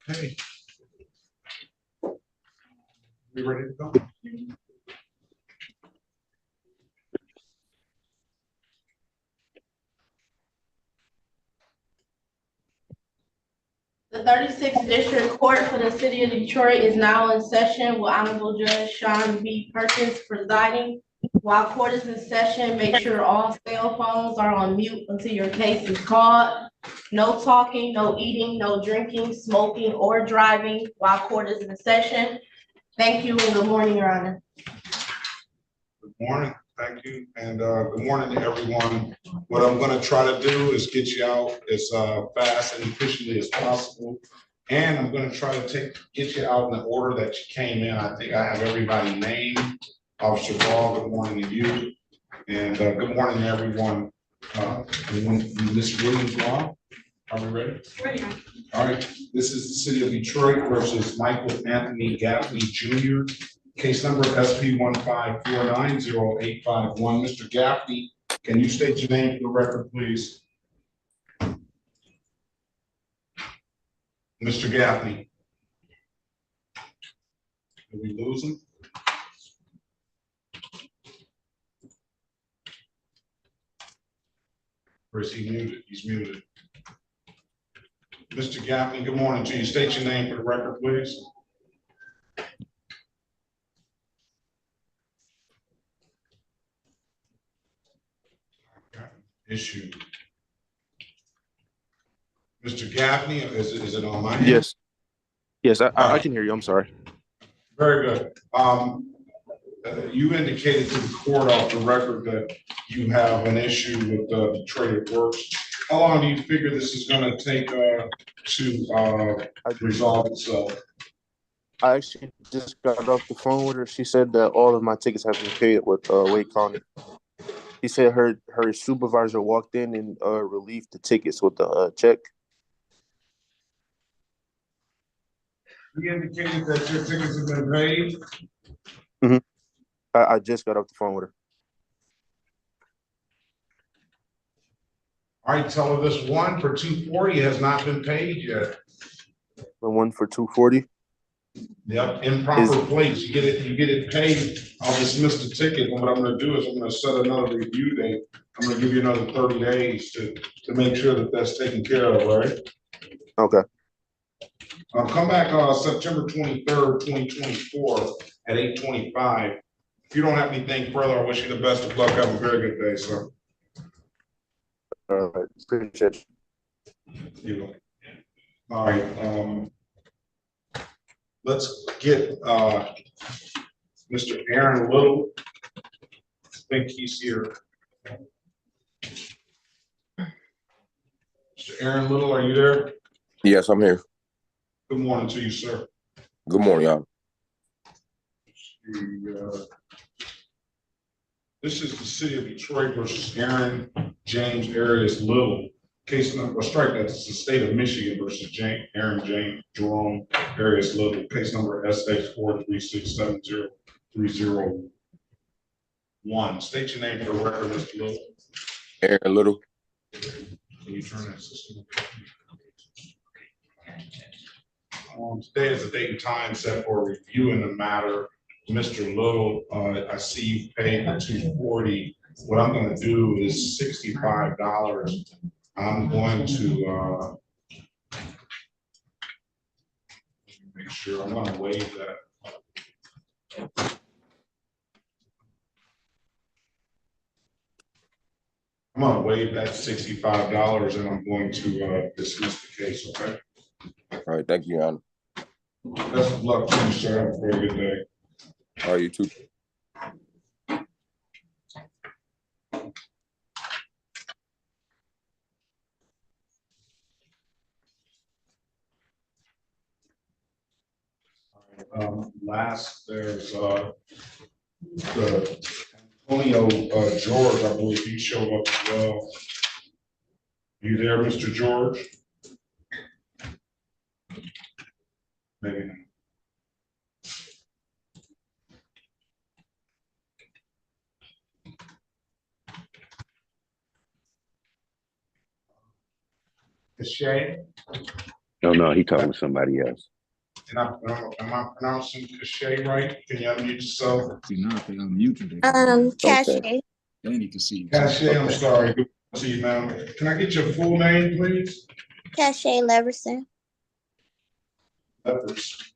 Okay. We ready to go? The 36th District Court for the City of Detroit is now in session with Honorable Judge Sean B. Perkins presiding. While court is in session, make sure all cell phones are on mute until your case is called. No talking, no eating, no drinking, smoking, or driving while court is in session. Thank you and good morning, Your Honor. Good morning. Thank you. And good morning to everyone. What I'm going to try to do is get you out as fast and efficiently as possible. And I'm going to try to get you out in the order that you came in. I think I have everybody named. Officer Ball, good morning to you. And good morning to everyone. Ms. Williams Law, are we ready? Ready. All right. This is the City of Detroit versus Michael Anthony Gaffney Jr. Case number SP 154908551. Mr. Gaffney, can you state your name for the record, please? Mr. Gaffney. Did we lose him? Or is he muted? He's muted. Mr. Gaffney, good morning to you. State your name for the record, please. Issue. Mr. Gaffney, is it on my end? Yes. Yes, I can hear you. I'm sorry. Very good. You indicated to the court off the record that you have an issue with Detroit Works. How long do you figure this is going to take to resolve itself? I actually just got off the phone with her. She said that all of my tickets have been paid with Wake County. He said her supervisor walked in and relieved the tickets with the check. You indicated that your tickets have been paid? Mm-hmm. I just got off the phone with her. All right, tell her this one for 240 has not been paid yet. The one for 240? Yep, improper plates. You get it paid. I'll dismiss the ticket. And what I'm going to do is I'm going to set another review date. I'm going to give you another 30 days to make sure that that's taken care of, right? Okay. Come back September 23rd, 2024 at 8:25. If you don't have anything further, I wish you the best of luck. Have a very good day, sir. All right. Appreciate You. All right. Let's get Mr. Aaron Little. I think he's here. Mr. Aaron Little, are you there? Yes, I'm here. Good morning to you, sir. Good morning, y'all. This is the City of Detroit versus Aaron James Arias Little. Case number, strike that. It's the State of Michigan versus Aaron James Jerome Arias Little. Case number SX436703001. State your name for the record, Mr. Little. Aaron Little. Can you turn that system? Today is the date and time set for reviewing the matter. Mr. Little, I see you paid the 240. What I'm going to do is $65. I'm going to make sure I'm going to waive that. I'm going to waive that $65 and I'm going to dismiss the case, okay? All right, thank you, Your Honor. Best of luck to you, sir. Have a very good day. All right, you too. Last, there's the Antonio George, I believe he showed up as well. You there, Mr. George? Maybe not. Kashae? No, he talking to somebody else. And am I pronouncing Kashae right? Can you unmute yourself? You're not, they unmuted it. Kashae. Then you can see. Kashae, I'm Okay. sorry. Good to see you, ma'am. Can I get your full name, please? Kashae Leverson. Letters.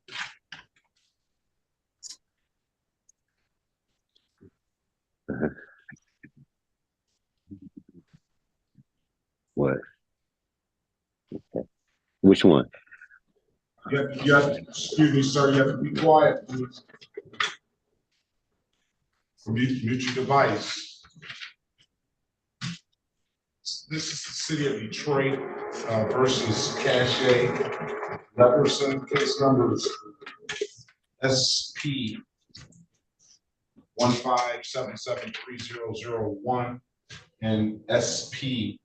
What? Okay. Which one? Excuse me, sir, you have to be quiet, please. Mute your device. This is the city of Detroit versus Kashae Leverson. Case numbers SP 157730001 and SP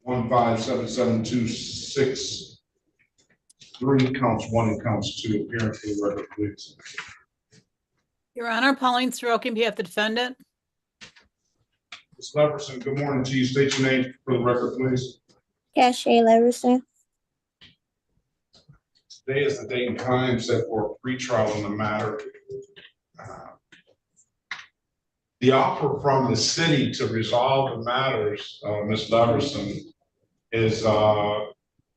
1577263, counts 1 and counts 2. Appearance for the record, please. Your Honor, Pauline Sorokin, on behalf of the defendant. Ms. Leverson, good morning to you. State your name for the record, please. Kashae Leverson. Today is the date and time set for a pretrial in the matter. The offer from the city to resolve the matters, Ms. Leverson, is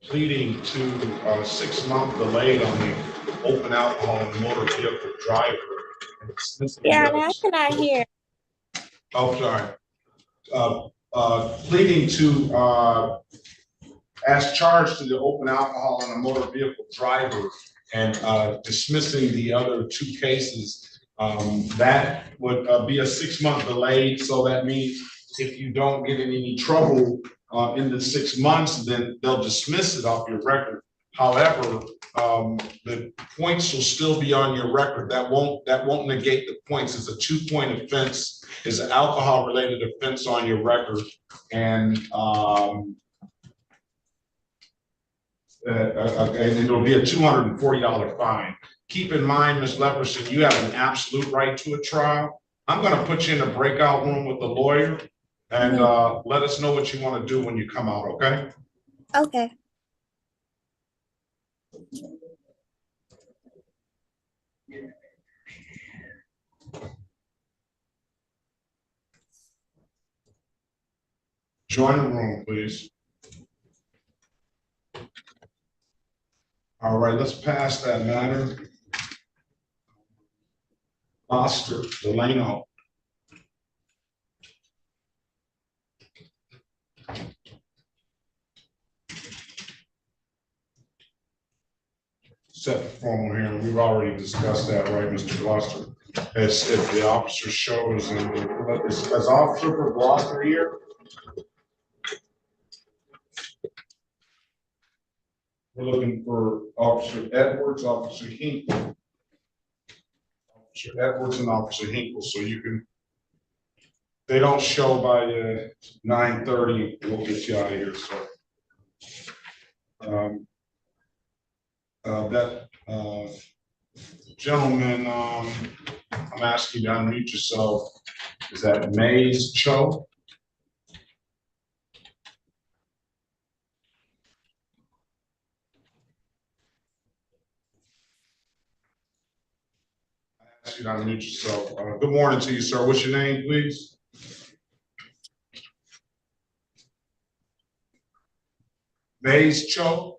pleading to a 6-month delay on the open alcohol and motor vehicle driver. Yeah, I cannot hear. Oh, sorry. Pleading to as charged to the open alcohol and a motor vehicle driver and dismissing the other 2 cases. That would be a 6-month delay. So that means if you don't get in any trouble in the 6 months, then they'll dismiss it off your record. However, the points will still be on your record. That won't negate the points. It's a 2-point offense. It's an alcohol-related offense on your record, and it'll be a $240 fine. Keep in mind, Ms. Leverson, you have an absolute right to a trial. I'm going to put you in a breakout room with the lawyer, and let us know what you want to do when you come out. Okay? Okay. Join the room, please. All right, let's pass that matter. Gloster, Deleno. Set the formal hearing. We've already discussed that, right, Mr. Gloster? As if the officer shows, and is Officer for Gloster here? We're looking for Officer Edwards, Officer Hinkle. Officer Edwards and Officer Hinkle, so you can, they don't show by 9:30, we'll get you out of here, so. That gentleman, I'm asking you to unmute yourself. Is that Mays Cho? I ask you to unmute yourself. Good morning to you, sir. What's your name, please? Mays Cho?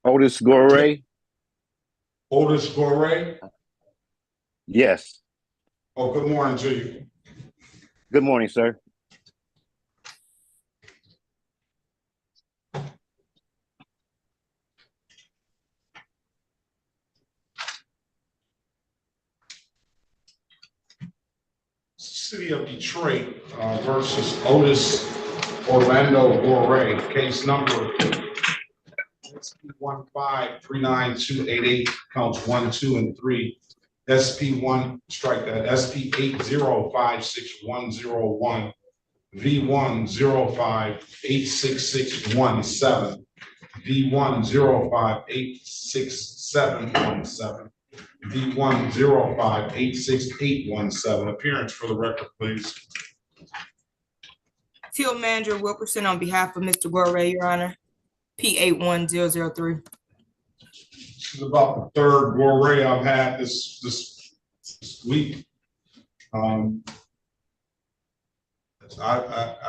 Otis Gore? Otis Gore? Yes. Oh, good morning to you. Good morning, sir. City of Detroit versus Otis Orlando Gay, case number 1539288, counts 1, 2, and 3. SP1, strike that, SP 8056101, V105866617, V105866717, V105868817. Appearance for the record, please. Till Manager Wilkerson on behalf of Mr. Gorray, Your Honor. P81003. This is about the third Gorray I've had this week. I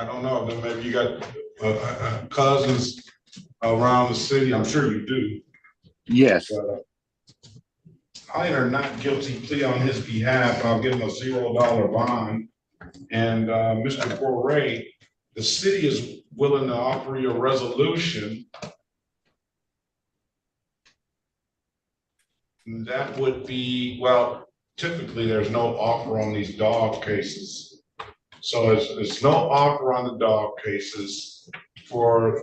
don't know, maybe you got cousins around the city, I'm sure you do. Yes. I enter not guilty plea on his behalf. I'll give him a $0 bond. And Mr. Gorray, the city is willing to offer you a resolution. That would be, well, typically there's no offer on these dog cases. So it's no offer on the dog cases for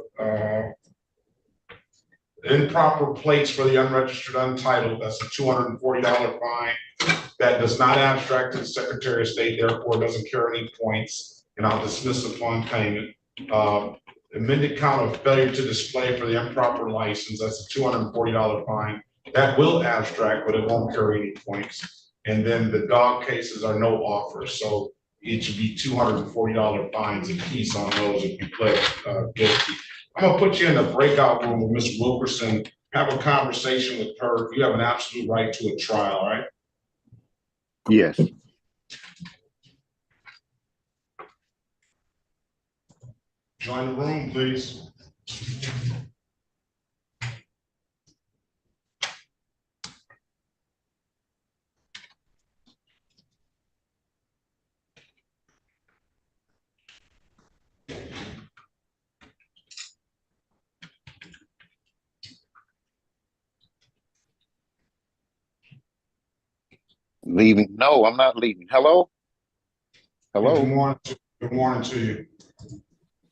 improper plates for the unregistered untitled. That's a $240 fine. That does not abstract to the Secretary of State, therefore doesn't carry any points, and I'll dismiss upon payment. Amended count of failure to display for the improper license, that's a $240 fine. That will abstract, but it won't carry any points. And then the dog cases are no offer, so it should be $240 fines a piece on those if you plead guilty. I'm gonna put you in the breakout room with Ms. Wilkerson, have a conversation with her. You have an absolute right to a trial, right? Yes. Join the room, please. Leaving? No, I'm not leaving. Hello? Hello? Good morning to you.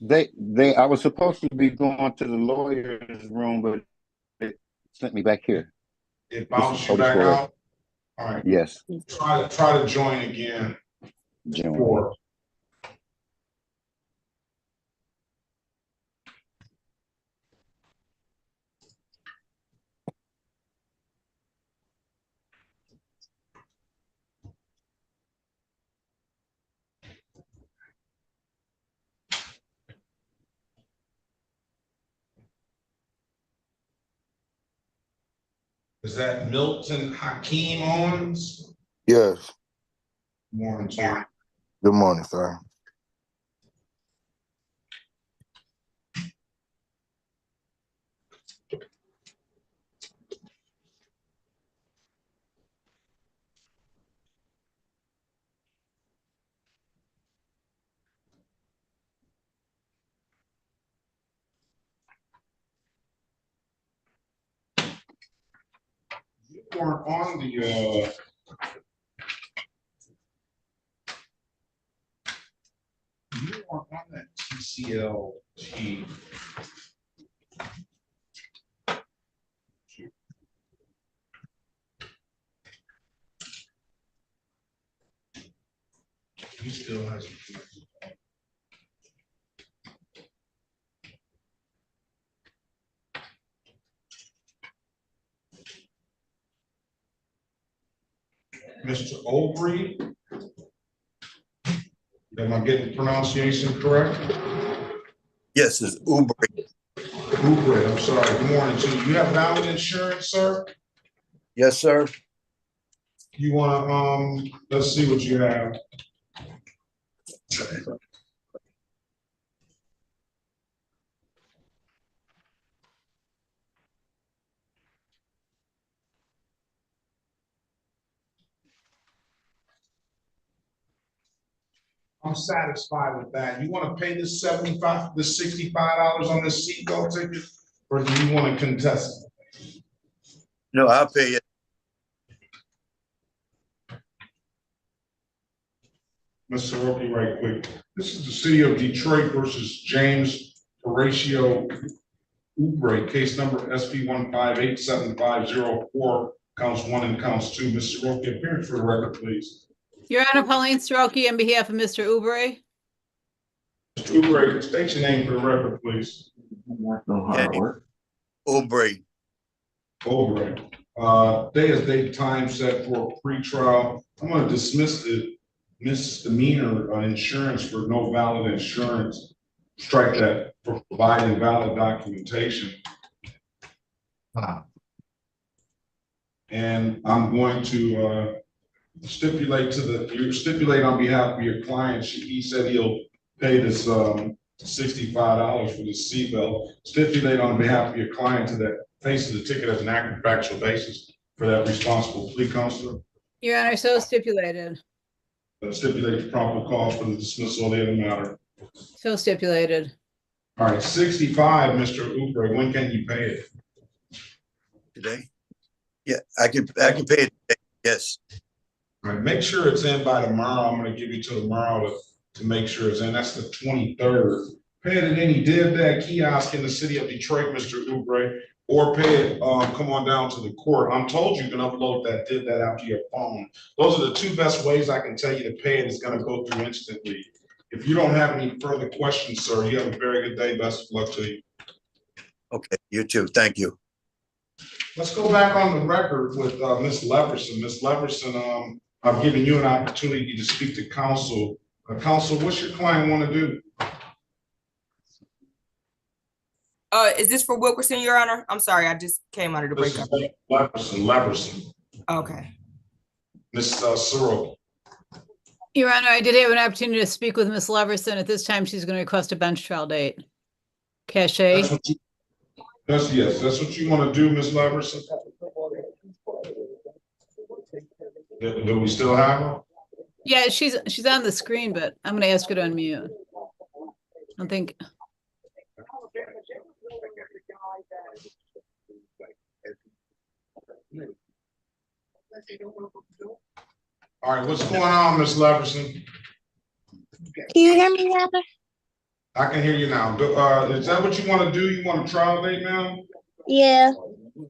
I was supposed to be going to the lawyer's room, but it sent me back here. It bounced you back out? All right. Yes. Try to join again. Join. Is that Milton Owens? Yes. Morning, sir. Good morning, sir. You weren't on the you weren't on that TCLT. He still has. Mr. Oubre. Am I getting the pronunciation correct? Yes, it's Oubre. Oubre, I'm sorry. Good morning to you. You have valid insurance, sir? Yes, sir. You wanna let's see what you have. I'm satisfied with that. You want to pay this $65 on this seatbelt ticket, or do you want to contest it? No, I'll pay it. Mr. Rocky, right quick. This is the city of Detroit versus James Horatio Oubre, case number SP 1587504, counts 1 and counts 2. Mr. Rocky, appearance for the record, please. Your Honor, Pauline Soroki on behalf of Mr. Oubre. Mr. Oubre, state your name for the record, please. Oubre. Oubre. Day is date time set for pretrial. I'm going to dismiss the misdemeanor on insurance for no valid insurance. strike that for providing valid documentation. And I'm going to stipulate stipulate on behalf of your client. He said he'll pay this $65 for the seatbelt. Stipulate on behalf of your client to that face of the ticket as an accurate factual basis for that responsible plea counselor. Your Honor, so stipulated. Stipulate the proper cause for the dismissal of the other matter. So stipulated. All right, 65, Mr. Oubre, when can you pay it? Today? Yeah, I can pay it today. Yes. All right, make sure it's in by tomorrow. I'm gonna give you till tomorrow to make sure it's in. That's the 23rd. Pay it at any DebDad kiosk in the city of Detroit, Mr. Oubre, or pay it, come on down to the court. I'm told you can upload that DebDad out to your phone. Those are the two best ways I can tell you to pay it. It's gonna go through instantly. If you don't have any further questions, sir, you have a very good day. Best of luck to you. Okay, you too. Thank you. Let's go back on the record with Ms. Leverson. Ms. Leverson, I've given you an opportunity to speak to counsel. Counsel, what's your client want to do? Is this for Wilkerson, Your Honor? I'm sorry, I just came out of the This breakup. is Leverson. Okay. Ms. Searle. Your Honor, I did have an opportunity to speak with Ms. Leverson. At this time, she's going to request a bench trial date. Kashae? That's what you want to do, Ms. Leverson? Do we still have her? Yeah, she's on the screen, but I'm going to ask her to unmute. I don't think. All right, what's going on, Ms. Leverson? Can you hear me, Your Honor? I can hear you now. Is that what you want to do? You want a trial date now? Yeah. All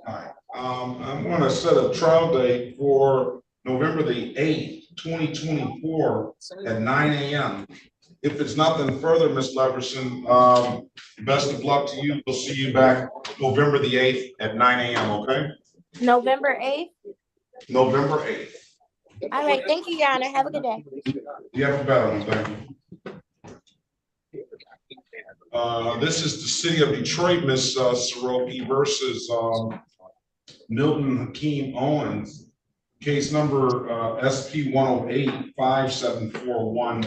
right. I'm going to set a trial date for November the 8th, 2024 at 9 a.m. If it's nothing further, Ms. Leverson, best of luck to you. We'll see you back November the 8th at 9 a.m., okay? November 8th? November 8th. All right. Thank you, Your Honor. Have a good day. You have a better one, thank you. This is the city of Detroit, Ms. Soroki versus Milton Owens. Case number SP 108-5741.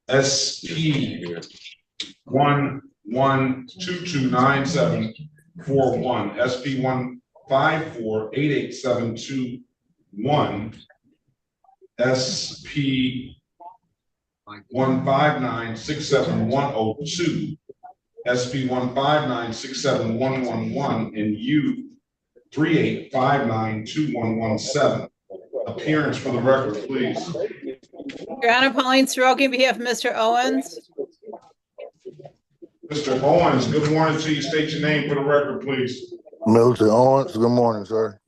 SP 11229741. SP 1548872. SP 159-67102, SP 159-67111, and U 38592117. Appearance for the record, please. Your Honor, Pauline Soroki, on behalf of Mr. Owens. Mr. Owens, good morning to you. State your name for the record, please. Milton Owens, good morning, sir.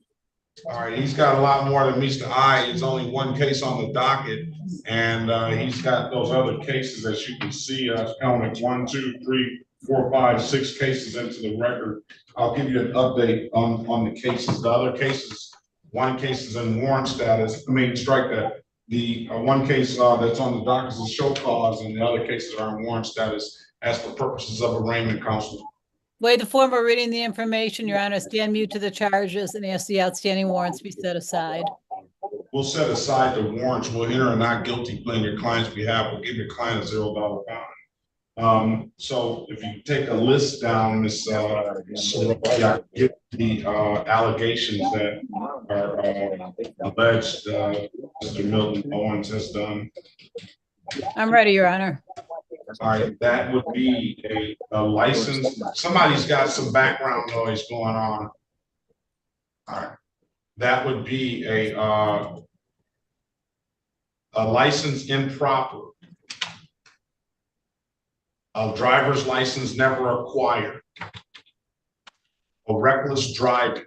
All right, he's got a lot more than meets the eye. It's only one case on the docket, and he's got those other cases, as you can see. I've counted 1, 2, 3, 4, 5, 6 cases into the record. I'll give you an update on the cases. The other cases, one case is in warrant status. I mean, strike that. The one case that's on the docket is a show cause, and the other cases are in warrant status as for purposes of arraignment, counsel. Wait the form of reading the information, Your Honor. Stand mute to the charges and ask the outstanding warrants be set aside. We'll set aside the warrants. We'll enter a not guilty plea on your client's behalf. We'll give your client a $0 bond. So if you take a list down, Ms. Get the allegations that are alleged Mr. Milton Owens has done. I'm ready, Your Honor. All right, that would be a license. Somebody's got some background noise going on. All right, that would be a license improper, a driver's license never acquired, a reckless driving.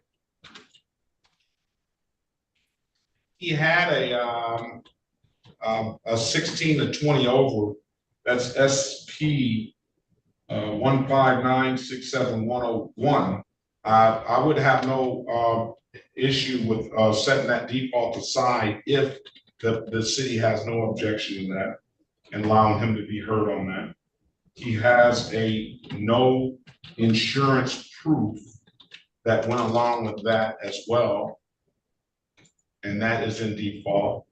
He had a 16 to 20 over. That's SP 159-67101. I would have no issue with setting that default aside if the city has no objection to that. and allowing him to be heard on that. He has a no insurance proof that went along with that as well, and that is in default.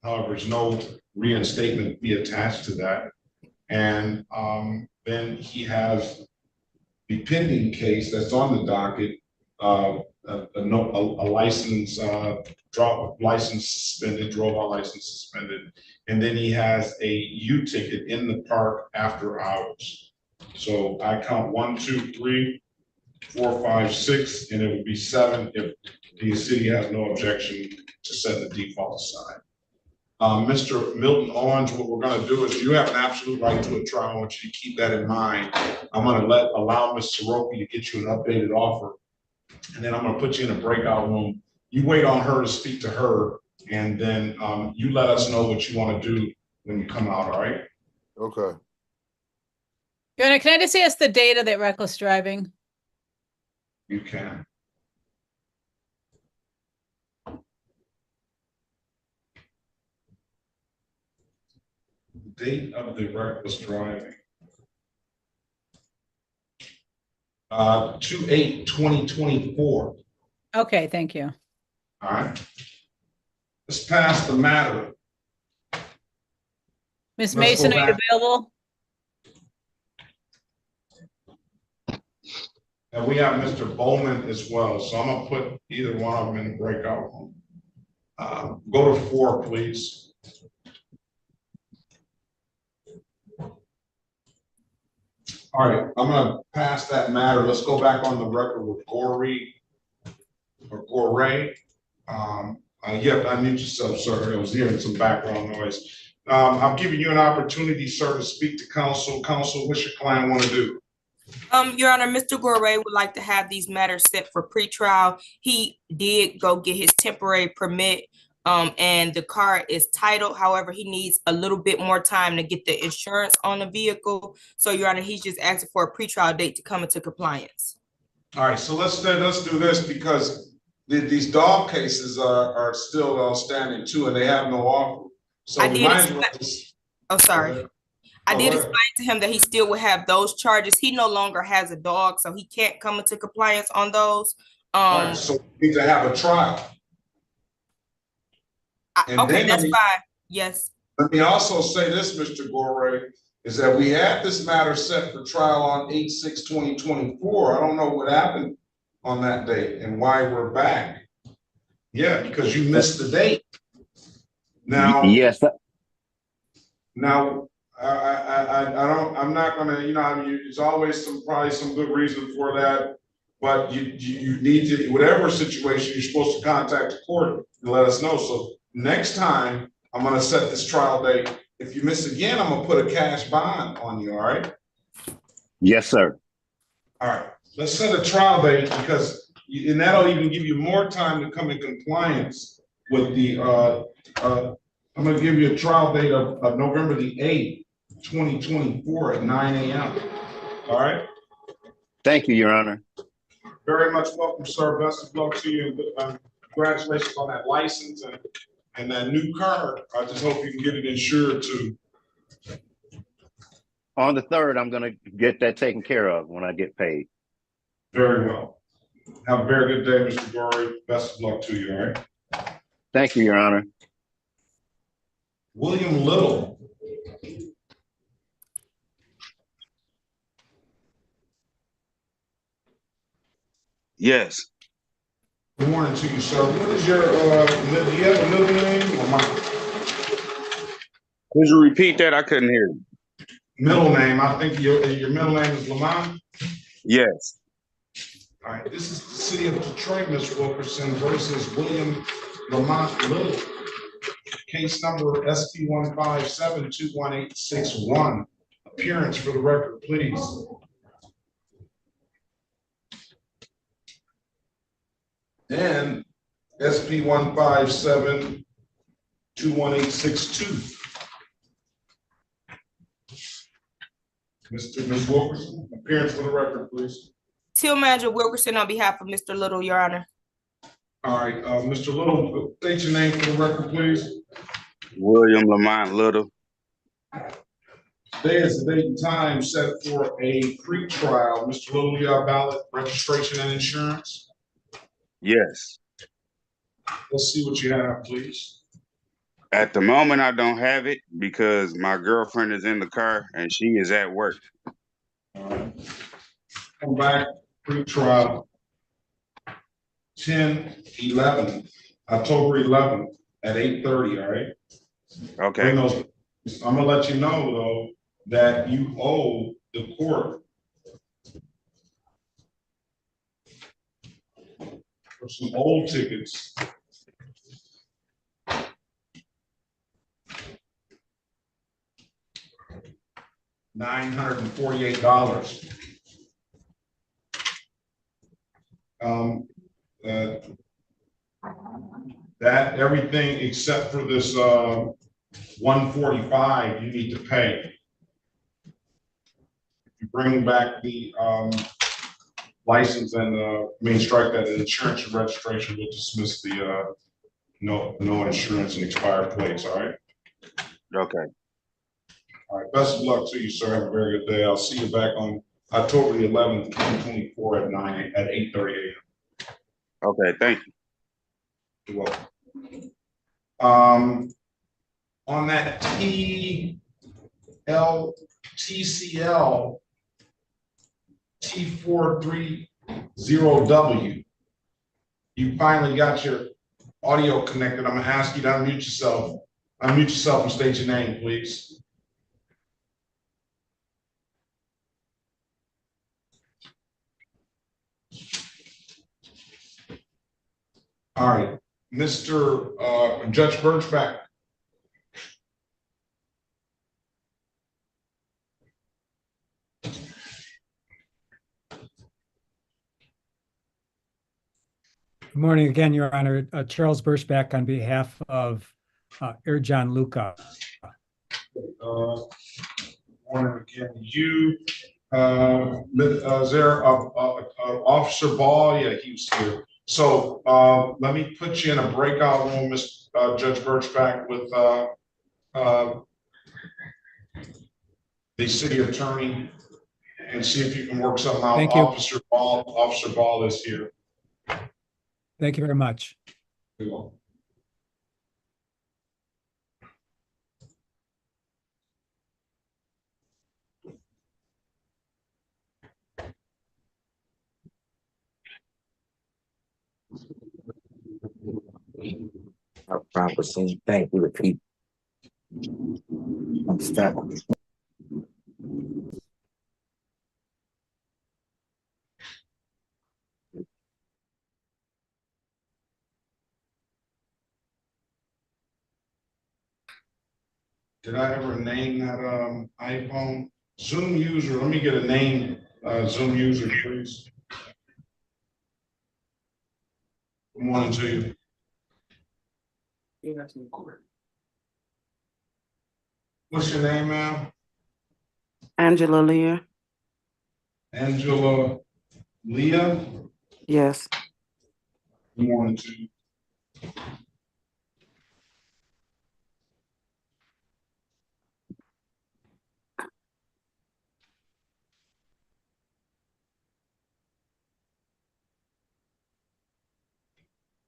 However, there's no reinstatement fee attached to that. And then he has the pending case that's on the docket, a license, license suspended, drove our license suspended. And then he has a U ticket in the park after hours. So I count 1, 2, 3, 4, 5, 6, and it would be 7 if the city has no objection to set the default aside. Mr. Milton Owens, what we're going to do is you have an absolute right to a trial. I want you to keep that in mind. I'm going to allow Ms. Soroki to get you an updated offer, and then I'm going to put you in a breakout room. You wait on her to speak to her, and then you let us know what you want to do when you come out. All right? Okay. Your Honor, can I just ask the date of that reckless driving? You can. Date of the reckless driving. 2/8/2024. Okay, thank you. All right. Let's pass the matter. Ms. Let's Mason, go are you back. available? And we have Mr. Bowman as well. So I'm gonna put either one of them in the breakout room. Go to 4, please. All right, I'm gonna pass that matter. Let's go back on the record with Gorey or Gorey. Yep, unmute yourself, sir. I was hearing some background noise. I'm giving you an opportunity, sir, to speak to counsel. Counsel, what's your client want to do? Your Honor, Mr. Gorey would like to have these matters set for pretrial. He did go get his temporary permit, and the car is titled. However, he needs a little bit more time to get the insurance on the vehicle. So, Your Honor, he's just asking for a pretrial date to come into compliance. All right, so let's do this because these dog cases are still outstanding too, and they have no offer. So we might as well just. Oh, sorry. I did explain to him that he still would have those charges. He no longer has a dog, so he can't come into compliance on those. All right, so we need to have a trial. Okay, that's fine. Yes. Let me also say this, Mr. Gorey, is that we had this matter set for trial on 8/6/2024. I don't know what happened on that date and why we're back. Yeah, because you missed the date. Now. Yes. Now, I'm not gonna, there's always probably some good reason for that, but you need to, whatever situation, you're supposed to contact the court and let us know. So next time, I'm gonna set this trial date. If you miss again, I'm gonna put a cash bond on you, all right? Yes, sir. All right, let's set a trial date because, and that'll even give you more time to come in compliance with the, I'm gonna give you a trial date of November the 8th, 2024 at 9 a.m. All right? Thank you, Your Honor. Very much welcome, sir. Best of luck to you. Congratulations on that license and that new car. I just hope you can get it insured too. On the 3rd, I'm going to get that taken care of when I get paid. Very well. Have a very good day, Mr. Gorey. Best of luck to you, all right? Thank you, Your Honor. William Little. Yes. Good morning to you, sir. What is your, do you have a middle name or mine? Could you repeat that? I couldn't hear you. Middle name, I think your middle name is Lamont? Yes. All right, this is the city of Detroit, Ms. Wilkerson versus William Lamont Little. Case number SP157-21861. Appearance for the record, please. And SP157-21862. Ms. Wilkerson, appearance for the record, please. Till Manager Wilkerson on behalf of Mr. Little, Your Honor. All right, Mr. Little, state your name for the record, please. William Lamont Little. Today is the date and time set for a pre-trial. Mr. Little, you have ballot registration and insurance? Yes. Let's see what you have, please. At the moment, I don't have it because my girlfriend is in the car and she is at work. All right. Come back, pre-trial. 10/11, October 11th at 8:30, all right? Okay. Bring those. I'm gonna let you know, though, that you owe the court for some old tickets. $948. That everything except for this 145 you need to pay. If you bring back the license and strike that insurance and registration, we'll dismiss the no insurance and expired plates, all right? Okay. All right, best of luck to you, sir. Have a very good day. I'll see you back on October 11th, 2024 at 8:30 a.m. Okay, thank you. You're welcome. On that TCL T430W, you finally got your audio connected. I'm gonna ask you to unmute yourself. Unmute yourself and state your name, please. All right, Mr. Judge Birchback. Good morning again, Your Honor. Charles Birchback on behalf of John Luca. Morning again. You, is there Officer Ball? Yeah, he was here. So let me put you in a breakout room, Judge Birchback, with the city attorney, and see if you can work something out. Thank you. Officer Ball is here. Thank you very much. You're welcome. Thank you, repeat. Stop. Did I ever name that iPhone? Zoom user, let me get a name, Zoom user, please. Good morning to you. What's your name, ma'am? Angela Lear. Angela Leah? Yes. Good morning to you.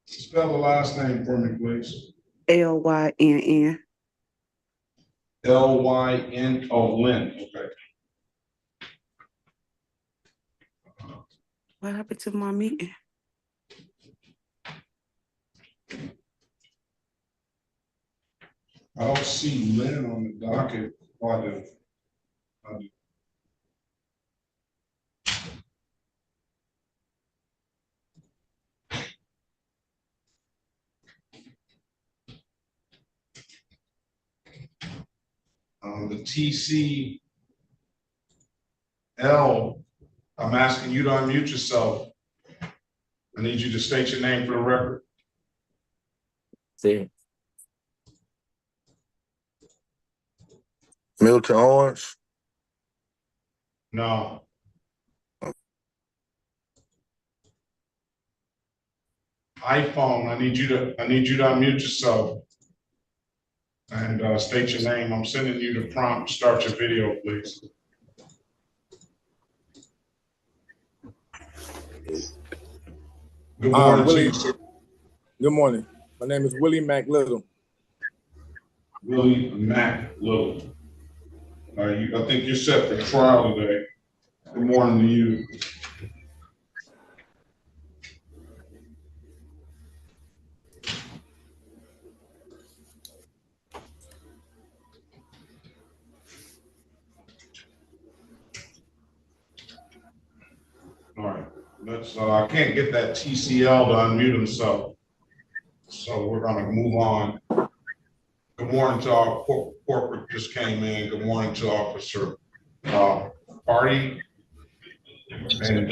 Spell the last name for me, please. Lynn. Lyn, oh, Lynn, okay. What happened to my meeting? I don't see Lynn on the docket. I do. The TCL, I'm asking you to unmute yourself. I need you to state your name for the record. See. Milton Owens. No. iPhone, I need you to unmute yourself. and state your name. I'm sending you the prompt. Start your video, please. Good morning to Willie. you, sir. Good morning. My name is Willie McLittle. Willie Mack Little. I think you're set for trial today. Good morning to you. All right, let's, I can't get that TCL to unmute himself. So we're gonna move on. Good morning to our corporate just came in. Good morning to Officer Party and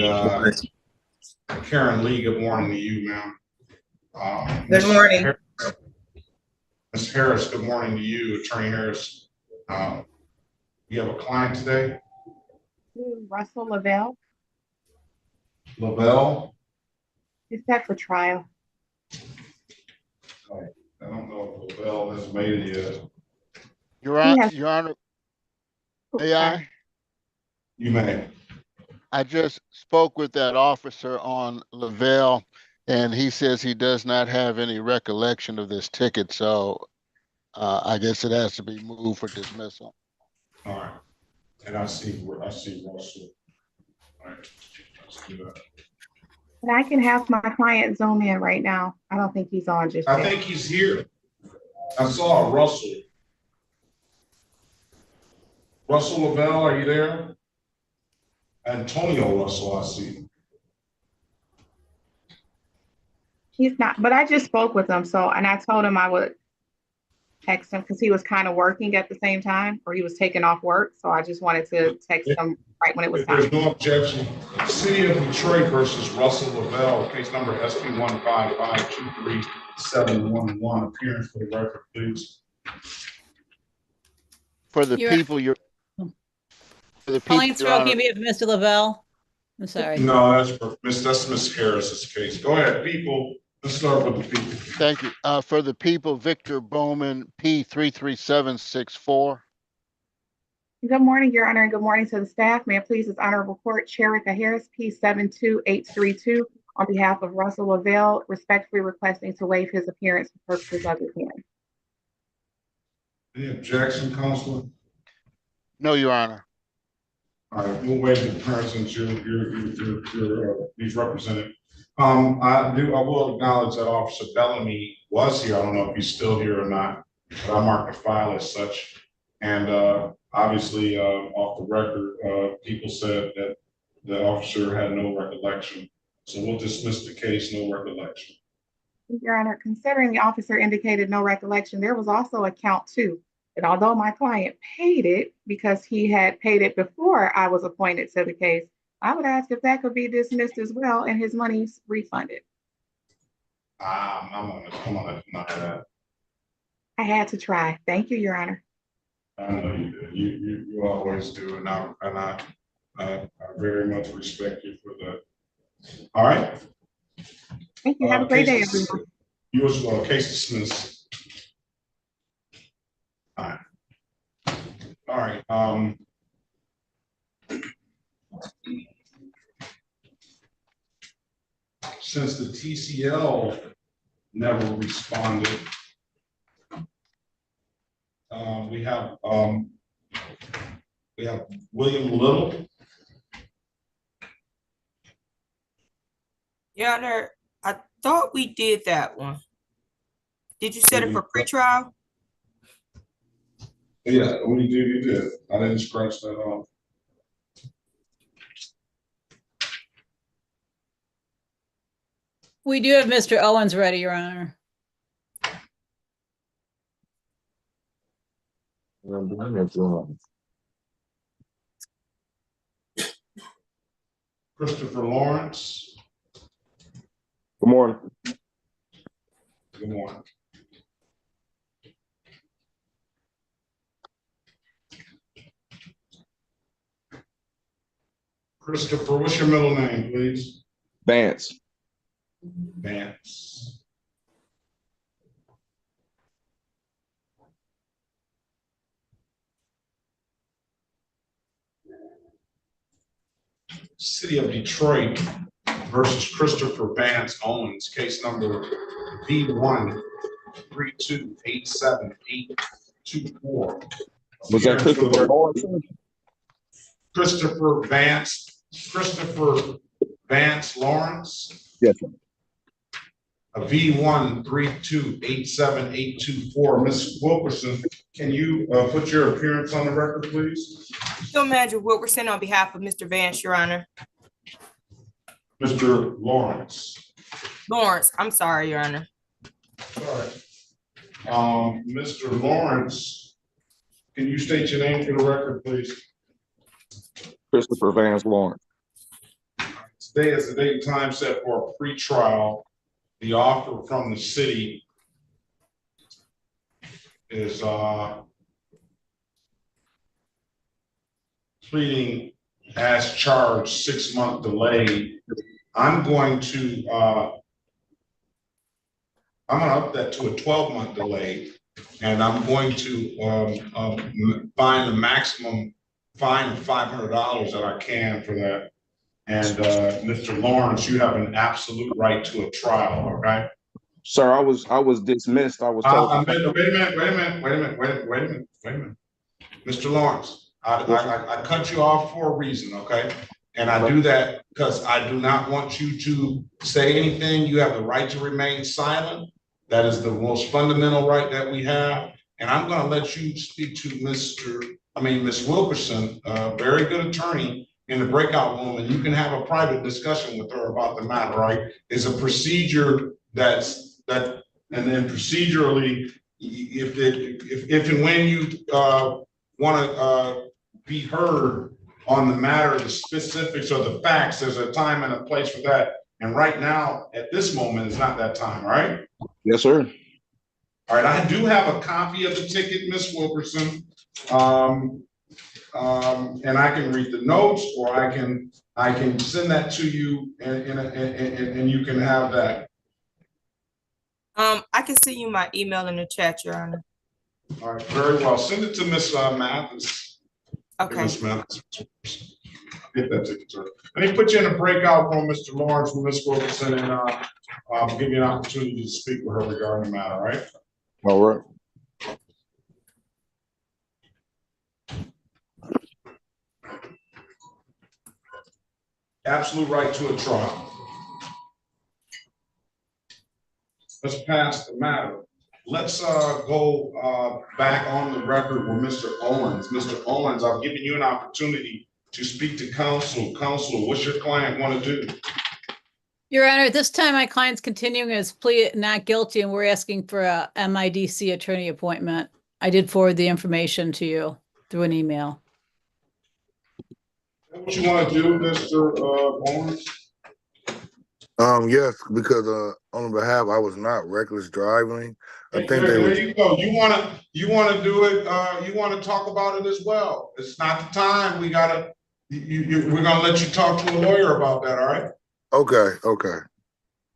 Karen Lee. Good morning to you, ma'am. Good morning. Ms. Harris, good morning to you, Attorney Harris. You have a client today? Russell Lavelle. Lavelle? He's set for trial. I don't know if Lavelle has made it yet. Your Honor, may I? You may. I just spoke with that officer on Lavelle, and he says he does not have any recollection of this ticket, so I guess it has to be moved for dismissal. All right. And I see Russell. All right, let's do that. And I can have my client zoom in right now. I don't think he's on just yet. I think he's here. I saw Russell. Russell Lavelle, are you there? Antonio Russell, I see. He's not, but I just spoke with him. So, and I told him I would text him because he was kind of working at the same time, or he was taking off work. So I just wanted to text him right when it was time. There's no objection. City of Detroit versus Russell Lavelle, case number SP 155-23711. Appearance for the record, please. For the people, Calling through, can be Mr. Lavelle. I'm sorry. No, that's Miss Harris's case. Go ahead, people. Let's start with the people. Thank you. For the people, Victor Bowman, P33764. Good morning, Your Honor, and good morning to the staff. May it please this honorable court, Cherika Harris, P72832, on behalf of Russell Lavelle, respectfully requesting to waive his appearance for purposes of his hearing. Any objection, Counselor? No, Your Honor. All right, we'll waive the appearance since he's represented. I will acknowledge that Officer Bellamy was here. I don't know if he's still here or not, but I marked the file as such. And obviously, off the record, people said that the officer had no recollection. So we'll dismiss the case, no recollection. Your Honor, considering the officer indicated no recollection, there was also a count too. And although my client paid it because he had paid it before I was appointed to the case, I would ask if that could be dismissed as well and his money's refunded. I'm gonna deny that. I had to try. Thank you, Your Honor. I know you do. You always do, and I very much respect you for that. All right. Thank you. Have a great day, everyone. You as well. Case dismissed. All right. All right. Since the TCL never responded, we have William Little. Your Honor, I thought we did that one. Did you set it for pretrial? Yeah, we did. You did. I didn't scratch that off. We do have Mr. Owens ready, Your Honor. Christopher Lawrence. Good morning. Good morning. Christopher, what's your middle name, please? Vance. Vance. City of Detroit versus Christopher Vance Owens, case number V132878824. Was that Christopher Lawrence? Christopher Vance Lawrence? Yes, sir. A V132878824. Ms. Wilkerson, can you put your appearance on the record, please? Field Manager Wilkerson on behalf of Mr. Vance, Your Honor. Mr. Lawrence. Lawrence, I'm sorry, Your Honor. Sorry. Mr. Lawrence, can you state your name for the record, please? Christopher Vance Lawrence. Today is the date and time set for a pre-trial. The offer from the city is pleading as charged, 6-month delay. I'm gonna up that to a 12-month delay, and I'm going to find the maximum fine of $500 that I can for that. And Mr. Lawrence, you have an absolute right to a trial, all right? Sir, I was dismissed. I was told. Wait a minute. Mr. Lawrence, I cut you off for a reason, okay? And I do that because I do not want you to say anything. You have the right to remain silent. That is the most fundamental right that we have. And I'm gonna let you speak to Miss Wilkerson, a very good attorney, in the breakout room, and you can have a private discussion with her about the matter, right? It's a procedure and then procedurally, if and when you want to be heard on the matter, the specifics or the facts, there's a time and a place for that. And right now, at this moment, is not that time, right? Yes, sir. All right, I do have a copy of the ticket, Miss Wilkerson. And I can read the notes, or I can send that to you, and you can have that. I can send you my email in the chat, Your Honor. All right, very well. Send it to Miss Mathis. Okay. Miss Mathis. Get that ticket to her. Let me put you in a breakout room, Mr. Lawrence, with Miss Wilkerson, and give you an opportunity to speak with her regarding the matter, right? All right. Absolute right to a trial. Let's pass the matter. Let's go back on the record with Mr. Owens. Mr. Owens, I've given you an opportunity to speak to counsel. Counsel, what's your client want to do? Your Honor, at this time, my client's continuing his plea not guilty, and we're asking for a MIDC attorney appointment. I did forward the information to you through an email. What you want to do, Mr. Owens? Yes, because on behalf, I was not reckless driving. I think there you go. You want to do it. You want to talk about it as well. It's not the time. We're gonna let you talk to a lawyer about that. All right. Okay. All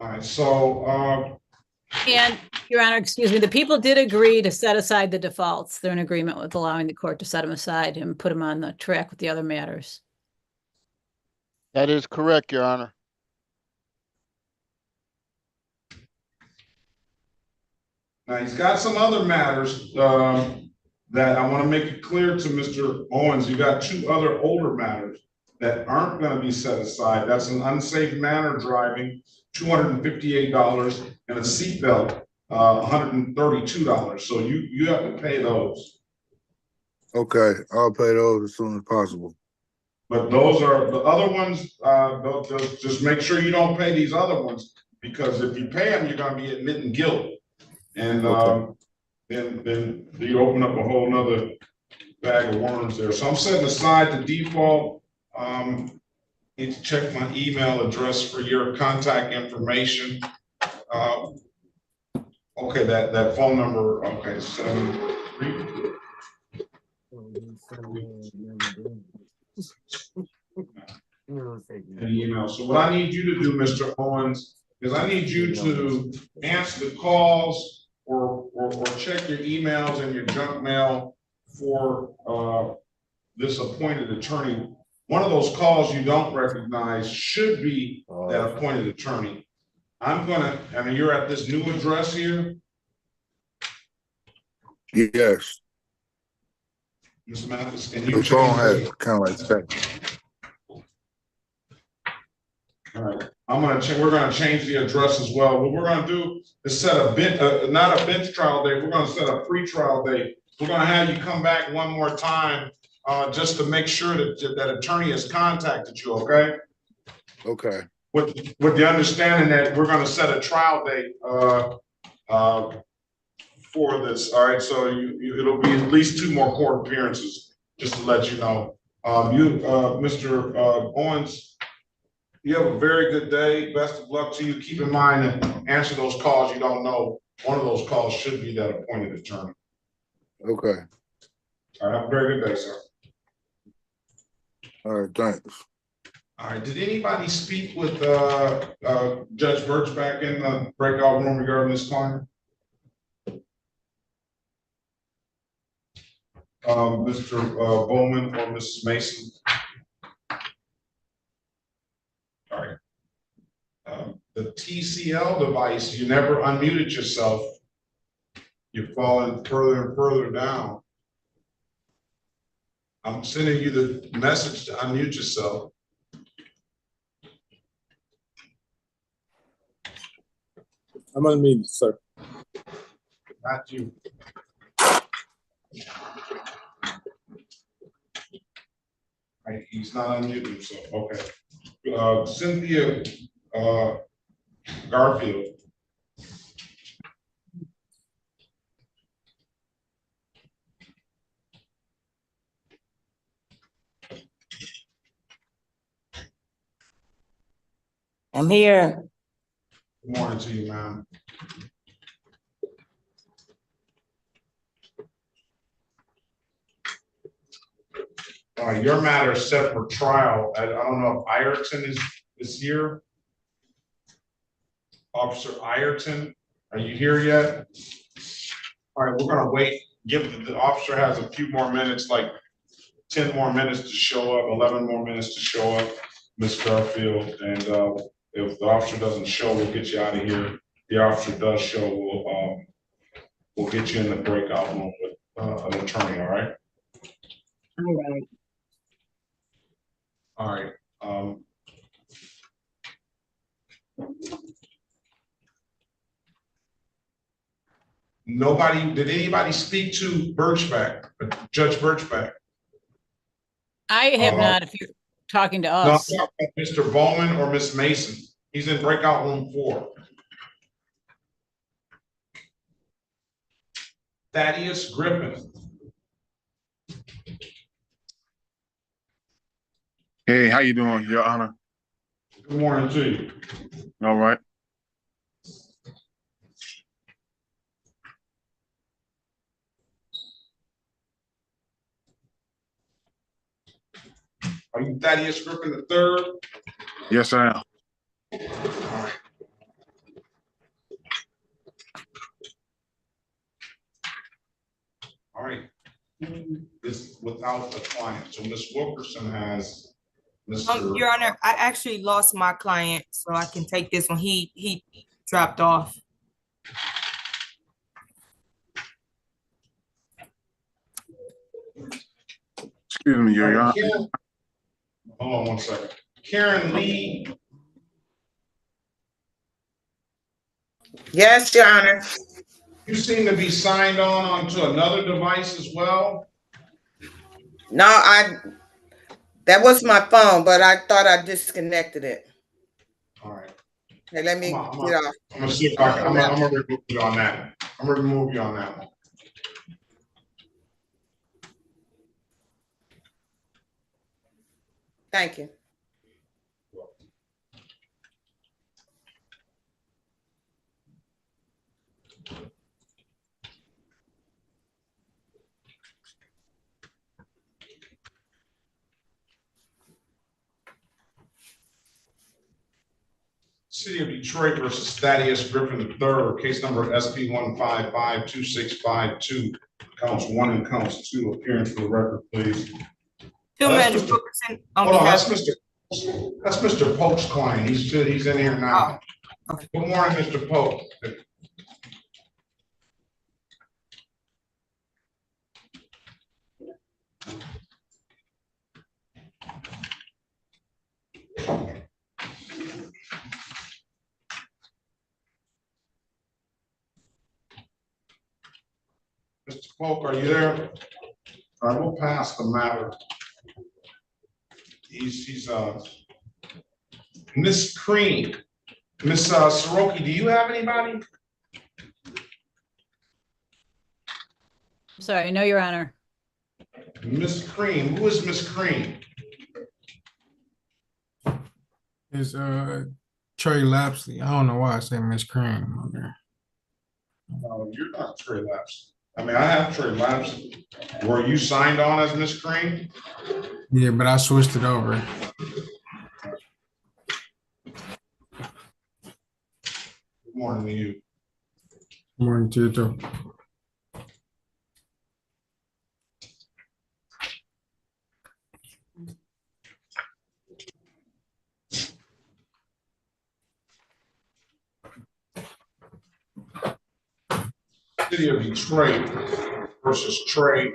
right. So. And Your Honor, excuse me, the people did agree to set aside the defaults. They're in agreement with allowing the court to set them aside and put them on the track with the other matters. That is correct, Your Honor. Now, he's got some other matters that I want to make it clear to Mr. Owens. You got 2 other older matters that aren't going to be set aside. That's an unsafe manner driving, $258, and a seatbelt, $132. So you have to pay those. Okay, I'll pay those as soon as possible. But those are the other ones. Just make sure you don't pay these other ones, because if you pay them, you're going to be admitting guilt. And then you open up a whole nother bag of worms there. So I'm setting aside the default. Need to check my email address for your contact information. Okay, that phone number. Okay, 73. An email. So what I need you to do, Mr. Owens, is I need you to answer the calls or check your emails and your junk mail for this appointed attorney one of those calls you don't recognize should be that appointed attorney. I'm gonna, and you're at this new address here? Yes. Ms. Mathis, can you The phone change has the- kind of like that. All right, we're gonna change the address as well. What we're gonna do is set a not a bench trial date, we're gonna set a pre-trial date. We're gonna have you come back one more time, just to make sure that attorney has contacted you, okay? Okay. With the understanding that we're gonna set a trial date, for this, all right? So it'll be at least 2 more court appearances, just to let you know. Mr. Owens, you have a very good day. Best of luck to you. Keep in mind and answer those calls you don't know. One of those calls should be that appointed attorney. Okay. All right, have a very good day, sir. All right, thanks. All right, did anybody speak with Judge Birch back in the breakout room regarding this client? Mr. Bowman or Mrs. Mason? All right. The TCL device, you never unmuted yourself. You're falling further and further down. I'm sending you the message to unmute yourself. I'm unmuted, sir. Not you. Right, he's not unmuted himself. Okay. Cynthia Garfield. I'm here. Good morning to you, ma'am. Your matter is set for trial. I don't know if Ireton is here. Officer Ireton, are you here yet? All right, we're gonna wait. Give the officer has a few more minutes, like 10 more minutes to show up, 11 more minutes to show up, Ms. Garfield. And if the officer doesn't show, we'll get you out of here. If the officer does show, we'll get you in the breakout room with an attorney, all right? All right. All right. Did anybody speak to Birchback, Judge Birchback? I have not, if you're talking to us. No, Mr. Bowman or Miss Mason. He's in breakout room 4. Thaddius Griffin. Hey, how you doing, Your Honor? Good morning to you. All right. Are you Thaddius Griffin III? Yes, I am. All right. All right. This without the client. So Ms. Wilkerson has Mr. Your Honor, I actually lost my client, so I can take this one. He dropped off. Excuse me, Your Honor. Hold on one second. Karen Lee. Yes, Your Honor. You seem to be signed on onto another device as well. No, that was my phone, but I thought I disconnected it. All right. Hey, let me get off. I'm gonna see if I can. I'm gonna remove you on that. I'm gonna remove you on that one. Thank you. City of Detroit versus Thaddius Griffin III, case number SP 1552652, counts 1 and counts 2. Appearance for the record, please. Two That's minutes, Mr. Wilkerson, on Hold on, behalf. that's Mr. Polk's client. He's in here now. Good morning, Mr. Polk. Mr. Polk, are you there? All right, we'll pass the matter. He's Miss Cream. Miss Soroki, do you have anybody? Sorry, no, Your Honor. Miss Cream, who is Miss Cream? It's Trey Lapsley. I don't know why I say Miss Cream on there. No, you're not Trey Lapsley. I mean, I have Trey Lapsley. Were you signed on as Miss Cream? Yeah, but I switched it over. Good morning to you. Good morning to you too. City of Detroit versus Trey.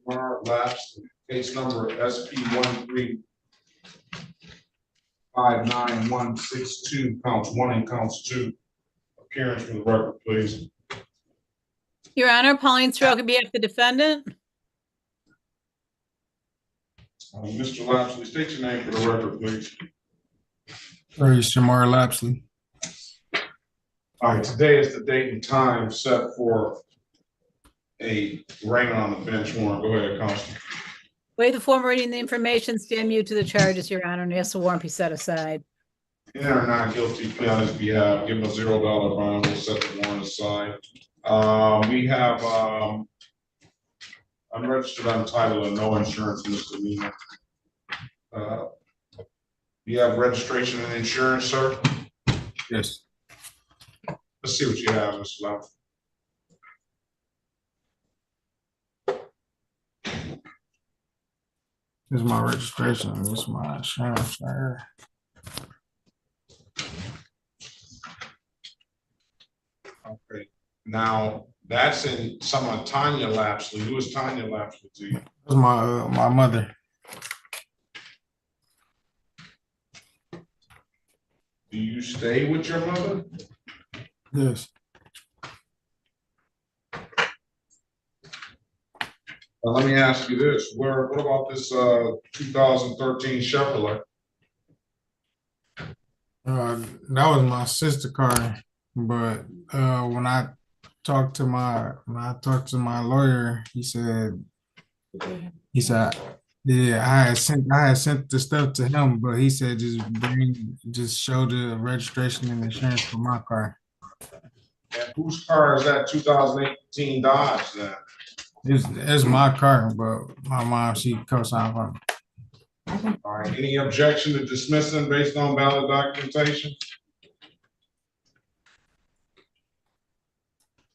Lapsley, case number SP 1359162, counts 1 and counts 2. Appearance for the record, please. Your Honor, Pauline Stroke on behalf of the defendant. Mr. Lapsley, state your name for the record, please. Sorry, Shamar Lapsley. All right, today is the date and time set for a arraignment on the bench warrant. Go ahead, Constable. Waive the form reading the information, stand mute to the charges, Your Honor, and ask the warrant be set aside. In or not guilty plea on his behalf, give him a $0 bond, we'll set the warrant aside. We have unregistered, untitled, and no insurance misdemeanor. You have registration and insurance, sir? Yes. Let's see what you have, Mr. Lell. This is my registration. This is my insurance right here. Okay. Now, that's in some of Tanya Lapsley. Who is Tanya Lapsley to you? That's my mother. Do you stay with your mother? Yes. Let me ask you this: what about this 2013 Chevrolet? That was my sister's car, but when I talked to my lawyer, he said, yeah, I had sent the stuff to him, but he said just show the registration and insurance for my car. And whose car is that 2018 Dodge then? It's my car, but my mom, she co-signed for me. All right, any objection to dismissing based on valid documentation?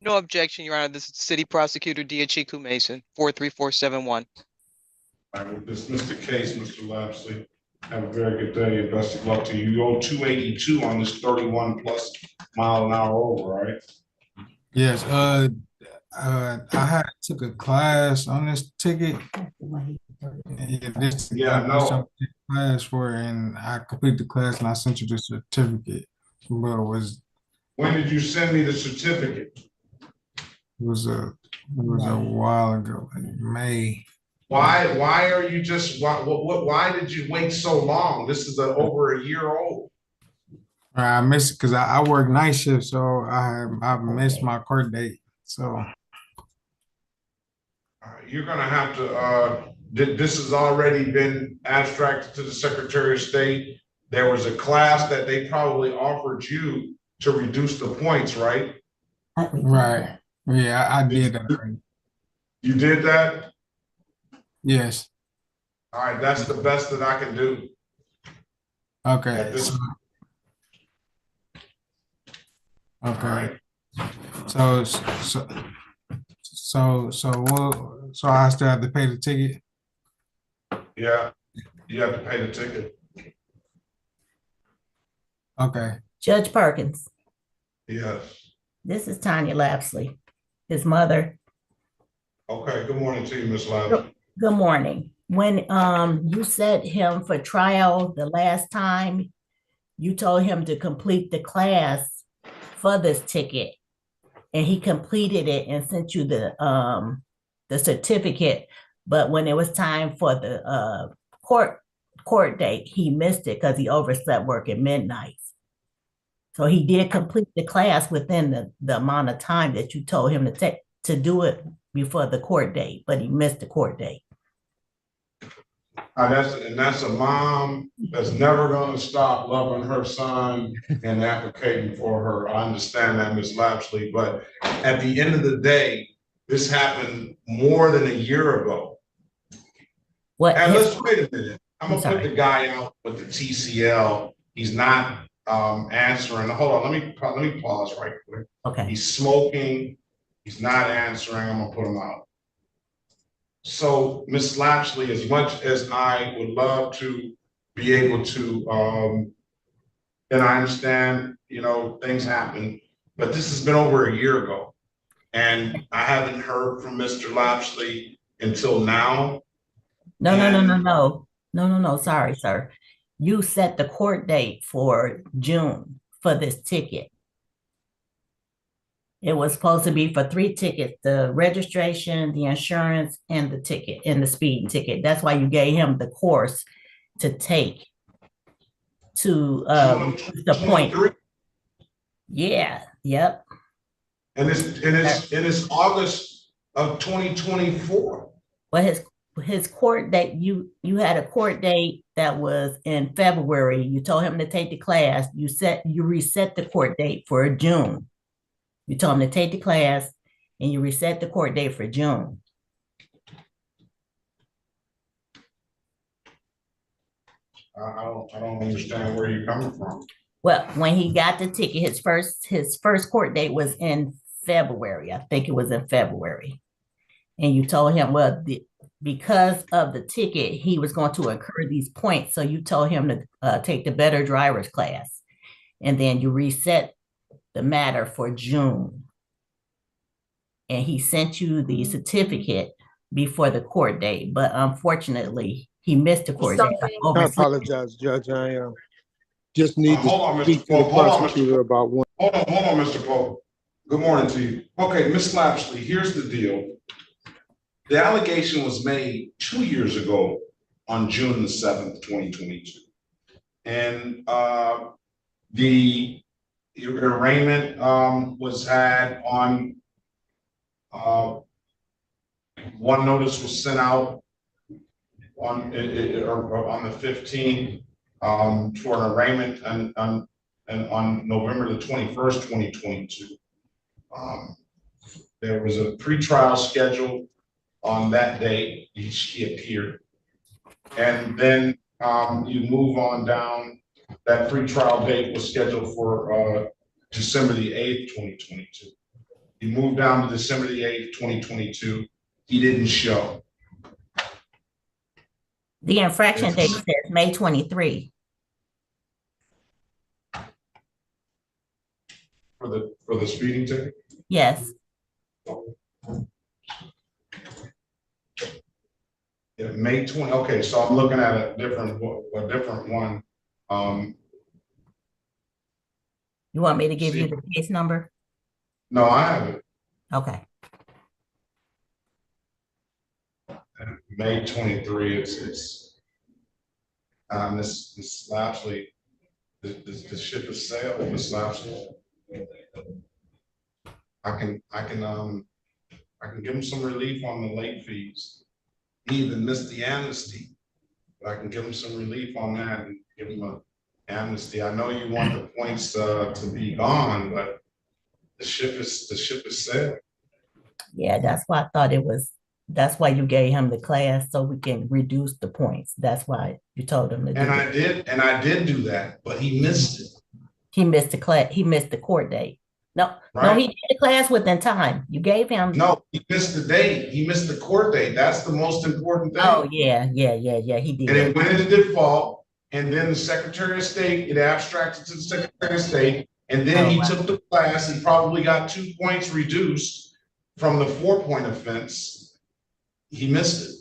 No objection, Your Honor. This is City Prosecutor Diachiku Mason, 43471. I will dismiss the case, Mr. Lapsley. Have a very good day and best of luck to you. You owe 282 on this 31+ mile an hour over, right? Yes. I took a class on this ticket. Class for it, and I completed the class and I sent you the certificate. But when did you send me the certificate? It was a while ago, in May. Why are you just why did you wait so long? This is over a year old. I missed it because I work night shift, so I missed my court date. So you're gonna have to this has already been abstracted to the Secretary of State. There was a class that they probably offered you to reduce the points, right? Right. Yeah, I did that already. You did that? Yes. All right, that's the best that I can do. Okay. Okay. Okay. So I still have to pay the ticket? Yeah, you have to pay the ticket. Okay. Judge Perkins, Yes. this is Tanya Lapsley, his mother. Okay, good morning to you, Ms. Lapsley. Good morning. When you set him for trial the last time, you told him to complete the class for this ticket, and he completed it and sent you the certificate. But when it was time for the court date, he missed it because he overslept work at midnight. So he did complete the class within the amount of time that you told him to do it before the court date, but he missed the court date. That's a mom that's never going to stop loving her son and advocating for her. I understand that, Ms. Lapsley, but at the end of the day, this happened more than a year ago. And let's wait a minute. I'm gonna put the guy out with the TCL. He's not answering. Hold on, let me pause right quick. Okay. He's smoking. He's not answering. I'm gonna put him out. So, Ms. Lapsley, as much as I would love to be able to, and I understand, things happen, but this has been over a year ago. And I haven't heard from Mr. Lapsley until now. No. Sorry, sir. You set the court date for June for this ticket. It was supposed to be for 3 tickets: the registration, the insurance, and the ticket, and the speeding ticket. That's why you gave him the course to take to the point. Yeah, yep. And it's August of 2024. Well, his court date, you had a court date that was in February. You told him to take the class. You reset the court date for June. You told him to take the class and you reset the court date for June. I don't understand where you're coming from. Well, when he got the ticket, his first court date was in February. I think it was in February. And you told him, well, because of the ticket, he was going to incur these points. So you told him to take the better driver's class. And then you reset the matter for June. And he sent you the certificate before the court date. But unfortunately, he missed the court date. I apologize, Judge. I just need to speak to the prosecutor about one. Hold on, Mr. Pope. Good morning to you. Okay, Ms. Lapsley, here's the deal. The allegation was made 2 years ago on June the 7th, 2022. And the arraignment was had on, one notice was sent out on the 15th for an arraignment and on November the 21st, 2022. There was a pretrial scheduled on that day. He appeared. And then you move on down. That pretrial date was scheduled for December the 8th, 2022. He moved down to December the 8th, 2022. He didn't show. The infraction date says May 23. For the speeding ticket? Yes. Yeah, May 20. Okay, so I'm looking at a different one. You want me to give you the case number? No, I have it. Okay. May 23. It's Miss Lapsley. The ship is sailed, Miss Lapsley. I can give him some relief on the late fees. He even missed the amnesty, but I can give him some relief on that and give him an amnesty. I know you want the points to be gone, but the ship is sailed. Yeah, that's why I thought it was. That's why you gave him the class so we can reduce the points. That's why you told him to do And I did do that, but he missed it. He missed the class. He missed the court date. No, Right? he did the class within time. You gave him. No, he missed the date. He missed the court date. That's the most important thing. Oh, yeah, he And did. it went into default, and then the Secretary of State, it abstracted to the Secretary of State, and then he took the class and probably got 2 points reduced from the 4-point offense. He missed it.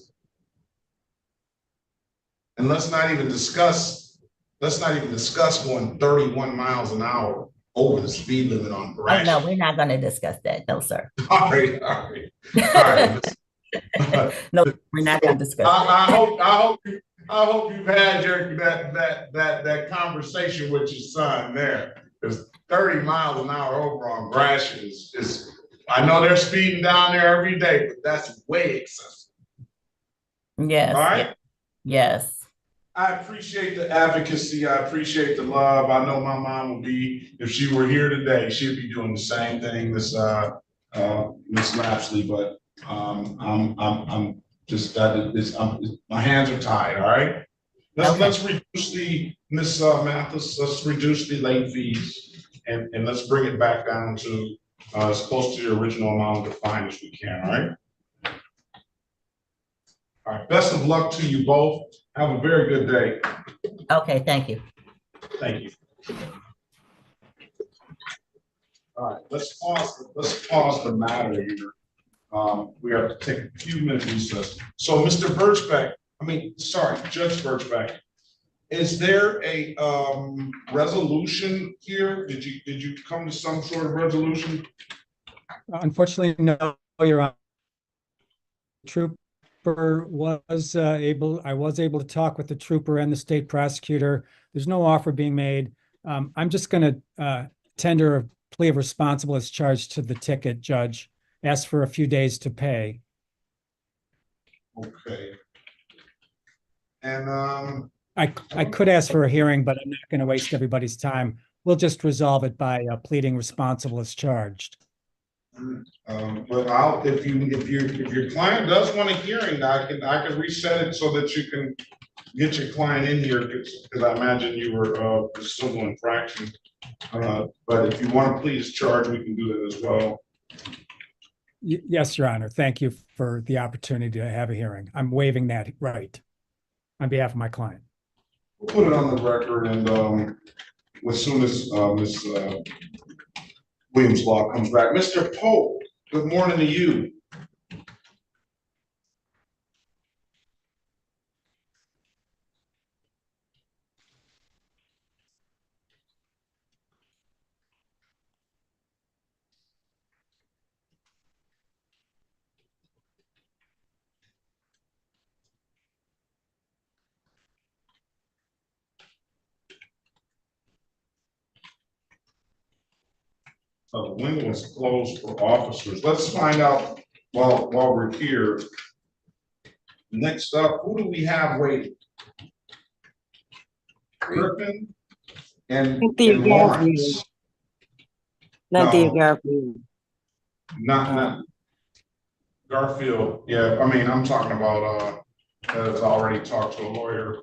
And let's not even discuss going 31 miles an hour over the speed limit on Oh, Gratiot. no, we're not going to discuss that. No, sir. All right. No, we're not going to discuss I hope you've had that conversation with your son there. Because 30 miles an hour over on Gratiot is I know they're speeding down there every day, but that's way excessive. Yes. All right. Yes. I appreciate the advocacy. I appreciate the love. I know my mom would be, if she were here today, she'd be doing the same thing, Miss Lapsley. But I'm just my hands are tied. All right. Let's reduce the Miss Mathis. Let's reduce the late fees and let's bring it back down to as close to the original amount of the fine as we can. All right. All right. Best of luck to you both. Have a very good day. Okay, thank you. Thank you. All right, let's pause the matter here. We have to take a few minutes recess. So, Mr. Birchbeck, Judge Birchbeck, is there a resolution here? Did you come to some sort of resolution? Unfortunately, no, Your Honor. Trooper I was able to talk with the trooper and the state prosecutor. There's no offer being made. I'm just going to tender a plea of responsible as charged to the ticket, Judge. Ask for a few days to pay. Okay. And I could ask for a hearing, but I'm not going to waste everybody's time. We'll just resolve it by pleading responsible as charged. But if your client does want a hearing, I can reset it so that you can get your client in here, because I imagine you were a civil infraction. But if you want to please charge, we can do that as well. Yes, Your Honor. Thank you for the opportunity to have a hearing. I'm waiving that right on behalf of my client. We'll put it on the record, and as soon as Ms. Williams Law comes back. Mr. Pope, good morning to you. The window is closed for officers. Let's find out while we're here. Next up, who do we have waiting? Griffin and Lawrence. Cynthia Garfield. Not Garfield. Yeah, I'm talking about has already talked to a lawyer.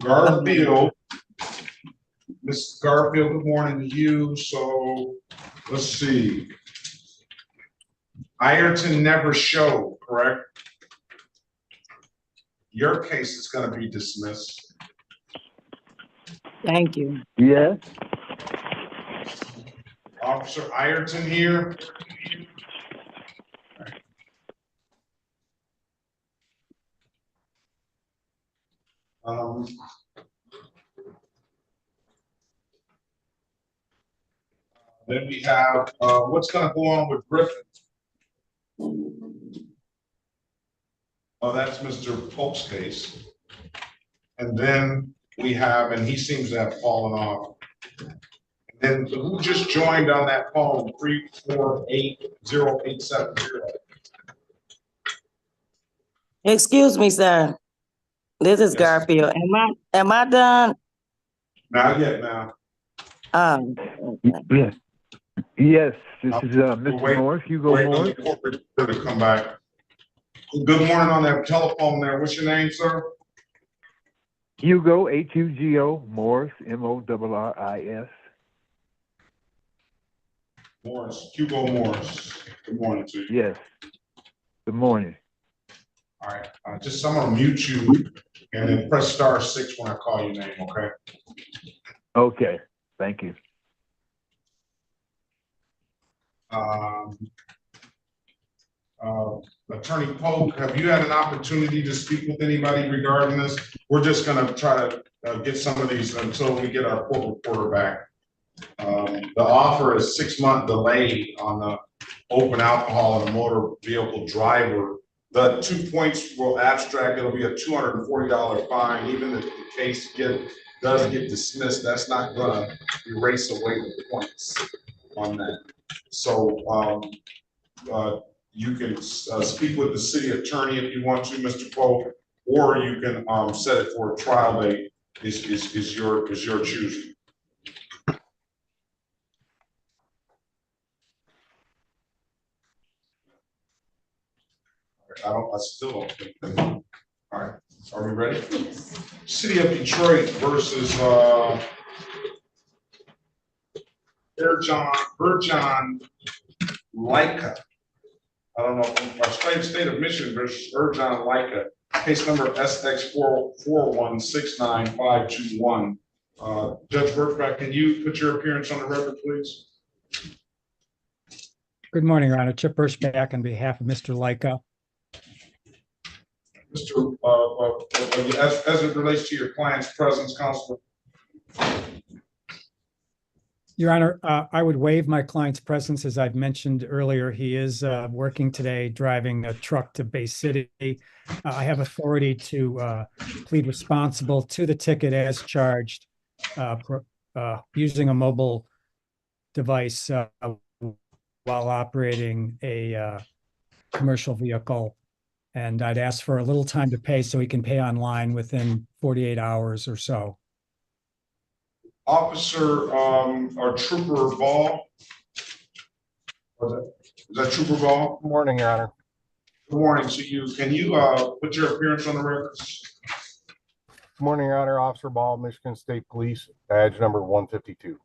Garfield. Miss Garfield, good morning to you. So let's see. Ireton never showed, correct? Your case is going to be dismissed. Thank you. Yes. Officer Ireton here. Then we have what's going to go on with Griffin. Oh, that's Mr. Pope's case. And then we have, and he seems to have fallen off. And then who just joined on that phone? 3480870. Excuse me, sir. This is Garfield. Am I done? Not yet now. Okay. Yes, this is Mr. Morris, Hugo Morris. To come back. Good morning on that telephone there. What's your name, sir? Hugo, Hugo, Morris, Morris. Hugo Morris. Good morning to you. Yes. Good morning. All right, just I'm gonna mute you and then press *6 when I call your name, okay? Okay. Thank you. Attorney Polk, have you had an opportunity to speak with anybody regarding this? We're just gonna try to get some of these until we get our court reporter back. The offer is 6-month delay on the open alcohol and a motor vehicle driver. The 2 points will abstract. It'll be a $240 fine. Even if the case does get dismissed, that's not gonna erase away the points on that. So you can speak with the city attorney if you want to, Mr. Polk, or you can set it for a trial date. Is your choosing. I still don't think that. All right, are we ready? Yes. City of Detroit versus Erjon Leica. I don't know, state of Michigan versus Erjon Leica. Case number SX44169-521. Judge Berkback, can you put your appearance on the record, please? Good morning, Your Honor. Chip Birchback on behalf of Mr. Leica. Mr. As it relates to your client's presence, Counselor. Your Honor, I would waive my client's presence. As I've mentioned earlier, he is working today, driving a truck to Bay City. I have authority to plead responsible to the ticket as charged, using a mobile device while operating a commercial vehicle. And I'd ask for a little time to pay so he can pay online within 48 hours or so. Officer or Trooper Ball. Is that Trooper Ball? Good morning, Your Honor. Good morning to you. Can you put your appearance on the records? Good morning, Your Honor. Officer Ball, Michigan State Police, badge number 152.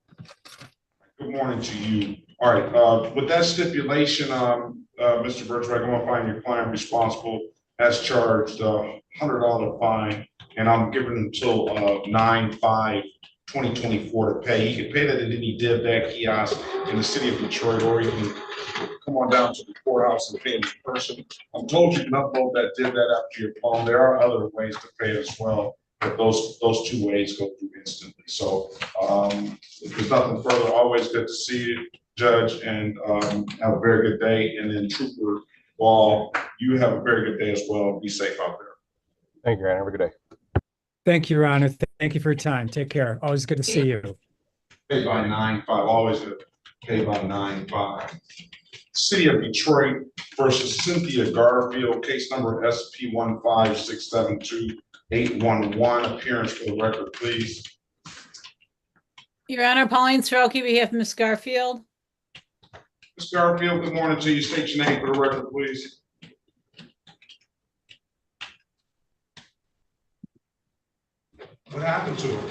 Good morning to you. All right, with that stipulation, Mr. Birchback, I'm gonna find your client responsible as charged, $100 fine, and I'm giving him until 9/5/2024 to pay. He can pay that at any DivDac kiosk in the city of Detroit, or he can come on down to the courthouse and pay in person. I'm told you can upload that DivDac app to your phone. There are other ways to pay as well, but those two ways go through instantly. So if there's nothing further, always good to see you, Judge, and have a very good day. And then Trooper Ball, you have a very good day as well. Be safe out there. Thank you, Your Honor. Have a good day. Thank you, Your Honor. Thank you for your time. Take care. Always good to see you. Paid by 9/5, always paid by 9/5. City of Detroit versus Cynthia Garfield, case number SP15672-811. Appearance for the record, please. Your Honor, Pauline Soroki, behalf of Ms. Garfield. Ms. Garfield, good morning to you. State your name for the record, please. What happened to her?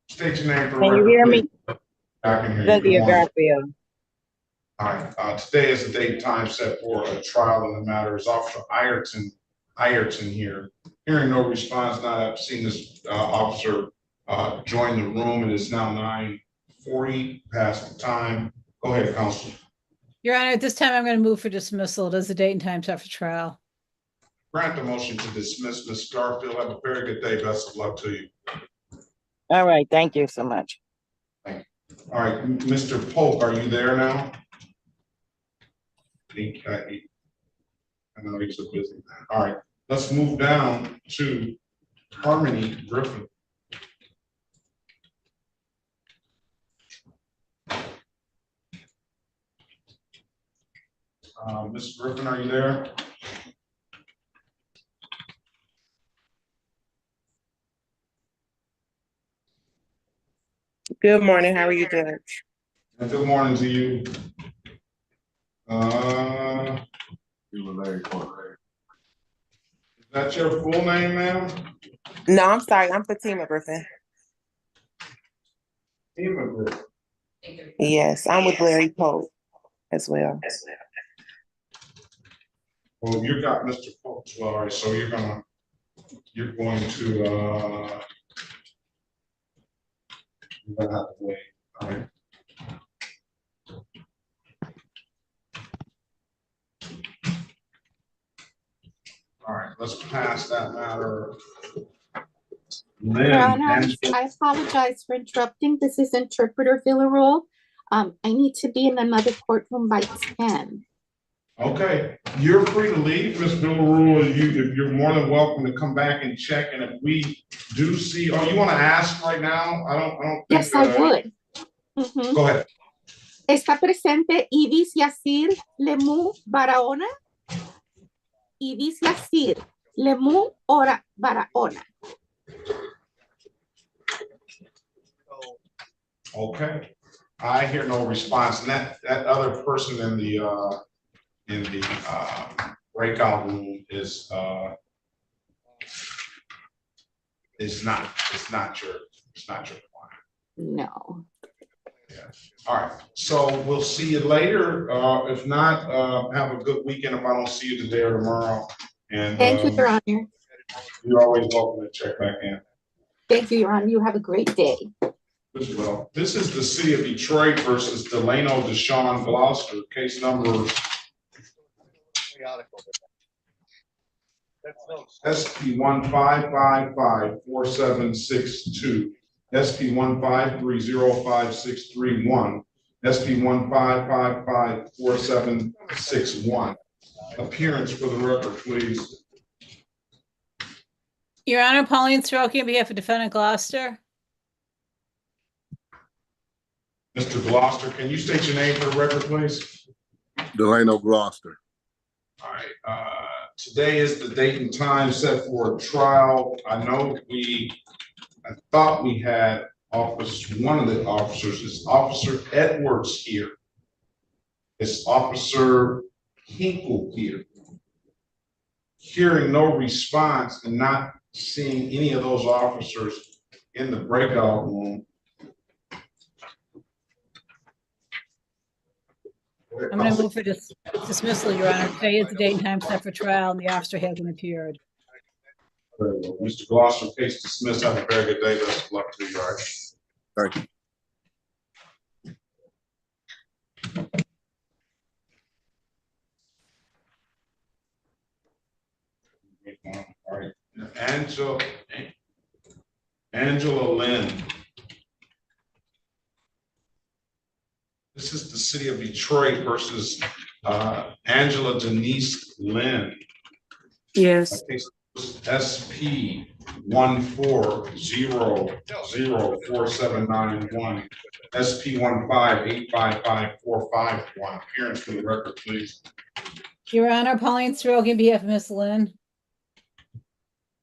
State your name for the record. Can you hear me? I can hear you. Cynthia Garfield. All right, today is the date and time set for a trial in the matter. Is Officer Ireton here. Hearing no response, now I've seen this officer join the room. It is now 9:40 past the time. Go ahead, Counsel. Your Honor, at this time, I'm going to move for dismissal. Does the date and time set for trial? Grant the motion to dismiss. Ms. Garfield, have a very good day. Best of luck to you. All right. Thank you so much. Thank you. All right, Mr. Polk, are you there now? I know he's so busy. All right, let's move down to Harmony Griffin. Ms. Griffin, are you there? Good morning. How are you, Judge? Good morning to you. That's your full name, ma'am? No, I'm sorry. I'm Fatima Griffin. Fatima Griffin. Yes, I'm with Larry Pope as well. Well, you got Mr. Polk as well, all right, so you're going to, you're gonna have to wait, all right? All right, let's pass that matter. Lynn, Your Honor, Angela. I apologize for interrupting. This is Interpreter Villarreal. I need to be in another courtroom by 10. Okay, you're free to leave, Ms. Villarreal. You're more than welcome to come back and check. And if we do see, oh, you want to ask right now? I don't think. Yes, I would. Go ahead. Está presente Ibis Yacir Lemu Barahona. Ibis Yacir Lemu Ora Barahona. Okay, I hear no response, and that other person in the breakout room is not your client. No. Yeah. All right, so we'll see you later. If not, have a good weekend. If I don't see you today or tomorrow, and Thank you, Your Honor. you're always welcome to check back in. Thank you, Your Honor. You have a great day. As well. This is the city of Detroit versus Deleno, Deshawn, Gloster, case number SP 15554762, SP 15305631, SP 15554761. Appearance for the record, please. Your Honor, Pauline Soroki on behalf of defendant Gloster. Mr. Gloster, can you state your name for the record, please? Deleno Gloster. All right, today is the date and time set for a trial. I thought we had one of the officers is Officer Edwards here. It's Officer Hinkle here. Hearing no response and not seeing any of those officers in the breakout room. I'm going to move for dismissal, Your Honor. Today is the date and time set for trial, and the officer hasn't appeared. Very well. Mr. Gloster, case dismissed. Have a very good day. Best of luck to you. All right. Thank you. All right. Angela Lynn. This is the city of Detroit versus Angela Denise Lynn. Yes. SP 1400479 SP 158555451. Appearance for the record, please. Your Honor, Pauline Soroki on behalf of Miss Lynn.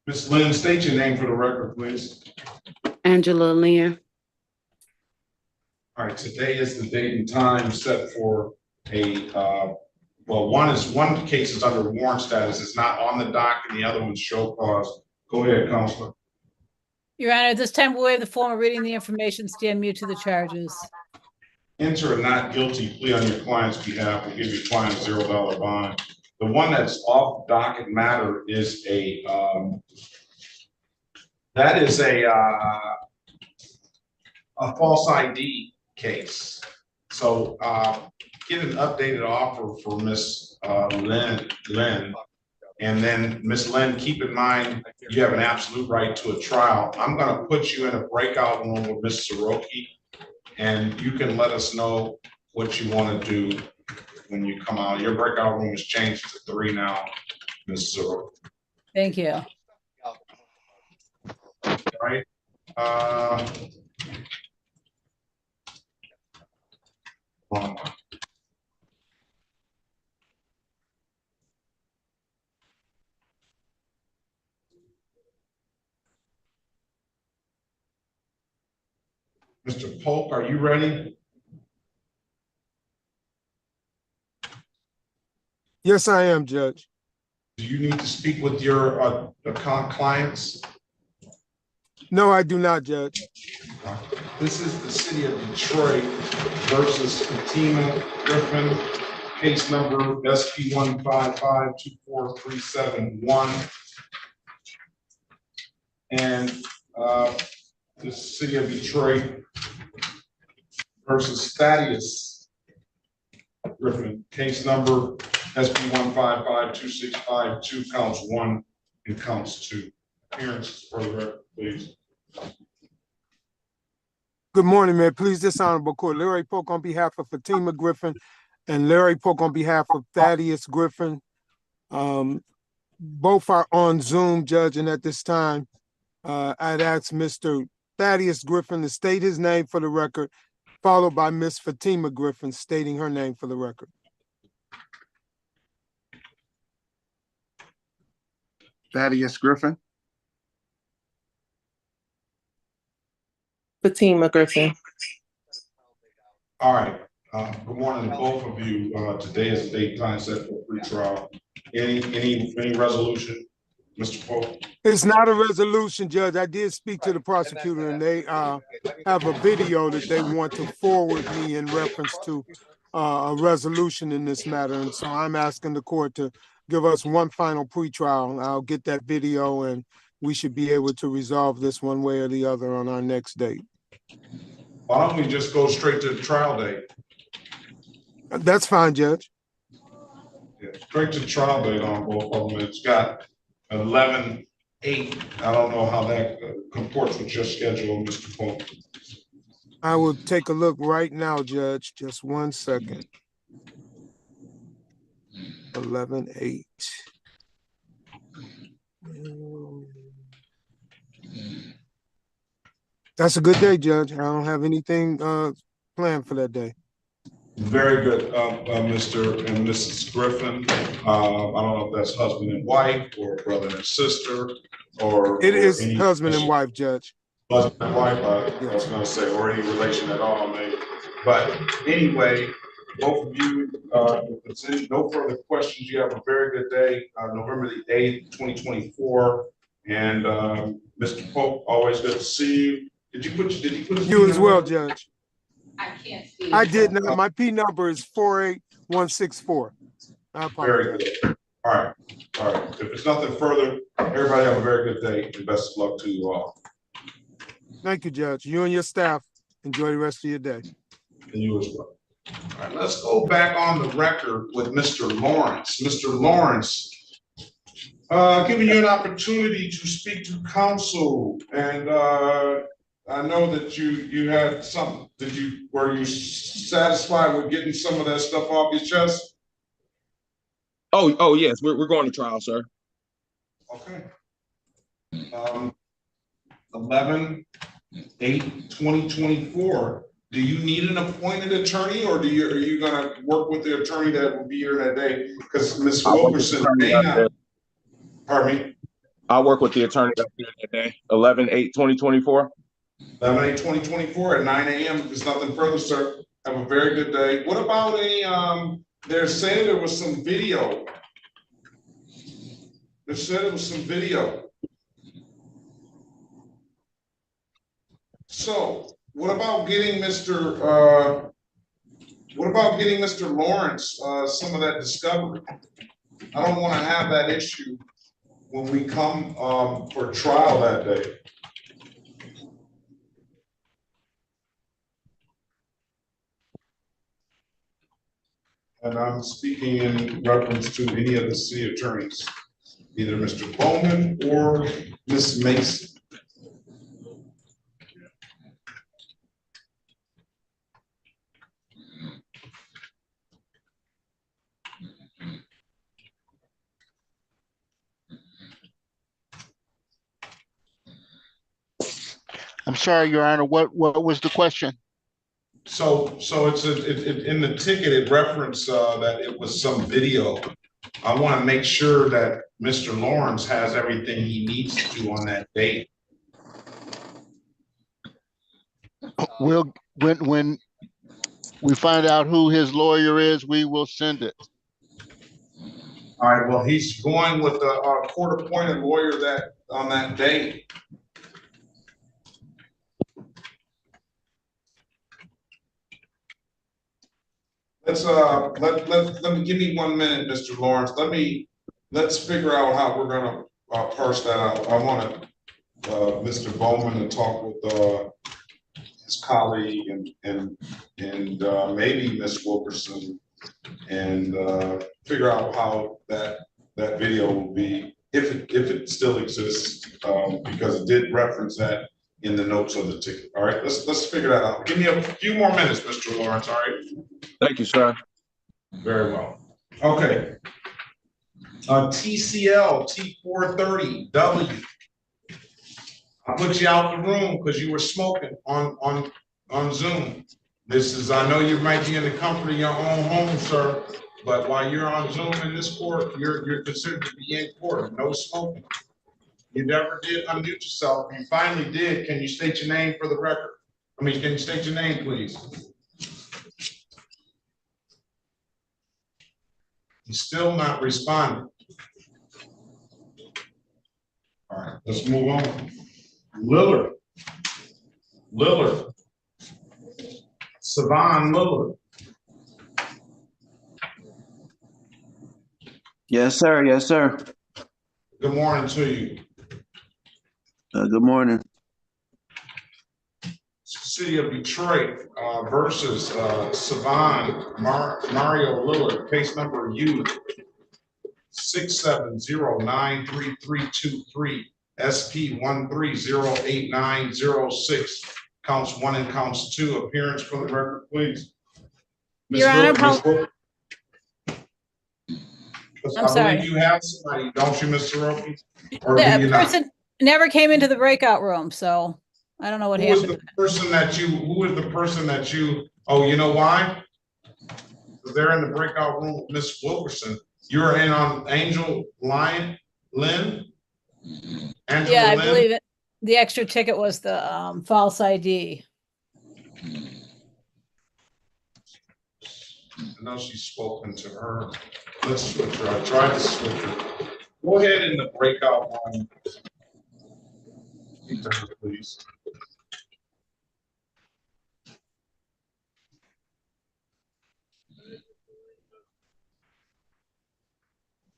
Miss Lynn, state your name for the record, please. Angela Lynn. All right, today is the date and time set for a, one case is under warrant status. It's not on the docket, and the other one's show cause. Go ahead, Counselor. Your Honor, at this time, we'll waive the form of reading the information, stand mute to the charges. Enter a not guilty plea on your client's behalf. We'll give your client a $0 bond. The one that's off docket matter is a false ID case. So get an updated offer for Miss Lynn. And then Miss Lynn, keep in mind, you have an absolute right to a trial. I'm gonna put you in a breakout room with Miss Soroki, and you can let us know what you wanna do when you come out. Your breakout room has changed to 3 now, Miss Soroki. Thank you. All right. Mr. Polk, are you ready? Yes, I am, Judge. Do you need to speak with your clients? No, I do not, Judge. This is the city of Detroit versus Fatima Griffin, case number SP 155-24371. And the city of Detroit versus Thaddius Griffin, case number SP 155-2652, counts 1 and counts 2. Appearances for the record, please. Good morning, man. Please, this honorable court. Larry Polk on behalf of Fatima Griffin and Larry Polk on behalf of Thaddius Griffin. Both are on Zoom, Judge, and at this time, I'd ask Mr. Thaddius Griffin to state his name for the record, followed by Miss Fatima Griffin stating her name for the record. Thaddius Griffin. Fatima Griffin. All right. Good morning to both of you. Today is the date time set for pretrial. Any resolution, Mr. Polk? It's not a resolution, Judge. I did speak to the prosecutor, and they have a video that they want to forward me in reference to a resolution in this matter. And so I'm asking the court to give us one final pretrial. I'll get that video, and we should be able to resolve this one way or the other on our next date. Why don't we just go straight to the trial date? That's fine, Judge. Yeah, straight to the trial date on both of them. It's got 11/8. I don't know how that comports with your schedule, Mr. Polk. I will take a look right now, Judge. Just 1 second. 11/8. That's a good day, Judge. I don't have anything planned for that day. Very good, Mr. and Mrs. Griffin. I don't know if that's husband and wife or brother and sister or it is husband and wife, Judge. Husband and wife, I was going to say, or any relation at all, maybe. But anyway, both of you, if it's no further questions, you have a very good day, November the 8th, 2024. And Mr. Pope, always good to see you. Did you put you as well, Judge? I can't see. I did not. My P number is 48164. I apologize. Very good. All right. All right. If it's nothing further, everybody have a very good day and best of luck to you all. Thank you, Judge. You and your staff enjoy the rest of your day. And you as well. All right, let's go back on the record with Mr. Lawrence. Mr. Lawrence, giving you an opportunity to speak to counsel, and I know that you had some. Were you satisfied with getting some of that stuff off your chest? Oh yes, we're going to trial, sir. Okay. 11/8/2024. Do you need an appointed attorney, or are you going to work with the attorney that will be here that day? Because Ms. Wilkerson may not. Pardon me. I'll work with the attorney that's here that day. 11/8/2024. 11/8/2024 at 9 a.m. If there's nothing further, sir, have a very good day. What about they're saying there was some video. They said it was some video. So what about getting Mr. Lawrence some of that discovery? I don't want to have that issue when we come for trial that day. And I'm speaking in reference to any of the city attorneys, either Mr. Bowman or Ms. Mason. I'm sorry, Your Honor, what was the question? So it's in the ticket, it referenced that it was some video. I want to make sure that Mr. Lawrence has everything he needs to do on that date. When we find out who his lawyer is, we will send it. All right, well, he's going with the court-appointed lawyer that on that day. Let's let me give me 1 minute, Mr. Lawrence. Let's figure out how we're gonna parse that out. I want Mr. Bowman to talk with his colleague and maybe Ms. Wilkerson and figure out how that video will be, if it still exists, because it did reference that in the notes of the ticket. All right, let's figure that out. Give me a few more minutes, Mr. Lawrence. All right. Thank you, sir. Very well. Okay. TCL T430W. I put you out the room because you were smoking on Zoom. This is, I know you might be in the comfort of your own home, sir, but while you're on Zoom in this court, you're considered to be in court. No smoking. You never did unmute yourself. You finally did. Can you state your name for the record? I mean, can you state your name, please? He's still not responding. All right, let's move on. Lillard. Sevon Lillard. Yes, sir. Yes, sir. Good morning to you. Good morning. City of Detroit versus Sevon Mario Lillard, case number U 670933323 SP 1308906, counts 1 and counts 2. Appearance for the record, please. Your Honor, I'm sorry. You have somebody, don't you, Mr. Roki? Or The do you person never came into the breakout room, so I don't know what happened. Who was the person that you, oh, you know why? Because they're in the breakout room with Miss Wilkerson. You're in on Angel Lynn? Angela Yeah, I Lynn? believe it. The extra ticket was the false ID. I know she's spoken to her. Let's switch her. I tried to switch her. Go ahead in the breakout room. Speak to her, please.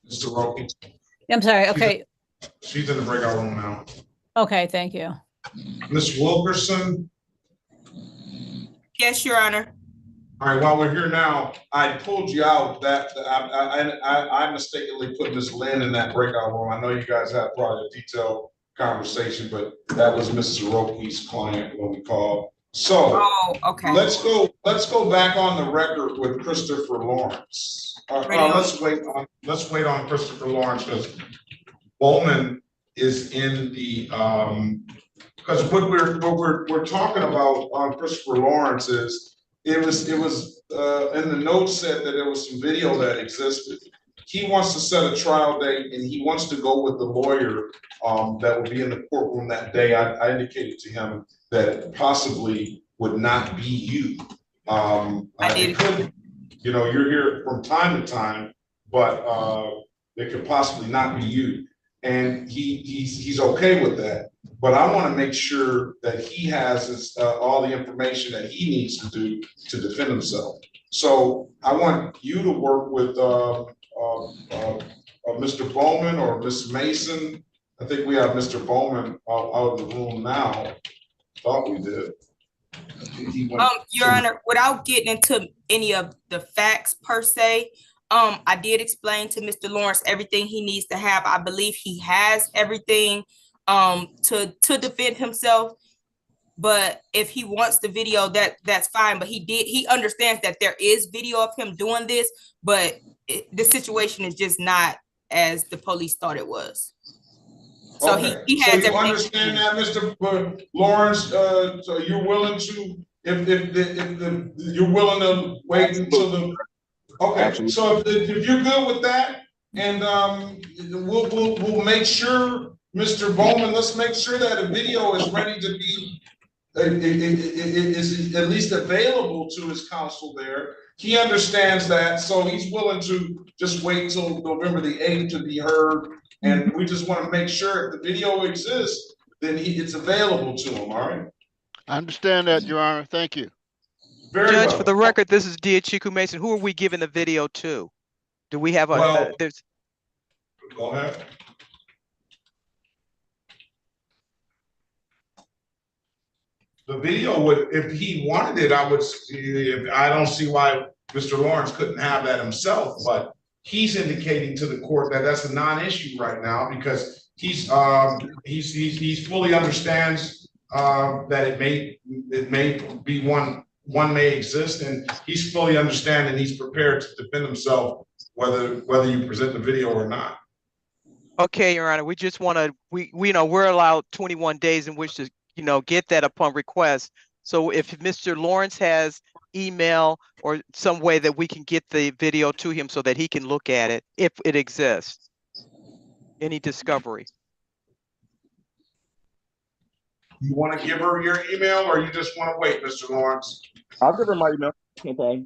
Mr. Roki. I'm sorry. Okay. She's in the breakout room now. Okay. Thank you. Miss Wilkerson. Yes, Your Honor. All right, while we're here now, I pulled you out that I mistakenly put Miss Lynn in that breakout room. I know you guys had probably a detailed conversation, but that was Mr. Roki's client when we called. So okay. Let's go back on the record with Christopher Lawrence. Let's wait on Christopher Lawrence because Bowman is in the because what we're talking about on Christopher Lawrence is it was in the notes said that there was some video that existed. He wants to set a trial date and he wants to go with the lawyer that will be in the courtroom that day. I indicated to him that it possibly would not be you. It could, you know, you're here from time to time, but it could possibly not be you. And he's okay with that. But I want to make sure that he has all the information that he needs to do to defend himself. So I want you to work with Mr. Bowman or Ms. Mason. I think we have Mr. Bowman out of the room now. Thought we did. Your Honor, without getting into any of the facts per se, I did explain to Mr. Lawrence everything he needs to have. I believe he has everything to defend himself. But if he wants the video, that's fine. But he understands that there is video of him doing this, but the situation is just not as the police thought it was. So okay. he has. So you understand that, Mr. Lawrence? So you're willing to, if you're willing to wait until the. Okay. Absolutely. So if you're good with that, and we'll make sure, Mr. Bowman, let's make sure that a video is ready to be. Is at least available to his counsel there, he understands that, so he's willing to just wait till November the 8th to be heard. And we just want to make sure if the video exists, then it's available to him, all right? I understand that, Your Honor. Thank you. Very Judge, well. for the record, this is Chiku Mason. Who are we giving the video to? Do we have there's Go ahead. The video would, if he wanted it, I don't see why Mr. Lawrence couldn't have that himself, but he's indicating to the court that that's a non-issue right now because he's fully understands that it may be one may exist, and he's fully understanding he's prepared to defend himself whether you present the video or not. okay, Your Honor. We just want to we're allowed 21 days in which to get that upon request. So if Mr. Lawrence has email or some way that we can get the video to him so that he can look at it, if it exists, any discovery. You want to give her your email or you just want to wait, Mr. Lawrence? I'll give her my email. Okay.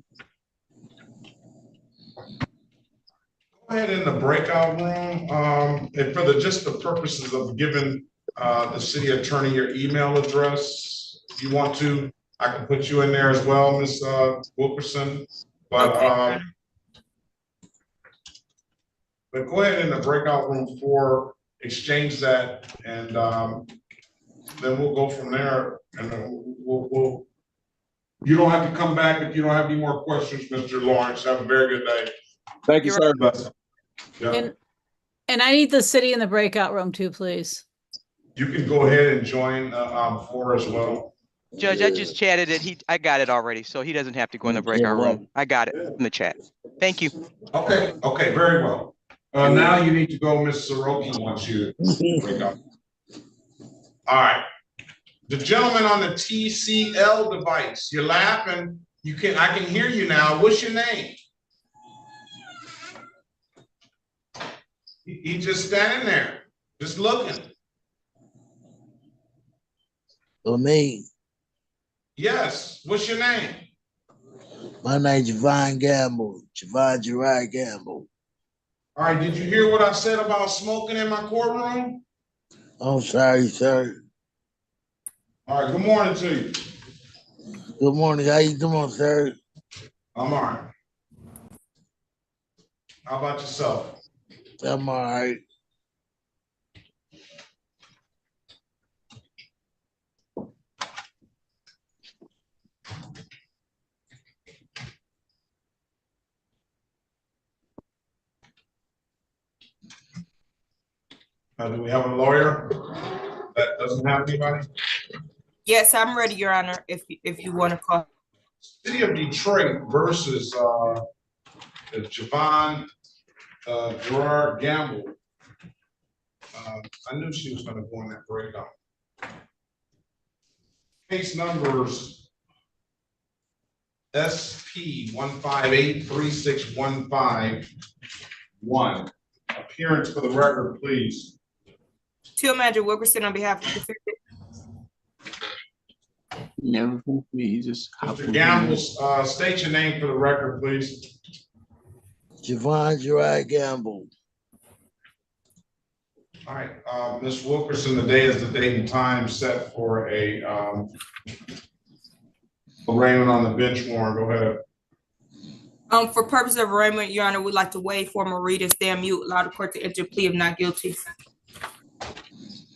Go ahead in the breakout room, and for just the purposes of giving the city attorney your email address, if you want to, I can put you in there as well, Ms. Wilkerson. But but go ahead in the breakout room 4, exchange that, and then we'll go from there. And then we'll. You don't have to come back if you don't have any more questions, Mr. Lawrence. Have a very good day. Thank you, sir. Yeah. And I need the city in the breakout room too, please. You can go ahead and join 4 as well. Judge, I just chatted it. I got it already, so he doesn't have to go in the breakout room. I got it in the chat. Thank you. Okay, very well. Now you need to go, Ms. Soroki wants you to break up. All right. The gentleman on the TCL device, you're laughing. I can hear you now. What's your name? He just standing there, just looking. For me? Yes. What's your name? My name's Javon Gamble. Javon Gerard Gamble. All right. Did you hear what I said about smoking in my courtroom? I'm sorry, sir. All right. Good morning to you. Good morning. How you doing, sir? I'm all right. How about yourself? I'm all right. Do we have a lawyer that doesn't have anybody? Yes, I'm ready, Your Honor, if you want to call. City of Detroit versus Javon Gerard Gamble. I knew she was going to go in that breakout. Case numbers SP 1583615-1. Appearance for the record, please. Field Manager Wilkerson on behalf of the defendant. Never for me. He just Mr. Gamble, state your name for the record, please. Javon Gerard Gamble. All right, Ms. Wilkerson, the day is the date and time set for a arraignment on the bench warrant. Go ahead. For purpose of arraignment, Your Honor, we'd like to waive formal read and stand mute, allow the court to enter a plea of not guilty.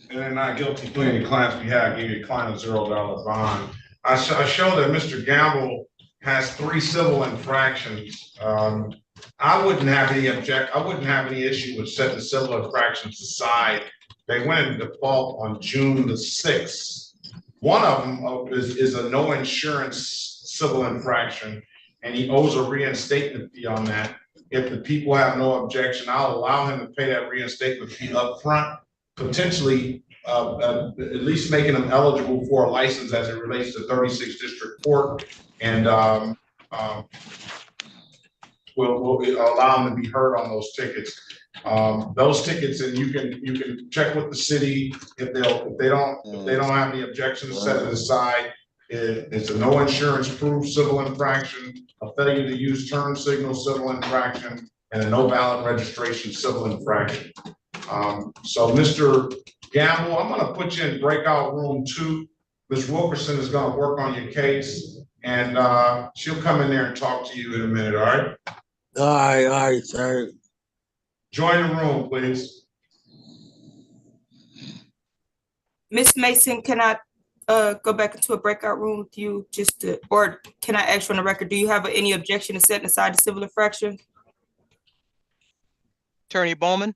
And then not guilty plea in your client's behalf, give you a client a $0 bond. I show that Mr. Gamble has 3 civil infractions. I wouldn't have any issue with setting the civil infractions aside. They went into default on June the 6th. One of them is a no insurance civil infraction, and he owes a reinstatement fee on that. If the people have no objection, I'll allow him to pay that reinstatement fee up front, potentially at least making him eligible for a license as it relates to 36th District Court, and we'll allow him to be heard on those tickets. Those tickets, and you can check with the city if they don't have any objections, set it aside. It's a no insurance proof civil infraction, a failure to use turn signal civil infraction, and a no valid registration civil infraction. So Mr. Gamble, I'm gonna put you in breakout room 2. Ms. Wilkerson is gonna work on your case, and she'll come in there and talk to you in a minute, all right? All right, sir. Join the room, please. Miss Mason, can I go back into a breakout room with you or can I ask you on the record, do you have any objection to setting aside the civil infraction? Attorney Bowman?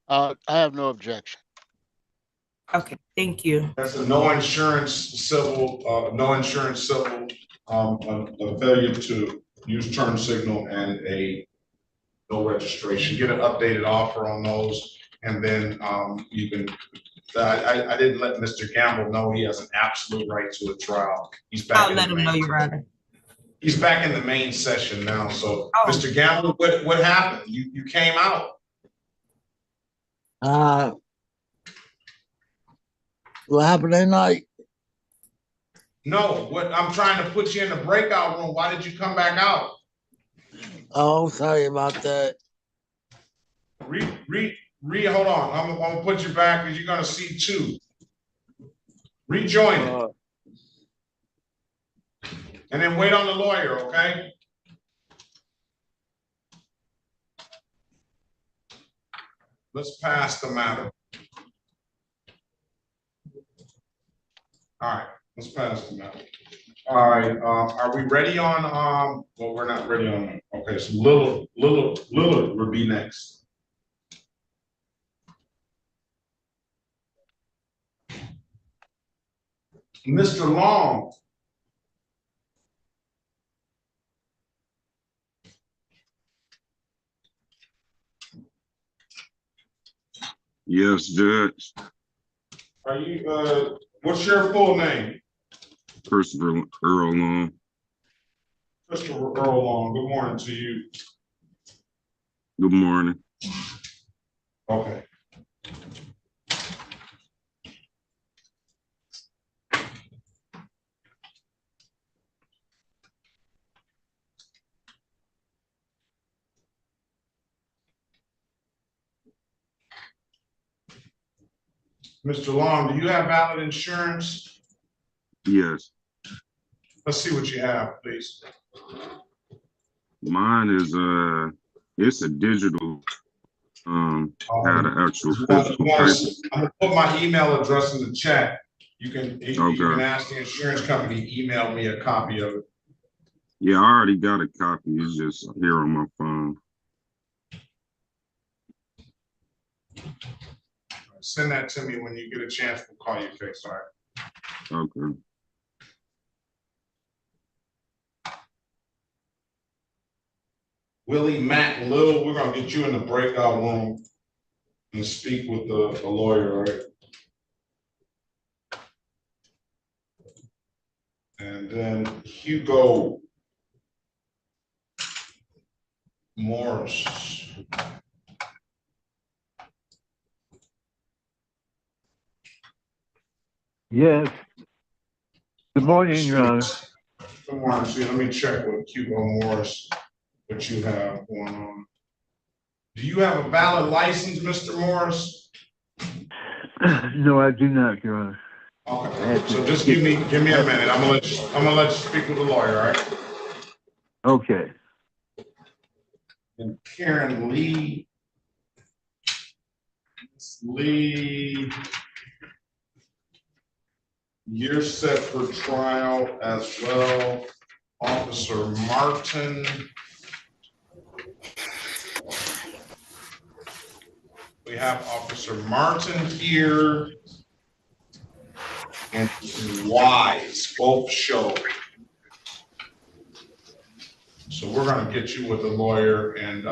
I have no objection. Okay, thank you. That's a no insurance civil, a failure to use turn signal and a no registration. Get an updated offer on those, and then you can. I didn't let Mr. Gamble know he has an absolute right to a trial. He's back. I'll let him know, Your Honor. He's back in the main session now. So, Mr. Gamble, what happened? You came out. What happened that night? No, I'm trying to put you in the breakout room. Why did you come back out? Oh, sorry about that. Hold on. I'm gonna put you back because you're gonna see 2. Rejoin it. And then wait on the lawyer, okay? Let's pass the matter. All right, let's pass the matter. All right, are we ready on, well, we're not ready on, okay, so Lillard would be next. Mr. Long. Yes, Judge. Are you, what's your full name? Christopher Earl Long. Christopher Earl Long, good morning to you. Good morning. Okay. Mr. Long, do you have valid insurance? Yes. Let's see what you have, please. Mine is it's a digital had an actual physical paper. I'm gonna put my email address in the chat. You can ask the insurance company to email me a copy of it. Yeah, I already got a copy. It's just here on my phone. Send that to me when you get a chance. We'll call you face. All right. Okay. Willie, Matt, Lil, we're gonna get you in the breakout room and speak with the lawyer, right? And then Hugo Morris. Yes. Good morning, Your Honor. Good morning. See, let me check with Hugo Morris what you have going on. Do you have a valid license, Mr. Morris? No, I do not, Your Honor. Okay. So just give me a minute. I'm gonna let you speak with the lawyer, all right? Okay. And Karen Lee. You're set for trial as well. Officer Martin. We have Officer Martin here and Wise, both show. So we're gonna get you with the lawyer and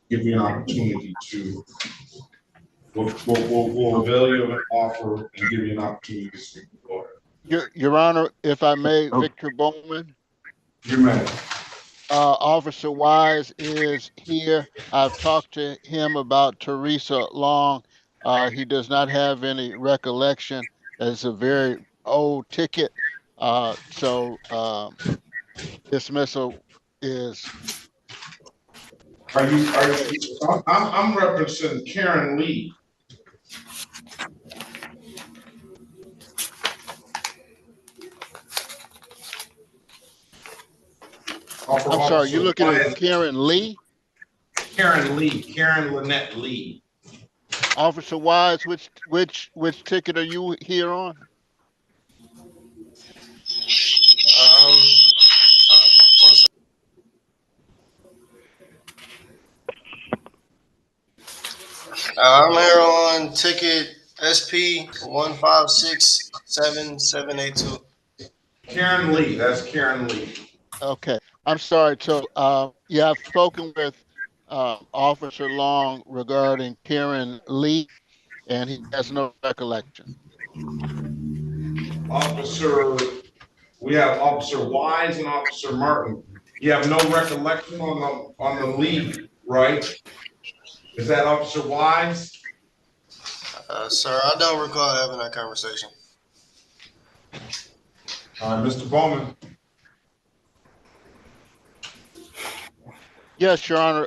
give you an opportunity to, we'll avail you of an offer and give you an opportunity to speak with the lawyer. Your Honor, if I may, Victor Bowman. You may. Officer Wise is here. I've talked to him about Teresa Long. He does not have any recollection. It's a very old ticket. So dismissal is. I'm referencing Karen Lee. I'm sorry, you're looking at Karen Lee? Karen Lynette Lee. Officer Wise, which ticket are you here on? I'm here on ticket SP 1567782. Karen Lee, that's Karen Lee. Okay, I'm sorry. So, yeah, I've spoken with Officer Long regarding Karen Lee, and he has no recollection. We have Officer Wise and Officer Martin. You have no recollection on the Lee, right? Is that Officer Wise? Sir, I don't recall having that conversation. All right, Mr. Bowman. Yes, Your Honor.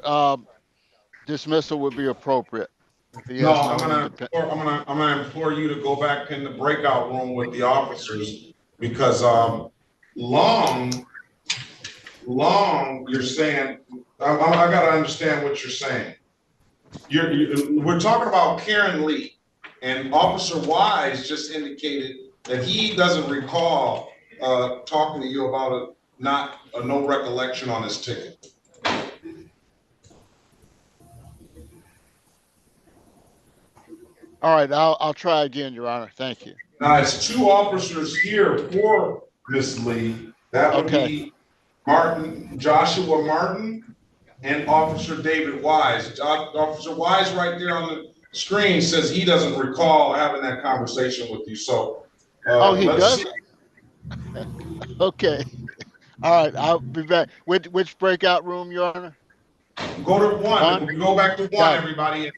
Dismissal would be appropriate. No, I'm gonna implore you to go back in the breakout room with the officers because Long, you're saying I gotta understand what you're saying. We're talking about Karen Lee, and Officer Wise just indicated that he doesn't recall talking to you about no recollection on his ticket. All right, I'll try again, Your Honor. Thank you. Now it's two officers here for Miss Lee. That would be Joshua Martin and Officer David Wise. Officer Wise right there on the screen says he doesn't recall having that conversation with you. So he doesn't? Okay. All right, I'll be back. Which breakout room, Your Honor? Go to one. Go back to one, everybody,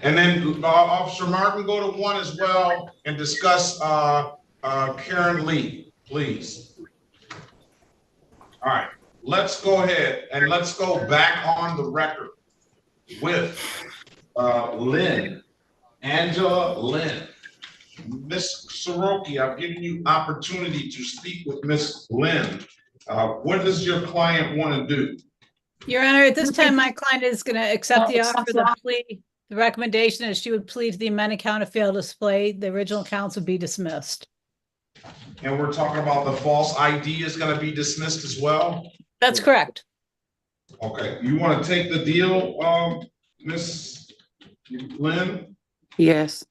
and then Officer Martin, go to one as well and discuss Karen Lee, please. All right, let's go ahead and let's go back on the record with Lynn, Angela Lynn. Miss Soroki, I've given you opportunity to speak with Miss Lynn. What does your client want to do? Your Honor, at this time, my client is going to accept the offer, the plea. The recommendation is she would plead to the amended count of failed display. The original counts would be dismissed. And we're talking about the false ID is going to be dismissed as well? That's correct. Okay. You want to take the deal, Miss Lynn? Yes.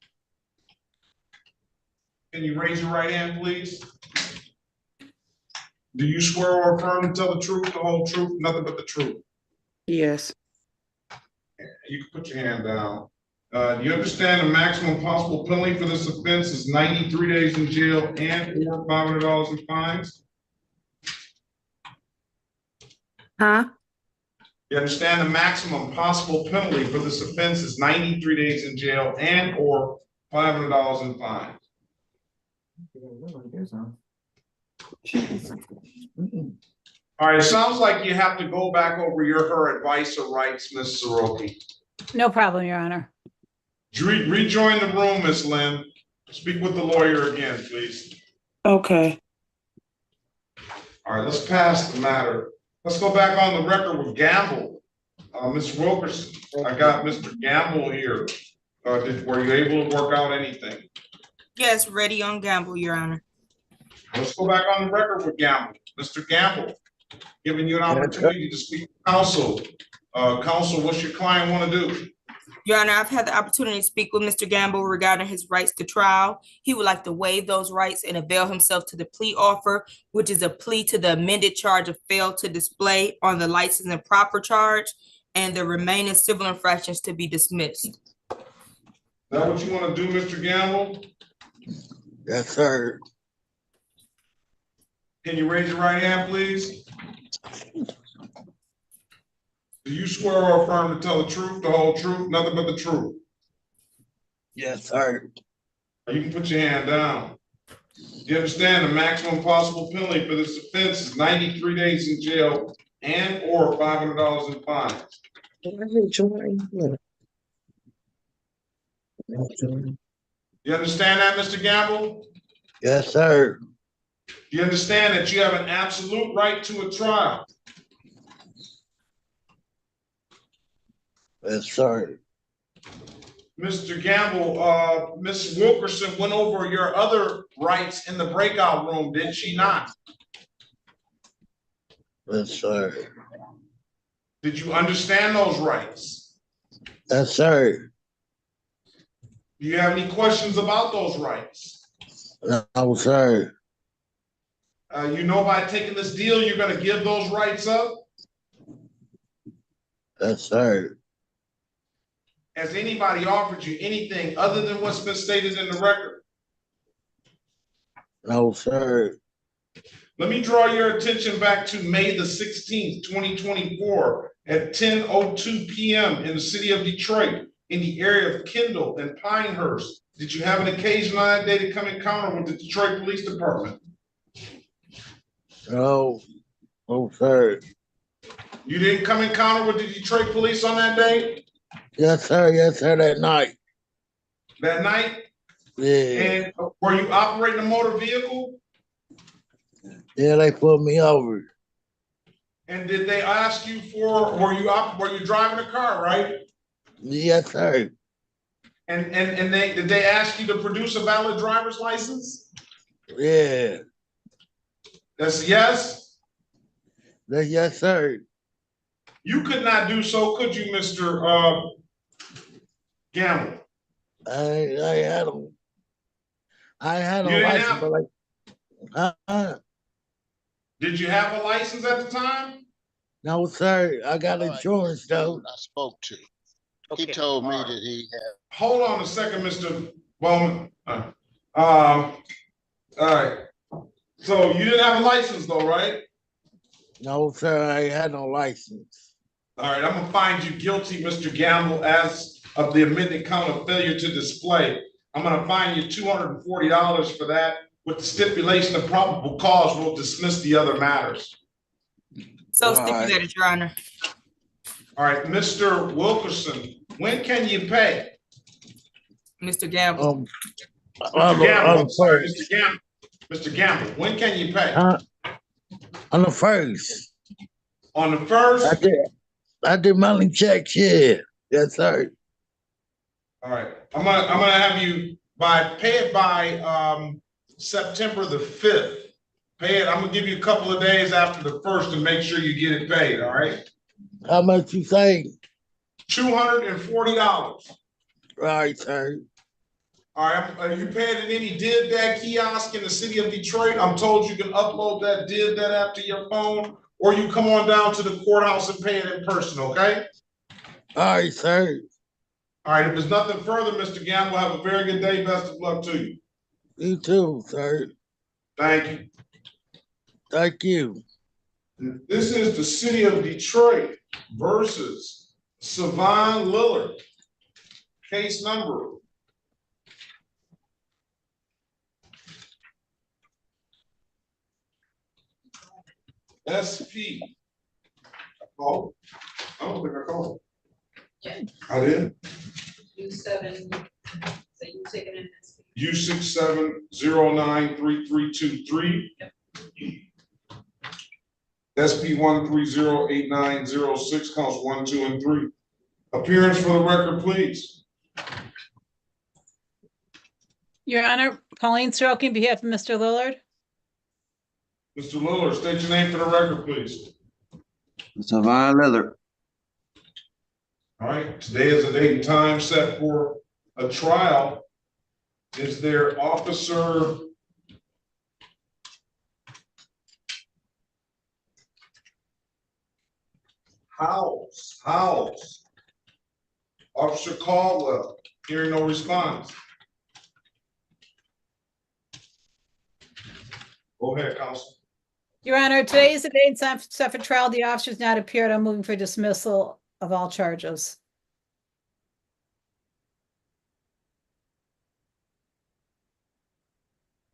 Can you raise your right hand, please? Do you swear or affirm to tell the truth, the whole truth, nothing but the truth? Yes. You can put your hand down. Do you understand the maximum possible penalty for this offense is 93 days in jail and or $500 in fines? Huh? You understand the maximum possible penalty for this offense is 93 days in jail and or $500 in fines? All right, it sounds like you have to go back over her advice or rights, Ms. Soroki. No problem, Your Honor. Rejoin the room, Ms. Lynn. Speak with the lawyer again, please. Okay. All right, let's pass the matter. Let's go back on the record with Gamble. Ms. Wilkerson, I got Mr. Gamble here. Were you able to work out anything? Yes, ready on Gamble, Your Honor. Let's go back on the record with Gamble. Mr. Gamble, giving you an opportunity to speak to counsel. Counsel, what's your client want to do? Your Honor, I've had the opportunity to speak with Mr. Gamble regarding his rights to trial. He would like to waive those rights and avail himself to the plea offer, which is a plea to the amended charge of fail to display on the license and proper charge, and the remaining civil infractions to be dismissed. Is that what you want to do, Mr. Gamble? Yes, sir. Can you raise your right hand, please? Do you swear or affirm to tell the truth, the whole truth, nothing but the truth? Yes, sir. You can put your hand down. You understand the maximum possible penalty for this offense is 93 days in jail and or $500 in fines. You understand that, Mr. Gamble? Yes, sir. You understand that you have an absolute right to a trial? Yes, sir. Mr. Gamble, Ms. Wilkerson went over your other rights in the breakout room, did she not? Yes, sir. Did you understand those rights? Yes, sir. Do you have any questions about those rights? No, sir. You know by taking this deal, you're going to give those rights up? Yes, sir. Has anybody offered you anything other than what's been stated in the record? No, sir. Let me draw your attention back to May the 16th, 2024 at 10:02 p.m. in the city of Detroit in the area of Kendall and Pinehurst. Did you have an occasion on that day to come encounter with the Detroit Police Department? No. No, sir. You didn't come encounter with the Detroit Police on that day? Yes, sir. Yes, sir. That night. That night? Yeah. And were you operating a motor vehicle? Yeah, they pulled me over. And did they ask you for, were you driving a car, right? Yes, sir. And did they ask you to produce a valid driver's license? Yeah. That's yes? Yes, sir. You could not do so, could you, Mr. Gamble? I had them. I had You a didn't license, have- but like, Did you have a license at the time? no, sir. I got insurance though. I spoke to. He told me that he had. Hold on a second, Mr. Bowman. All right. So you didn't have a license though, right? No, sir. I had no license. All right, I'm gonna find you guilty, Mr. Gamble, as of the amended count of failure to display. I'm gonna fine you $240 for that, with the stipulation of probable cause. We'll dismiss the other matters. So stipulated, Your Honor. All right, Mr. Wilkerson, when can you pay? Mr. Gamble. Mr. Gamble, I'm sorry, Mr. Gamble. Mr. Gamble, when can you pay? On the first. On the first? I did monthly checks, yeah. Yes, sir. All right, I'm gonna have you pay it by September the 5th. Pay it. I'm gonna give you a couple of days after the first to make sure you get it paid. All right. How much you say? $240. Right, sir. All right. You paid at any did that kiosk in the city of Detroit? I'm told you can upload that did that app to your phone, or you come on down to the courthouse and pay it in person. Okay. All right, sir. All right. If there's nothing further, Mr. Gamble, have a very good day. Best of luck to you. You too, sir. Thank you. Thank you. This is the city of Detroit versus Sevon Lillard. Case number SP. Oh, I don't think I called. Yeah. I did. U7, so you take it in. U67093323. SP 1308906, counts 1, 2, and 3. Appearance for the record, please. Your Honor, Pauline Stroking, on behalf of Mr. Lillard. Mr. Lillard, state your name for the record, please. Sevon Lillard. All right, today is a date and time set for a trial. Is there Officer Howells? Officer Caldwell, hearing no response. Go ahead, counsel. Your Honor, today is the date and time set for trial. The officer's not appeared. I'm moving for dismissal of all charges.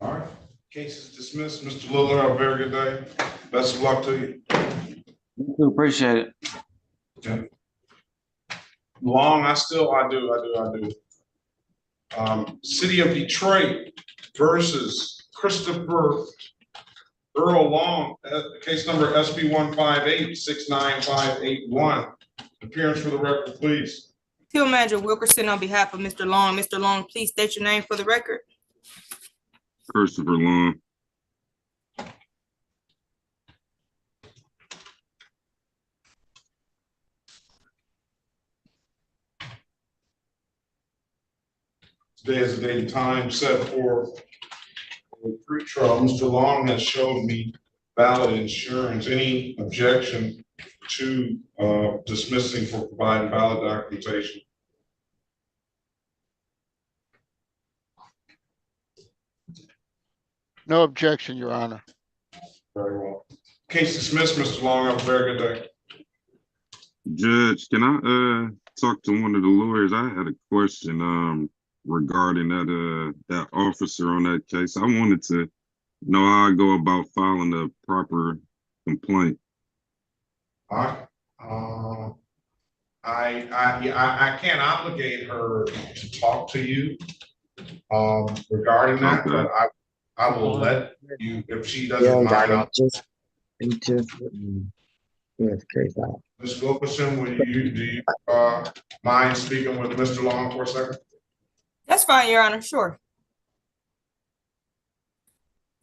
All right, case is dismissed. Mr. Lillard, have a very good day. Best of luck to you. You too, appreciate it. Okay. Long, I do. City of Detroit versus Christopher Earl Long, case number SB 158-69581. Appearance for the record, please. Field Manager Wilkerson on behalf of Mr. Long. Mr. Long, please state your name for the record. Christopher Long. Today is the date and time set for the pre-trial. Mr. Long has showed me valid insurance. Any objection to dismissing for providing valid documentation? No objection, Your Honor. Very well. Case dismissed, Mr. Long. Have a very good day. Judge, can I talk to one of the lawyers? I had a question regarding that officer on that case. I wanted to know how I go about filing a proper complaint. All right. I can't obligate her to talk to you regarding that, Okay. but I will let you, if she doesn't mind. Ms. Wilkerson, do you mind speaking with Mr. Long for a second? That's fine, Your Honor, sure.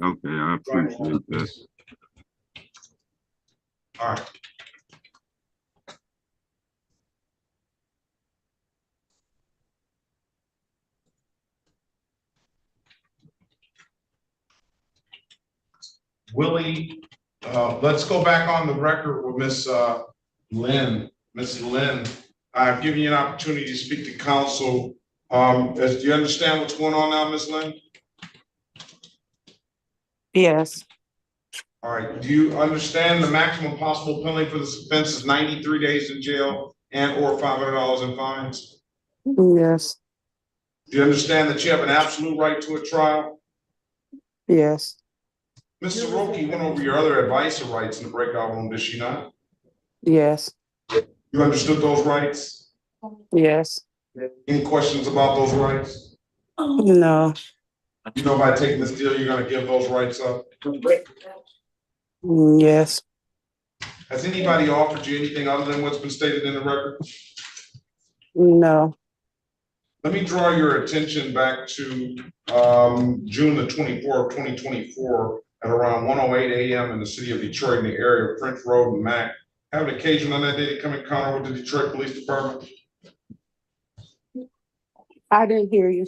Okay, I appreciate that. All right. Willie, let's go back on the record with Miss Lynn. Miss Lynn, I've given you an opportunity to speak to counsel. Do you understand what's going on now, Miss Lynn? Yes. All right. Do you understand the maximum possible penalty for this offense is 93 days in jail and or $500 in fines? Yes. Do you understand that you have an absolute right to a trial? Yes. Mrs. Soroki went over your other advisor rights in the breakout room, did she not? Yes. You understood those rights? Yes. Any questions about those rights? No. You know, by taking this deal, you're going to give those rights up? Yes. Has anybody offered you anything other than what's been stated in the record? No. Let me draw your attention back to June the 24th, 2024 at around 1:08 a.m. in the city of Detroit in the area of French Road and Mac. Have an occasion on that day to come in encounter with the Detroit Police Department? I didn't hear you.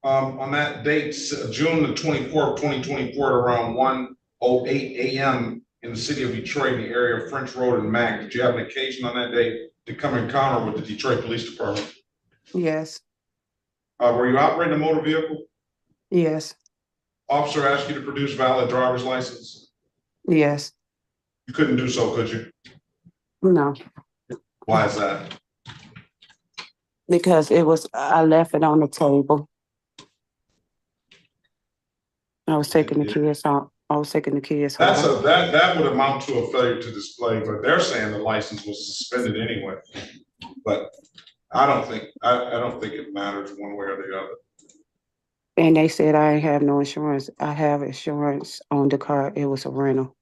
On that date, June the 24th, 2024 at around 1:08 a.m. in the city of Detroit in the area of French Road and Mac. Did you have an occasion on that day to come in encounter with the Detroit Police Department? Yes. Were you operating a motor vehicle? Yes. Officer asked you to produce valid driver's license? Yes. You couldn't do so, could you? No. Why is that? Because I left it on the table. I was taking the kids out. I was taking the kids home. That would amount to a failure to display, but they're saying the license was suspended anyway. But I don't think it matters one way or the other. And they said I have no insurance. I have insurance on the car. It was a rental.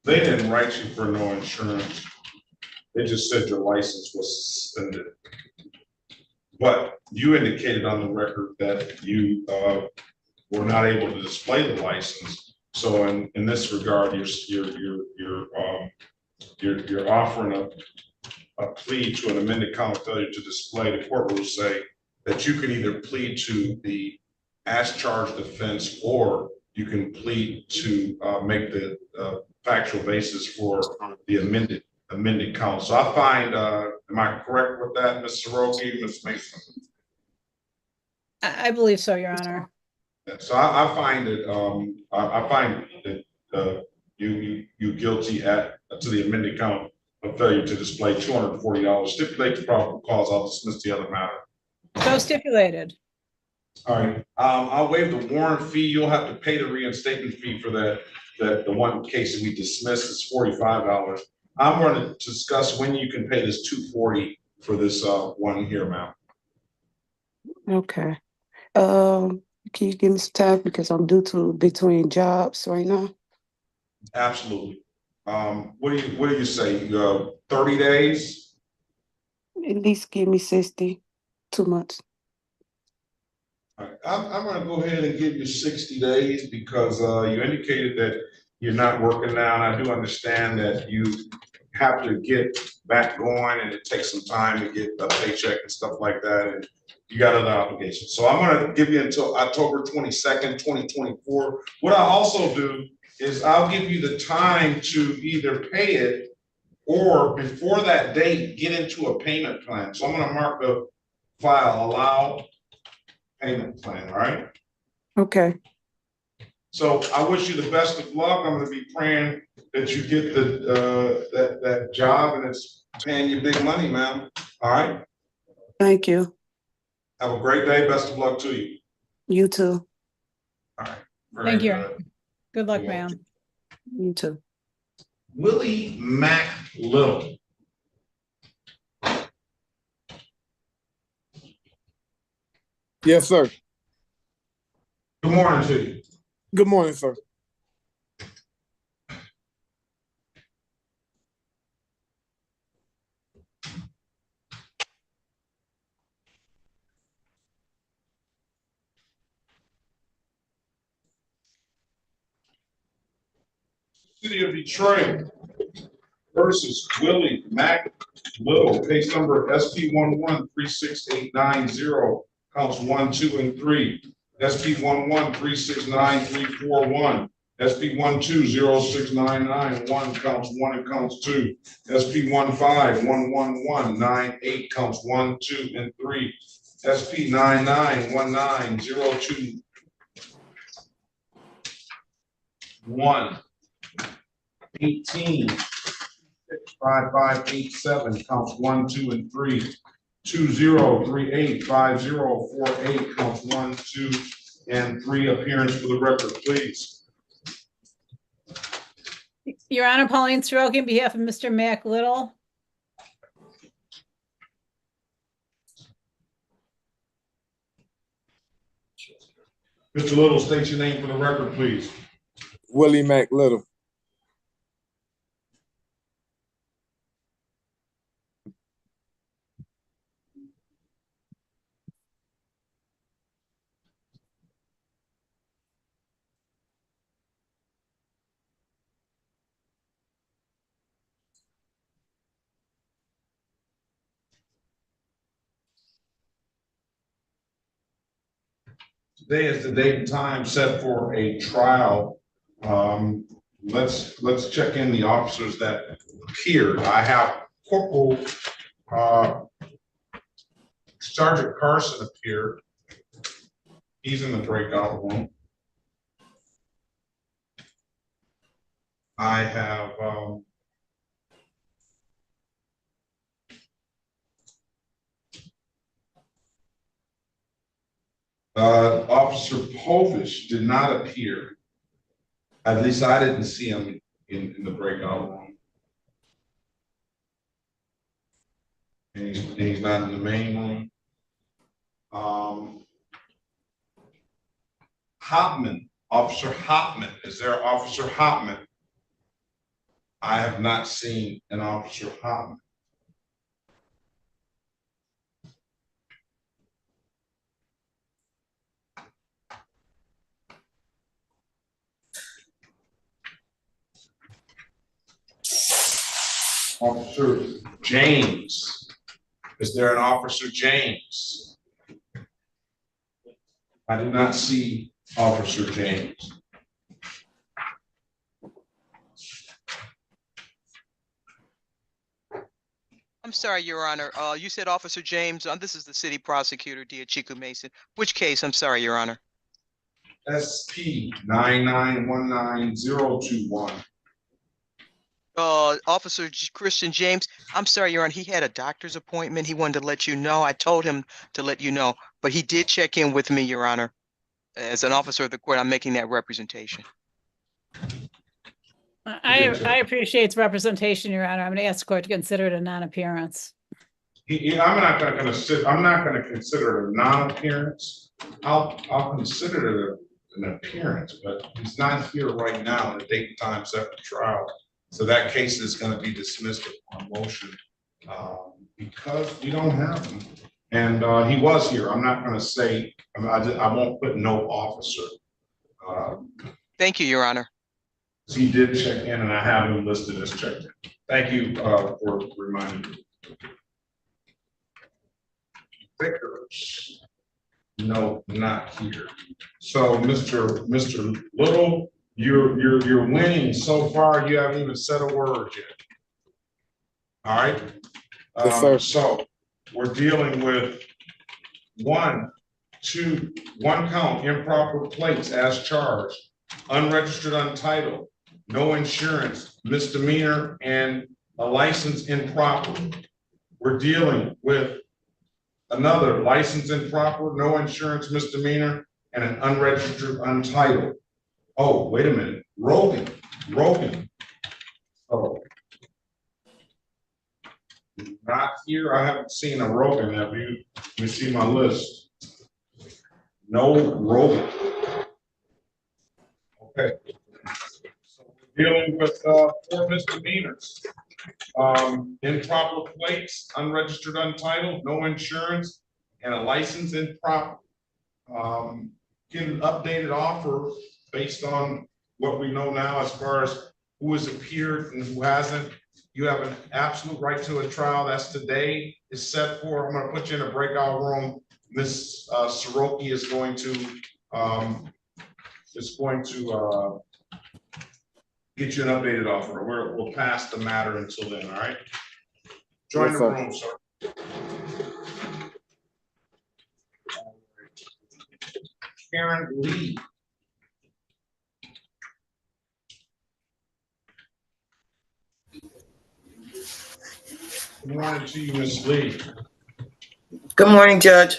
They didn't write you for no insurance. They just said your license was suspended. But you indicated on the record that you were not able to display the license. So in this regard, you're offering a plea to an amended count of failure to display. The court will say that you can either plead to the as charged offense, or you can plead to make the factual basis for the amended count. So I find, am I correct with that, Ms. Soroki, Ms. Mason? I believe so, Your Honor. So I find that you guilty to the amended count of failure to display $240. Stipulate the probable cause. I'll dismiss the other matter. So stipulated. All right, I'll waive the warrant fee. You'll have to pay the reinstatement fee for the one case that we dismissed is $45. I'm going to discuss when you can pay this $240 for this one here amount. Okay. Can you give me some time because I'm due to between jobs right now? Absolutely. What do you say? 30 days? At least give me 60, 2 months. All right. I'm going to go ahead and give you 60 days because you indicated that you're not working now, and I do understand that you have to get back going, and it takes some time to get a paycheck and stuff like that, and you got other obligations. So I'm going to give you until October 22nd, 2024. What I also do is I'll give you the time to either pay it or before that date, get into a payment plan. So I'm going to mark the file allow payment plan, all right? Okay. So I wish you the best of luck. I'm going to be praying that you get that job and it's paying you big money, man. All right? Thank you. Have a great day. Best of luck to you. You too. All right. Thank you. Good luck, ma'am. You too. Willie Mac Little. Yes, sir. Good morning to you. Good morning, sir. City of Detroit versus Willie Mac Little, case number SP 11-36890, counts 1, 2, and 3. SP 11-369-341. SP 12-0699, 1 counts 1 and counts 2. SP 15-11198, counts 1, 2, and 3. SP 99-1902. 1. 18-5587, counts 1, 2, and 3. 20385048, counts 1, 2, and 3. Appearance for the record, please. Your Honor, Pauline Soroki on behalf of Mr. Mac Little. Mr. Little, state your name for the record, please. Willie Mac Little. Today is the date and time set for a trial. Let's check in the officers that appeared. I have Corporal Sergeant Carson appeared. He's in the breakout room. I have Officer Povish did not appear. At least I didn't see him in the breakout room. And he's not in the main room. Hopman, Officer Hopman. Is there Officer Hopman? I have not seen an Officer Hopman. Officer James. Is there an Officer James? I do not see Officer James. I'm sorry, Your Honor. You said Officer James. This is the city prosecutor, Diachiku Mason. Which case? I'm sorry, Your Honor. SP 9919021. Officer Christian James, I'm sorry, Your Honor, he had a doctor's appointment. He wanted to let you know. I told him to let you know, but he did check in with me, Your Honor. As an officer of the court, I'm making that representation. I appreciate its representation, Your Honor. I'm going to ask the court to consider it a non-appearance. I'm not going to consider it a non-appearance. I'll consider it an appearance, but he's not here right now in the date and time set for trial. So that case is going to be dismissed on motion because we don't have him. And he was here. I'm not going to say, I won't put no officer. Thank you, Your Honor. He did check in and I have him listed as checked in. Thank you for reminding me. Vickers. No, not here. So Mr. Little, you're winning so far. You haven't even said a word yet. All right. Yes, sir. So we're dealing with one count, improper plates as charged, unregistered, untitled, no insurance, misdemeanor, and a license improper. We're dealing with another license improper, no insurance, misdemeanor, and an unregistered, untitled. Oh, wait a minute, Rogan. Oh, not here. I haven't seen a Rogan. Have you? Let me see my list. No Rogan. Okay. So we're dealing with 4 misdemeanors. Improper plates, unregistered, untitled, no insurance, and a license improper. Get an updated offer based on what we know now as far as who has appeared and who hasn't. You have an absolute right to a trial. That's today is set for. I'm going to put you in a breakout room. Miss Soroki is going to get you an updated offer. We'll pass the matter until then. All right. Join the room, sir. Karen Lee. Good morning to you, Ms. Lee. Good morning, Judge.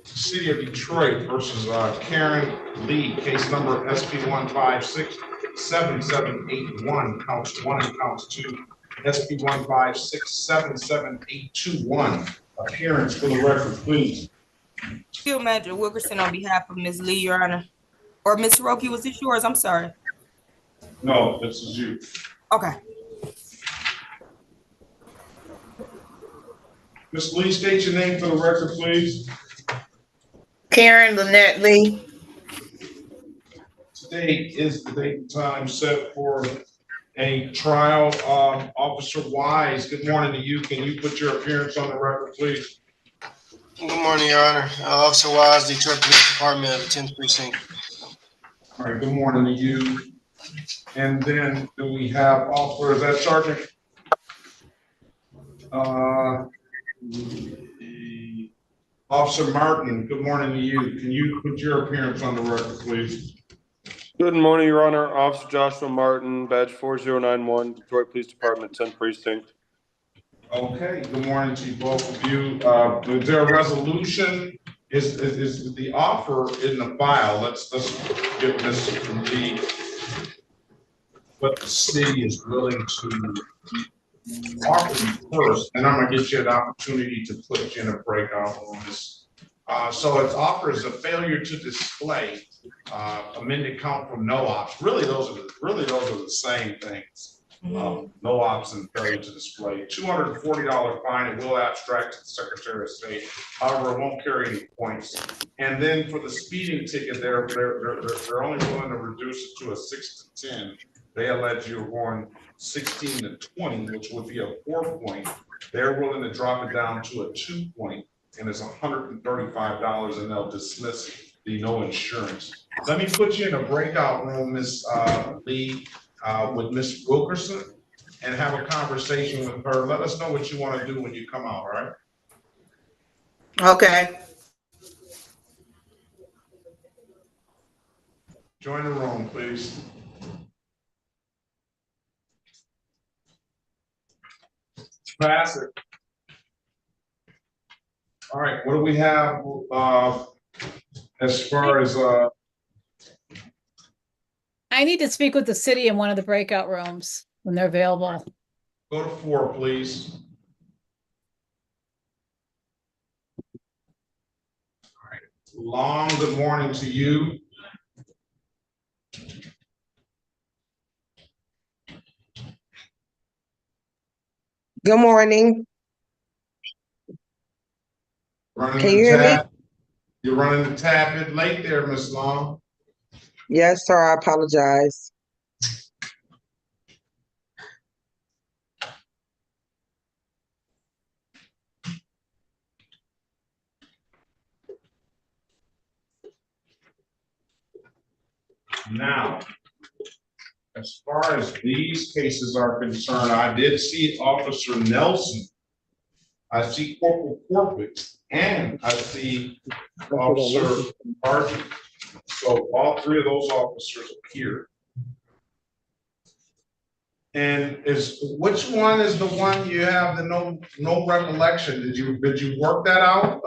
City of Detroit versus Karen Lee, case number SP 1567781, counts 1 and counts 2. SP 1567781. Appearance for the record, please. Field Manager Wilkerson on behalf of Ms. Lee, Your Honor. Or Ms. Soroki, was this yours? I'm sorry. No, this is you. Okay. Ms. Lee, state your name for the record, please. Karen Lynette Lee. Today is the date and time set for a trial. Officer Wise, good morning to you. Can you put your appearance on the record, please? Good morning, Your Honor. Officer Wise, Detroit Police Department of the 10th Precinct. All right, good morning to you. And then do we have officer, is that Sergeant? Officer Martin, good morning to you. Can you put your appearance on the record, please? Good morning, Your Honor. Officer Joshua Martin, badge 4091, Detroit Police Department, 10th Precinct. Okay, good morning to both of you. Is there a resolution? Is the offer in the file? Let's get this from what the city is willing to offer you first, and I'm gonna get you an opportunity to put you in a breakout on this. So its offer is a failure to display, amended count from no ops. Really, those are the same things. No ops and failure to display. $240 fine. It will abstract to the Secretary of State. However, it won't carry any points. And then for the speeding ticket, they're only willing to reduce it to a 6 to 10. They allege you're going 16 to 20, which would be a 4 point. They're willing to drop it down to a 2 point, and it's $135, and they'll dismiss the no insurance. Let me put you in a breakout room, Ms. Lee, with Ms. Wilkerson, and have a conversation with her. Let us know what you want to do when you come out, all right? Okay. Join the room, please. Pass it. All right, what do we have as far as I need to speak with the city in one of the breakout rooms when they're available. go to 4, please. All right, Long, good morning to you. Good morning. Running Can the you hear me? tab. You're running a tad bit late there, Miss Long. Yes, sir. I apologize. Now, as far as these cases are concerned, I did see Officer Nelson. I see Corporal Corbett, and I see Officer Hardy. So all 3 of those officers appeared. And which one is the one you have the no recollection? Did you work that out,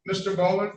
Mr. Bowman?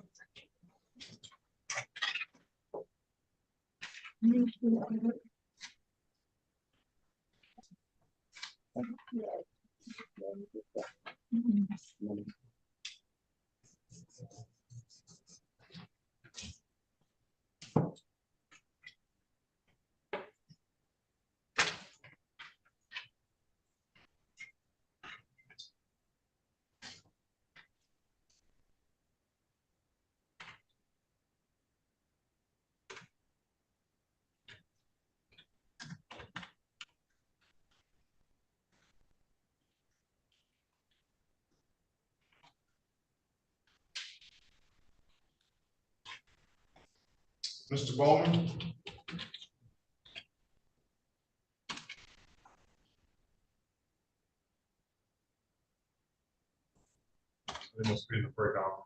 Mr. Bowman? They must be in the breakout.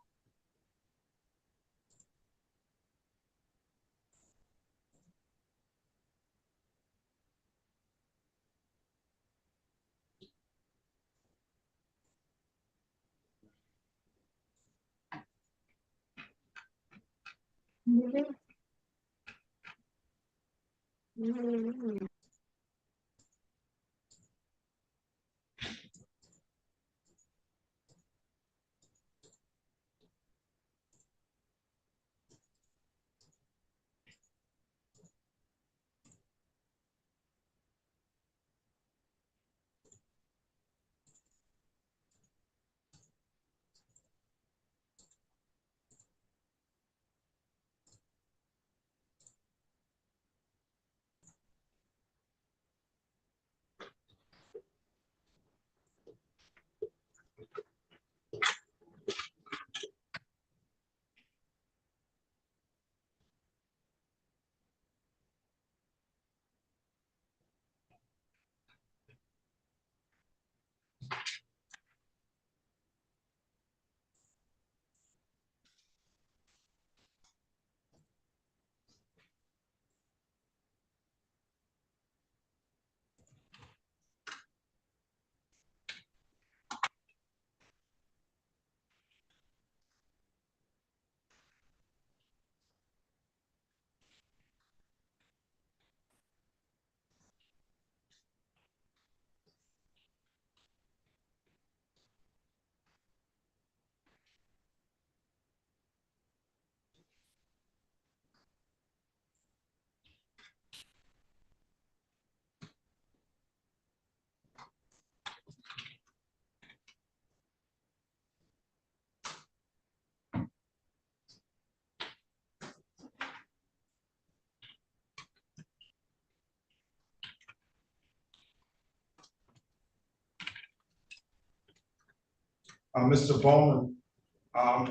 Mr. Bowman,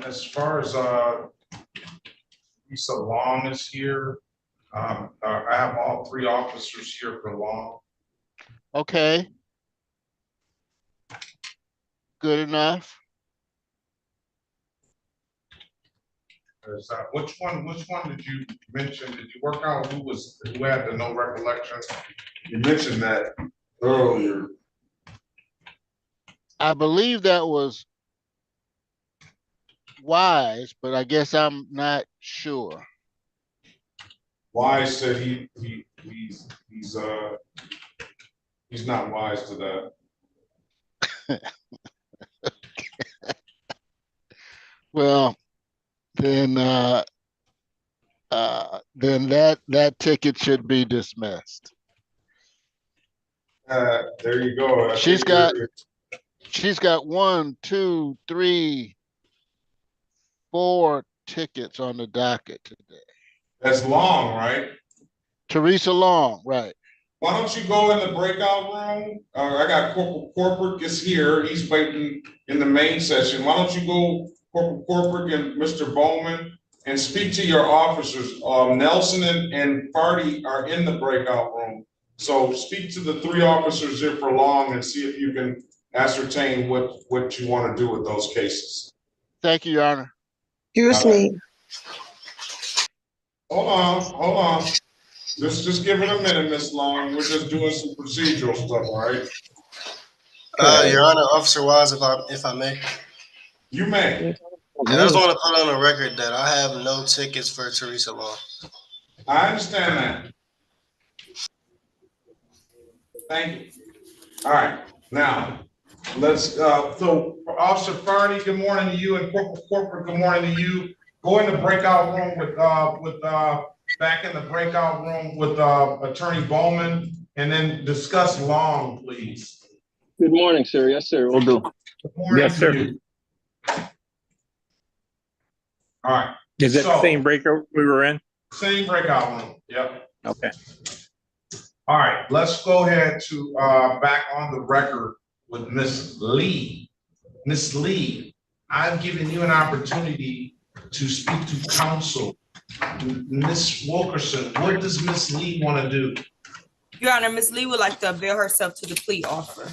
as far as Lisa Long is here, I have all 3 officers here for Long. Okay. Good enough. Which one did you mention? Did you work out who had the no recollection? You mentioned that earlier. I believe that was Wise, but I guess I'm not sure. Wise said he's not wise to that. Well, then that ticket should be dismissed. There you go. She's got 1, 2, 3, 4 tickets on the docket today. That's Long, right? Teresa Long, right. Why don't you go in the breakout room? I got Corporate is here. He's waiting in the main session. Why don't you go Corporate and Mr. Bowman and speak to your officers? Nelson and Farty are in the breakout room. So speak to the 3 officers here for Long and see if you can ascertain what you want to do with those cases. Thank you, Your Honor. Excuse me. Hold on. Just give it a minute, Miss Long. We're just doing some procedural stuff, all right? Your Honor, Officer Wise, if I may. You may. And I just want to put on the record that I have no tickets for Teresa Long. I understand that. Thank you. All right, now let's. So, Officer Farney, good morning to you, and Corporate, good morning to you. Go in the breakout room with back in the breakout room with Attorney Bowman, and then discuss Long, please. Good morning, sir. Yes, sir. We'll do. Good morning, yes, sir. You. All right. Is that the same breakout we were in? Same breakout room. Yep. Okay. All right. Let's go ahead to back on the record with Miss Lee. Miss Lee, I've given you an opportunity to speak to counsel. Miss Wilkerson, what does Miss Lee want to do? Your Honor, Miss Lee would like to avail herself to the plea offer.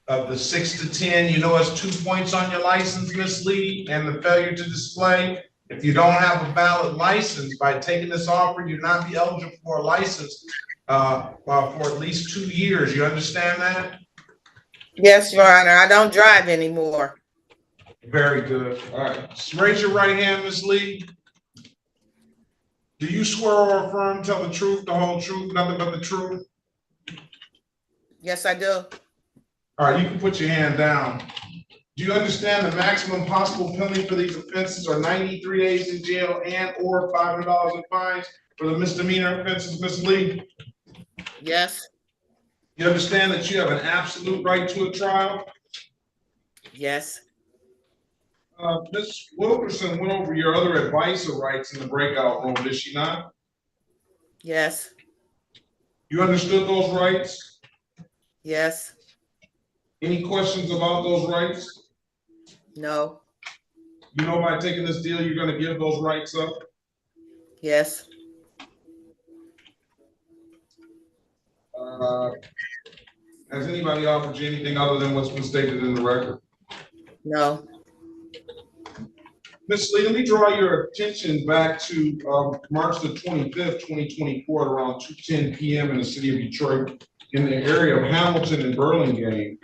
Of the 6 to 10, you know, it's 2 points on your license, Miss Lee, and the failure to display. If you don't have a valid license, by taking this offer, you'll not be eligible for a license for at least 2 years. You understand that? Yes, Your Honor. I don't drive anymore. Very good. All right. Just raise your right hand, Miss Lee. Do you swear or affirm, tell the truth, the whole truth, nothing but the truth? Yes, I do. All right, you can put your hand down. Do you understand the maximum possible penalty for these offenses are 93 days in jail and or $500 in fines for the misdemeanor offenses, Miss Lee? Yes. You understand that you have an absolute right to a trial? Yes. Ms. Wilkerson went over your other advisor rights in the breakout room, did she not? Yes. You understood those rights? Yes. Any questions about those rights? No. You know, by taking this deal, you're going to give those rights up? Yes. Has anybody offered you anything other than what's been stated in the record? No. Ms. Lee, let me draw your attention back to March the 25th, 2024, at around 2:10 p.m. in the city of Detroit, in the area of Hamilton and Burlingame.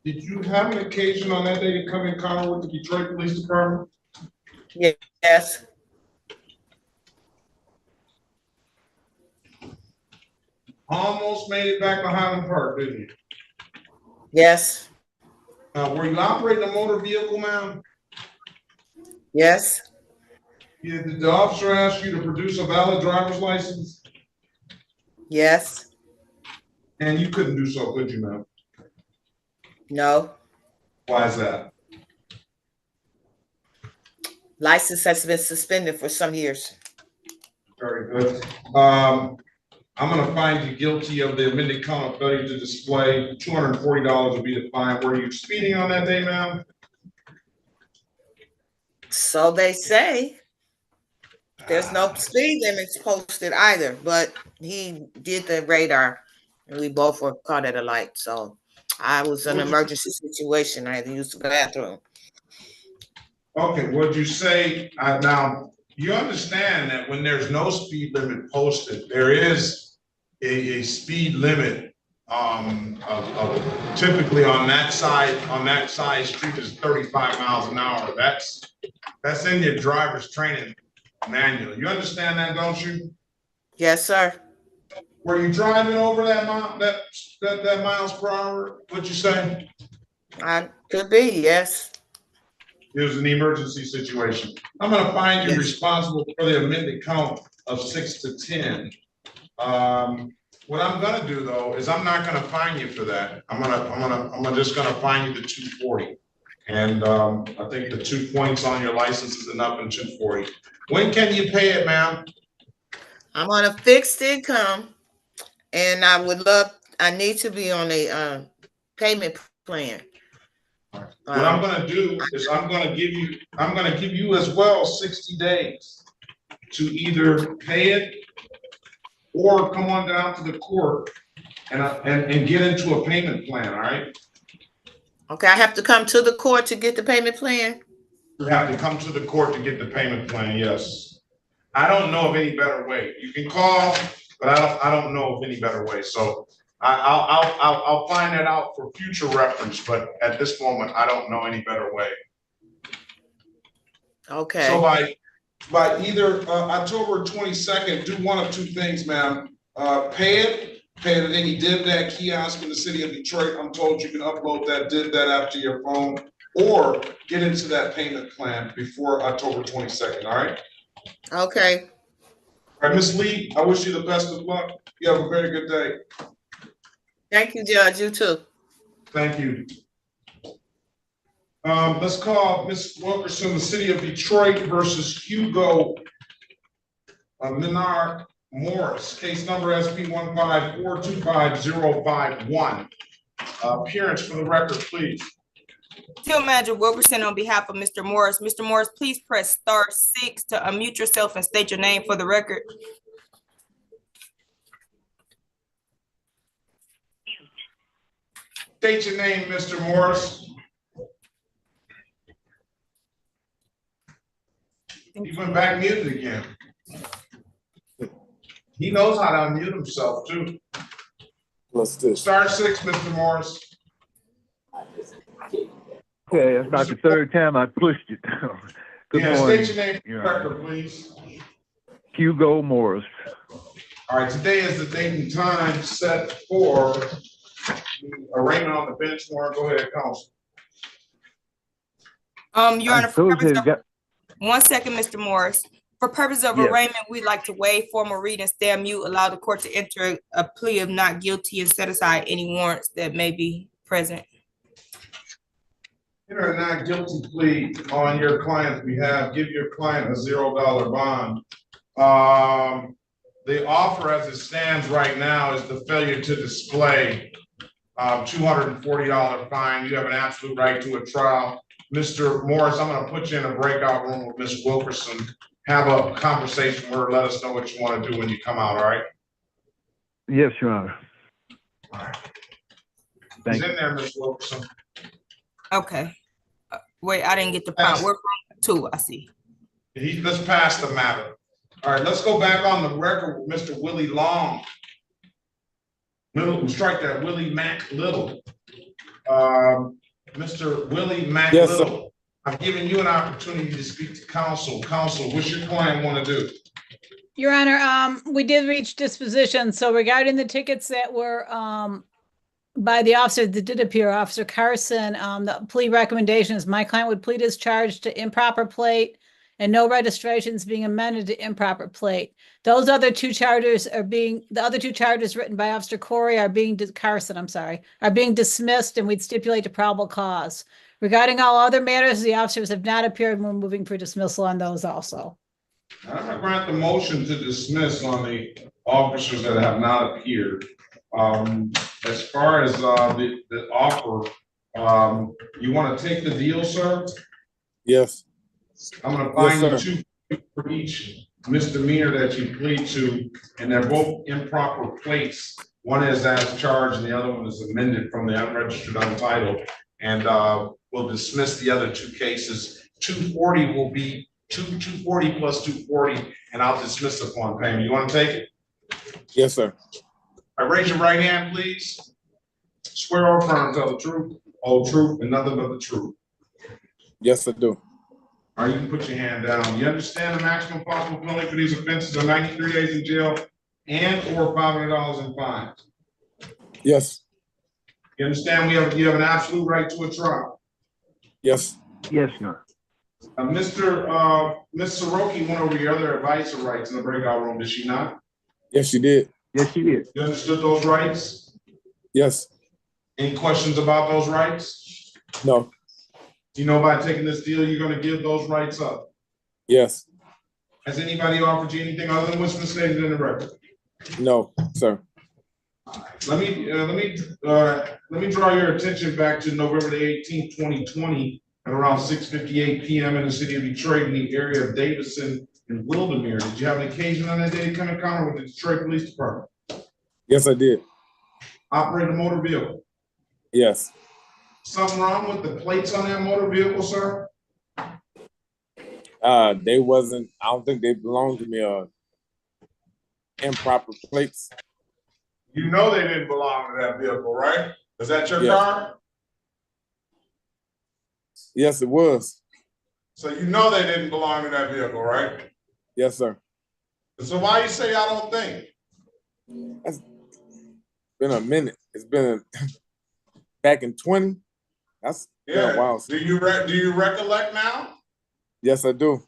Did you have an occasion on that day to come in contact with the Detroit Police Department? Yes. Almost made it back to Highland Park, didn't you? Yes. Were you operating a motor vehicle, ma'am? Yes. Yeah, did the officer ask you to produce a valid driver's license? Yes. And you couldn't do so, could you, ma'am? No. Why is that? License has been suspended for some years. Very good. I'm going to find you guilty of the amended count of failure to display. $240 will be the fine. Were you speeding on that day, ma'am? So they say. There's no speed limits posted either, but he did the radar and we both were caught at a light. So I was in an emergency situation. I had to use the bathroom. Okay, would you say, now, you understand that when there's no speed limit posted, there is a speed limit of typically on that side street is 35 miles an hour. That's in your driver's training manual. You understand that, don't you? Yes, sir. Were you driving over that miles per hour? What'd you say? I could be, yes. It was an emergency situation. I'm gonna find you responsible for the amended count of 6 to 10. What I'm gonna do though is I'm not gonna fine you for that. I'm just gonna fine you the 240. And I think the 2 points on your license is enough in 240. When can you pay it, ma'am? I'm on a fixed income, and I need to be on a payment plan. What I'm gonna do is I'm gonna give you as well 60 days to either pay it or come on down to the court and get into a payment plan, all right? Okay, I have to come to the court to get the payment plan? You have to come to the court to get the payment plan, yes. I don't know of any better way. You can call, but I don't know of any better way. So I'll find that out for future reference, but at this moment, I don't know any better way. Okay. So by either October 22nd, do one of two things, ma'am. Pay it at any DivDat kiosk in the city of Detroit. I'm told you can upload that DivDat app to your phone, or get into that payment plan before October 22nd, all right? Okay. All right, Ms. Lee, I wish you the best of luck. You have a very good day. Thank you, Judge. You too. Thank you. Let's call Ms. Wilkerson, the city of Detroit versus Hugo Menard Morris, case number SP 154255051. Appearance for the record, please. Field Manager Wilkerson on behalf of Mr. Morris. Mr. Morris, please press *6 to unmute yourself and state your name for the record. State your name, Mr. Morris. He went back muted again. He knows how to unmute himself too. Let's do *6, Mr. Morris. Okay, that's not the third time I pushed it. Good morning. State your name for the record, please. Hugo Morris. All right, today is the date and time set for arraignment on the bench warrant. Go ahead, counsel. Your Honor, for purpose of, 1 second, Mr. Morris. For purpose of arraignment, we'd like to waive formal reading, stay on mute, allow the court to enter a plea of not guilty, and set aside any warrants that may be present. Enter a not guilty plea on your client's behalf. Give your client a $0 bond. The offer as it stands right now is the failure to display, $240 fine. You have an absolute right to a trial. Mr. Morris, I'm going to put you in a breakout room with Ms. Wilkerson. Have a conversation with her. Let us know what you want to do when you come out, all right? Yes, Your Honor. All right. Thank He's you. in there, Ms. Wilkerson. Okay. Wait, I didn't get the prompt. We're from 2, I see. Let's pass the matter. All right, let's go back on the record with Mr. Willie Long. Strike that, Willie Mack Little. Mr. Willie Mack Little, I'm giving you an opportunity to speak to counsel. Counsel, what's your client want to do? Your Honor, we did reach disposition. So regarding the tickets that were by the officer that did appear, Officer Carson, the plea recommendation is my client would plead his charge to improper plate and no registrations being amended to improper plate. Those other two charges the other two charges written by Officer Corey are being dismissed, and we'd stipulate to probable cause. Regarding all other matters, the officers have not appeared, and we're moving for dismissal on those also. I'm going to grant the motion to dismiss on the officers that have not appeared. As far as the offer, you want to take the deal, sir? Yes. I'm going to find you 2 for each misdemeanor that you plead to, and they're both improper plates. One is as charged, and the other one is amended from the unregistered untitled. And we'll dismiss the other 2 cases 240 will be 240 plus 240, and I'll dismiss upon payment. You want to take it? Yes, sir. All right, raise your right hand, please. Swear or affirm, tell the truth, whole truth, and nothing but the truth. Yes, I do. All right, you can put your hand down. You understand the maximum possible penalty for these offenses are 93 days in jail and or $500 in fines. Yes. You understand you have an absolute right to a trial. Yes. Yes, sir. Ms. Soroki went over your other advisor rights in the breakout room, did she not? Yes, she did. Yes, she did. You understood those rights? Yes. Any questions about those rights? No. You know, by taking this deal, you're going to give those rights up. Yes. Has anybody offered you anything other than what's been stated in the record? No, sir. Let me draw your attention back to November the 18th, 2020, at around 6:58 p.m. in the city of Detroit, in the area of Davison and Wildermere. Did you have an occasion on that day to come in contact with the Detroit Police Department? Yes, I did. Operate a motor vehicle? Yes. Something wrong with the plates on that motor vehicle, sir? They wasn't, I don't think they belonged to me, improper plates. You know they didn't belong to that vehicle, right? Was that your Yes. car? Yes, it was. So you know they didn't belong to that vehicle, right? Yes, sir. So why you say I don't think? It's been a minute. It's been back in 20. That's been a while. Do you recollect now? Yes, I do.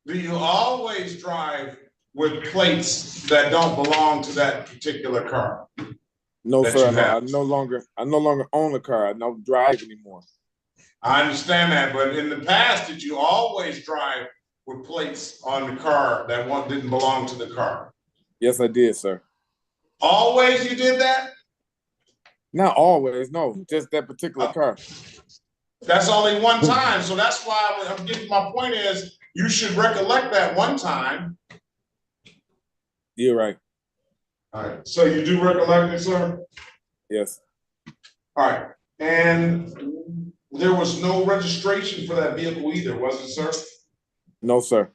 Do you always drive with plates that don't belong to that particular car? No, that sir. you have? I no longer own a car. I don't drive anymore. I understand that, but in the past, did you always drive with plates on the car that didn't belong to the car? Yes, I did, sir. Always you did that? Not always, no. Just that particular car. That's only one time, so that's why I'm getting, my point is, you should recollect that one time. You're right. All right, so you do recollect it, sir? Yes. All right, and there was no registration for that vehicle either, was it, sir? No, sir.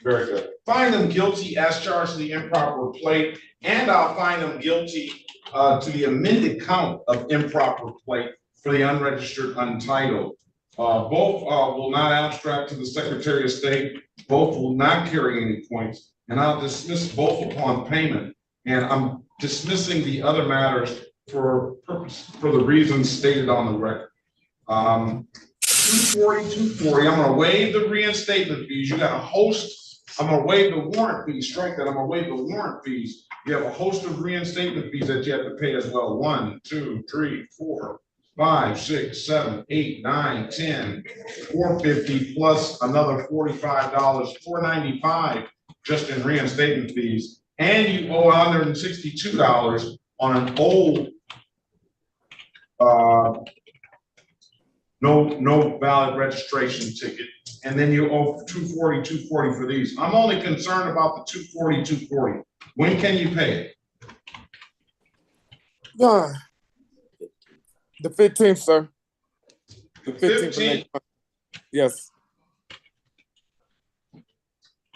Very good. Find them guilty as charged to the improper plate, and I'll find them guilty to the amended count of improper plate for the unregistered untitled. Both will not abstract to the Secretary of State. Both will not carry any points, and I'll dismiss both upon payment. And I'm dismissing the other matters for the reasons stated on the record. 240, I'm gonna waive the reinstatement fees. You got a host. I'm gonna waive the warrant fees. Strike that. I'm gonna waive the warrant fees. You have a host of reinstatement fees that you have to pay as well. 1, 2, 3, 4, 5, 6, 7, 8, 9, 10, $450 plus another $45, $495 just in reinstatement fees. And you owe $162 on an old no valid registration ticket. And then you owe $240 for these. I'm only concerned about the $240. When can you pay it? The 15th, sir. The 15th? Yes.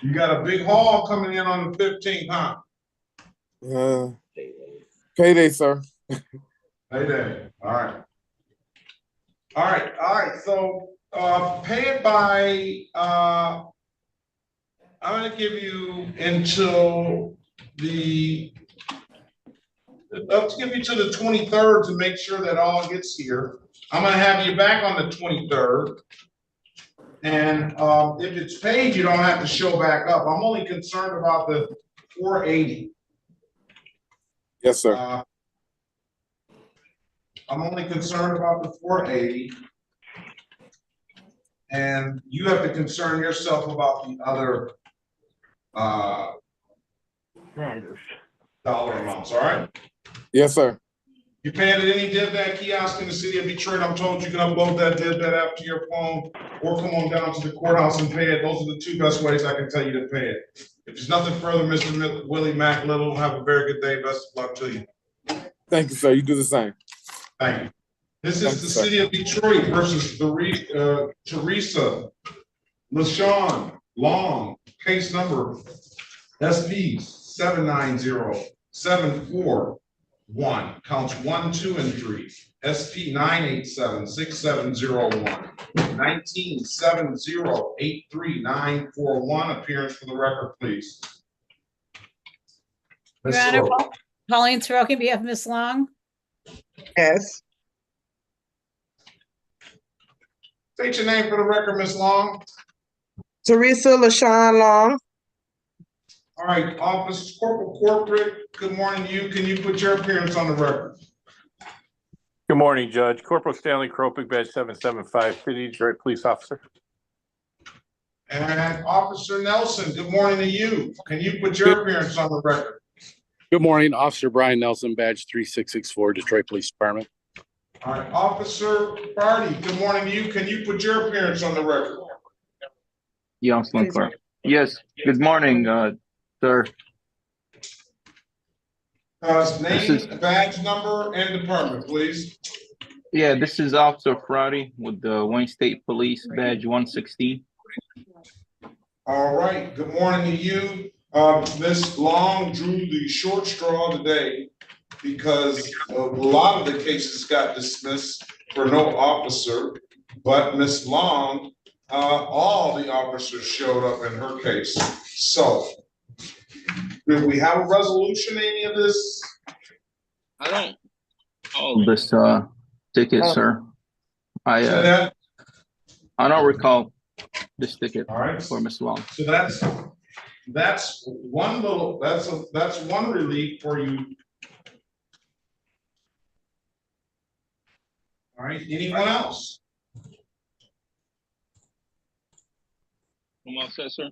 You got a big haul coming in on the 15th, huh? Payday, sir. Payday. All right. All right. So pay it by I'm gonna give you until let's give you to the 23rd to make sure that all gets here. I'm gonna have you back on the 23rd. And if it's paid, you don't have to show back up. I'm only concerned about the 480. Yes, sir. I'm only concerned about the 480. And you have to concern yourself about the other dollar amounts, all right? Yes, sir. You paying at any DivDat kiosk in the city of Detroit? I'm told you can upload that DivDat app to your phone or come on down to the courthouse and pay it. Those are the two best ways I can tell you to pay it. If there's nothing further, Mr. Willie Mack Little, have a very good day. Best of luck to you. Thank you, sir. You do the same. Thank you. This is the city of Detroit versus Teresa, Deshawn, Long, case number SP 790741, counts 1, 2, and 3. SP 9876701, 1970833941. Appearance for the record, please. Your Honor, Pauline Sorokin, behalf of Ms. Long. Yes. State your name for the record, Ms. Long. Teresa LaShawn Long. All right, Office Corporal Corporate, good morning to you. Can you put your appearance on the record? Good morning, Judge. Corporal Stanley Kropik, badge 775, City Detroit Police Officer. And Officer Nelson, good morning to you. Can you put your appearance on the record? Good morning, Officer Brian Nelson, badge 3664, Detroit Police Department. All right, Officer Barty, good morning to you. Can you put your appearance on the record? Yes, yes. Good morning, sir. Name, badge number, and department, please. Yeah, this is Officer Friday with the Wayne State Police, badge 116. All right, good morning to you. Ms. Long drew the short straw today because a lot of the cases got dismissed for no officer, but Ms. Long, all the officers showed up in her case. So, do we have a resolution, any of this? I don't recall this ticket, sir. I don't recall this ticket for Ms. Long. So that's one little, that's one relief for you. All right, anyone else? I'm all set, sir.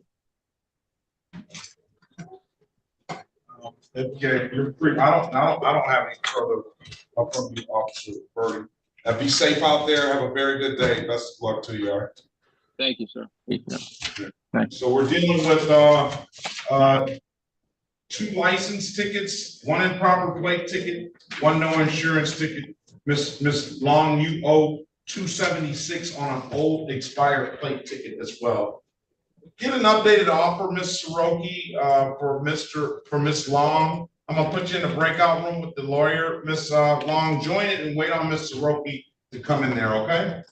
Okay, you're free. I don't have any further from you, Officer Birdie. Be safe out there. Have a very good day. Best of luck to you. All right. Thank you, sir. So we're dealing with 2 license tickets, 1 improper plate ticket, 1 no insurance ticket. Miss Long, you owe $276 on an old expired plate ticket as well. Get an updated offer, Ms. Soroki, for Ms. Long. I'm gonna put you in the breakout room with the lawyer. Ms. Long, join it and wait on Ms. Soroki to come in there, okay?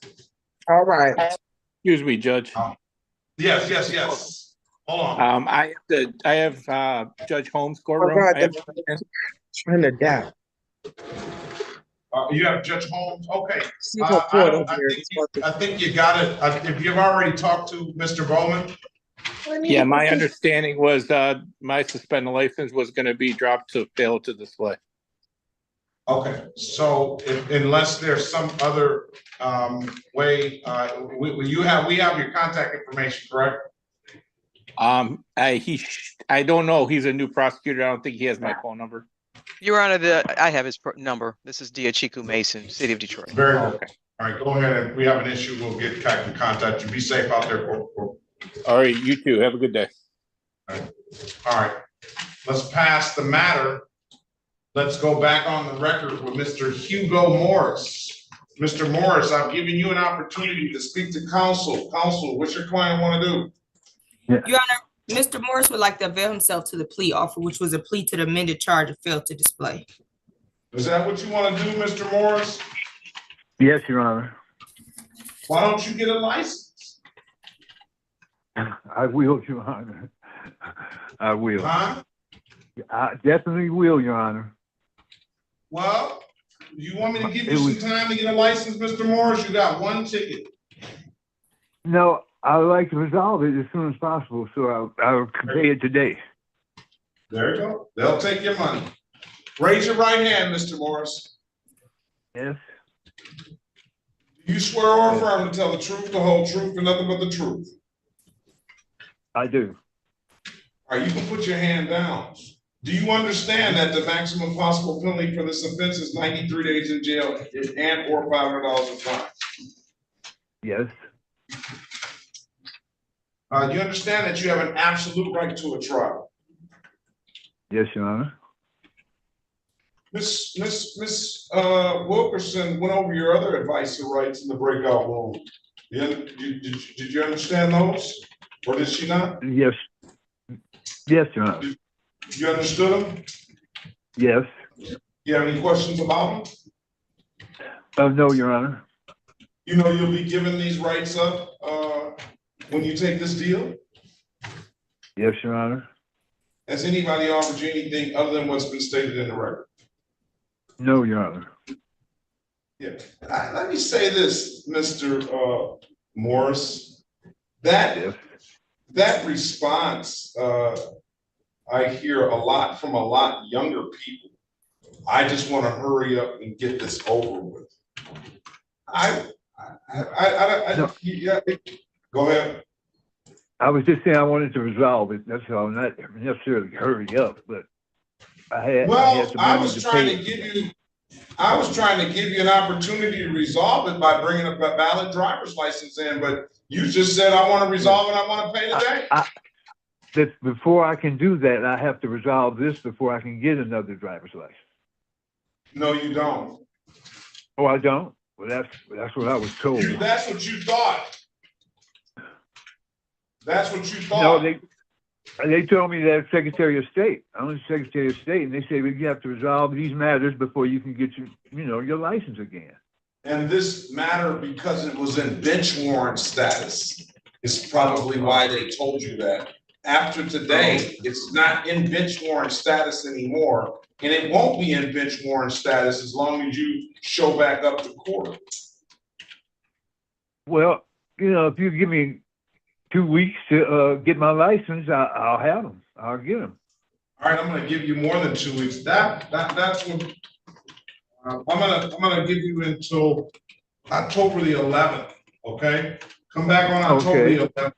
All right. Excuse me, Judge. Yes. Hold on. I have Judge Holmes' courtroom. Oh, God, trying to doubt. You have Judge Holmes? Okay. I think you got it. If you've already talked to Mr. Bowman? Yeah, my understanding was my suspended license was going to be dropped to fail to display. Okay, so unless there's some other way, we have your contact information, correct? I don't know. He's a new prosecutor. I don't think he has my phone number. Your Honor, I have his number. This is Diachiku Mason, City of Detroit. Very good. Okay. All right, go ahead. If we have an issue, we'll get back in contact. You be safe out there. All right, you too. Have a good day. All right. Let's pass the matter. Let's go back on the record with Mr. Hugo Morris. Mr. Morris, I've given you an opportunity to speak to counsel. Counsel, what's your client want to do? Yeah. Your Honor, Mr. Morris would like to avail himself to the plea offer, which was a plea to the amended charge of failed to display. Is that what you want to do, Mr. Morris? Yes, Your Honor. Why don't you get a license? I will, Your Honor. I will. Huh? I definitely will, Your Honor. Well, you want me to give you some time to get a license, Mr. Morris? You got 1 ticket. No, I would like to resolve it as soon as possible, so I'll pay it today. There you go. They'll take your money. Raise your right hand, Mr. Morris. Yes. Do you swear or affirm to tell the truth, the whole truth, and nothing but the truth? I do. All right, you can put your hand down. Do you understand that the maximum possible penalty for this offense is 93 days in jail and or $500 in fine? Yes. You understand that you have an absolute right to a trial? Yes, Your Honor. Miss Wilkerson went over your other advice and rights in the breakout room. Did you understand those? Or did she not? Yes. Yes, Your Honor. You understood them? Yes. You have any questions about them? No, Your Honor. You know you'll be giving these rights up when you take this deal? Yes, Your Honor. Has anybody offered you anything other than what's been stated in the record? No, Your Honor. Yeah. Let me say this, Mr. Morris. That response I hear a lot from a lot younger people. I just want to hurry up and get this over with. Yeah, go ahead. I was just saying I wanted to resolve it. That's all. Not necessarily hurry up, but I was trying to give you an opportunity to resolve it by bringing a valid driver's license in, but you just said I want to resolve it. I want to pay today. Before I can do that, I have to resolve this before I can get another driver's license. No, you don't. Oh, I don't. Well, that's what I was told. That's what you thought. That's what you thought. No, they told me that Secretary of State. I'm the Secretary of State, and they say you have to resolve these matters before you can get your license again. And this matter, because it was in bench warrant status, is probably why they told you that. After today, it's not in bench warrant status anymore, and it won't be in bench warrant status as long as you show back up to court. Well, if you give me 2 weeks to get my license, I'll have them. I'll get them. All right, I'm going to give you more than 2 weeks. That's what I'm going to give you until October the 11th. Okay, come back on October the 11th,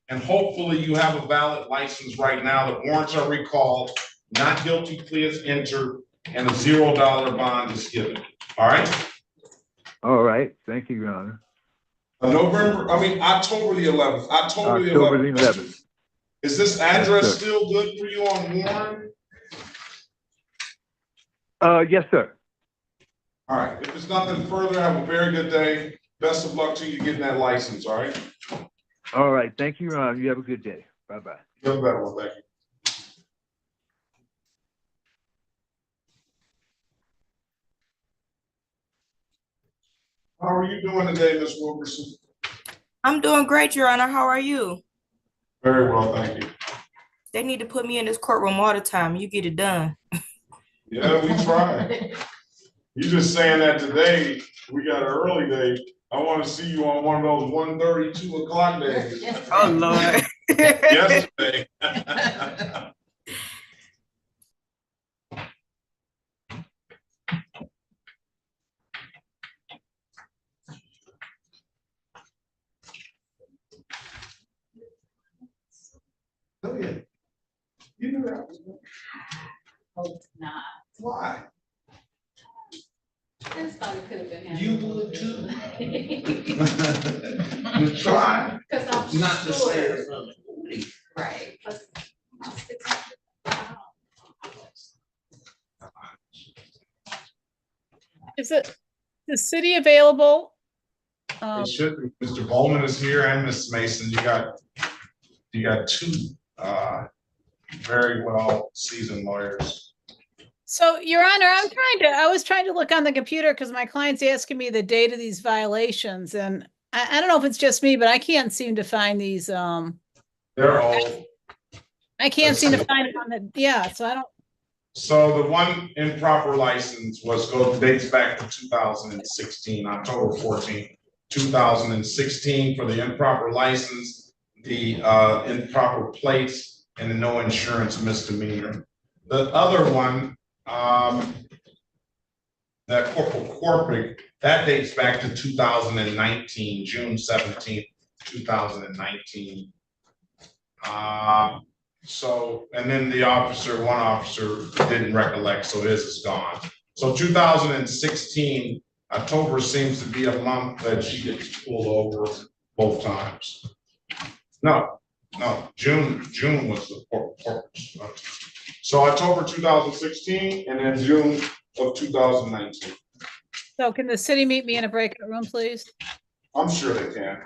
and hopefully you have a valid license right now. The warrants are recalled, not guilty plea is entered, and a $0 bond is given. All right. All right. Thank you, Your Honor. October the 11th. October the 11th. Is this address still good for you on Warren? Yes, sir. All right. If it's nothing further, have a very good day. Best of luck to you getting that license. All right. All right. Thank you, Your Honor. You have a good day. Bye-bye. You have a better one. Thank you. How are you doing today, Ms. Wilkerson? I'm doing great, Your Honor. How are you? Very well, thank you. They need to put me in this courtroom all the time. You get it done. Yeah, we try. You just saying that today, we got an early day. I want to see you on one of those 1:30, 2 o'clock days. Oh, Lord. Yesterday. Oh, yeah. You knew that was good. Hope not. Why? This probably could have been. You would too. You try. Because I'm not to sure. stay from it. Right. Is the city available? It should be. Mr. Bowman is here and Ms. Mason. You got two very well seasoned lawyers. So, Your Honor, I was trying to look on the computer because my client's asking me the date of these violations, and I don't know if it's just me, but I can't seem to find these. They're old. I can't seem to find it on the, so I don't. So the one improper license dates back to 2016, October 14th, 2016 for the improper license, the improper plates, and the no insurance misdemeanor. The other one, that corporate, that dates back to 2019, June 17th, 2019. And then one officer didn't recollect, so his is gone. So 2016, October seems to be a month that she gets pulled over both times. No, June was the corporate. So October 2016 and then June of 2019. So can the city meet me in a breakout room, please? I'm sure they can.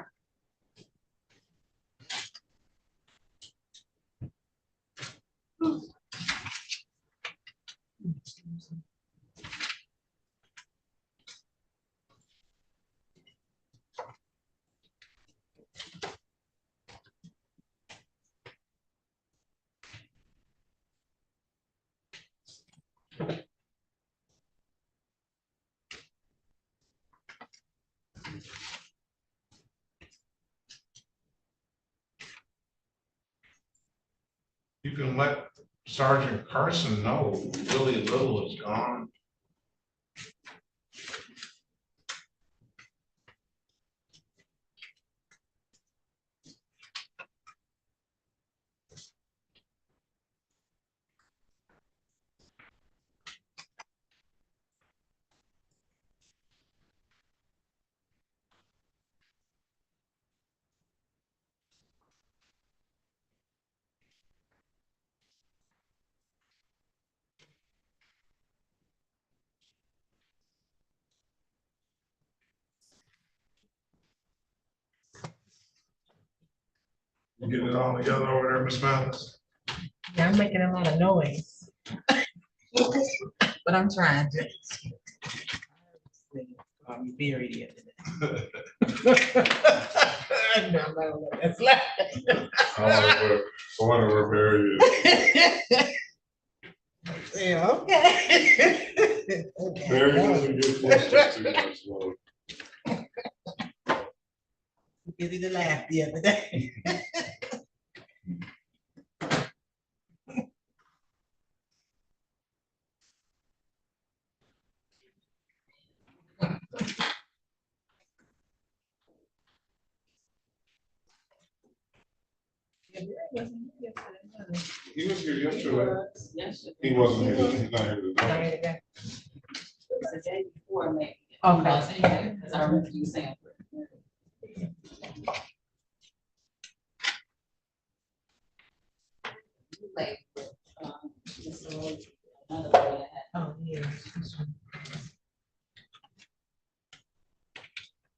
You can let Sergeant Carson know Willie Little is gone. You getting it all together over there, Miss Mathis? Yeah, I'm making a lot of noise. But I'm trying to. I'm buried the other day. No, that's like. I wonder where Barry is. Yeah, okay. Barry doesn't get questions too much love. Busy to laugh the other day. He was here yesterday. He wasn't here. He's not here today. It was the day before, maybe. Okay. Because I remember you saying. Like, oh, yeah.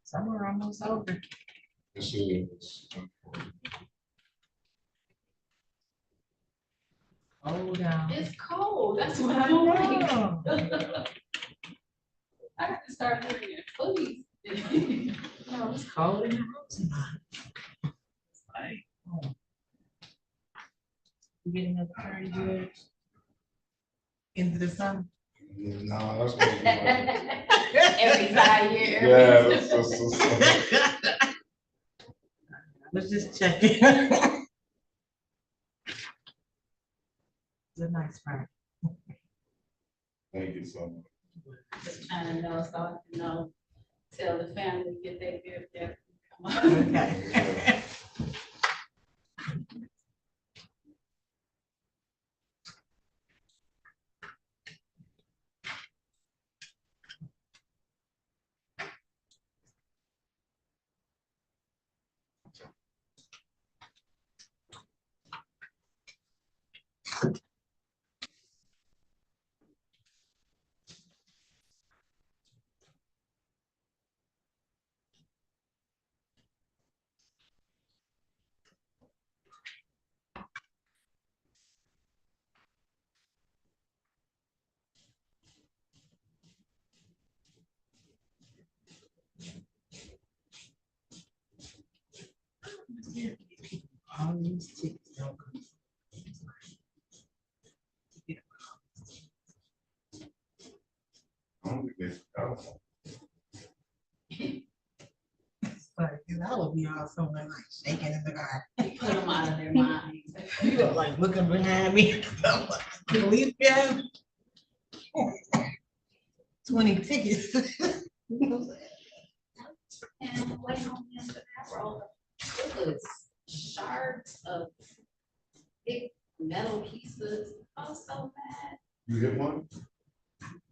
Summer almost over. This is. Oh, down. It's cold, that's what I don't like. I have to start doing it, please. No, it's cold in the house. It's like, oh. You getting another 30 good into the summer? No, that's gonna be like, Every 5 years. yeah, that's I was just checking. It's a nice part. Thank you so much. Just trying to know, so I can know, tell the family, get their gift there. Come on. Okay. All these tickets don't come. I don't think they forgot. Like, I would be all somewhere like shaking in the car. Put them out of their minds. You look like looking behind me. Police guy. 20 tickets. And waiting on Mr. Arrow, it was shards of big metal pieces. I was so mad. You hit one?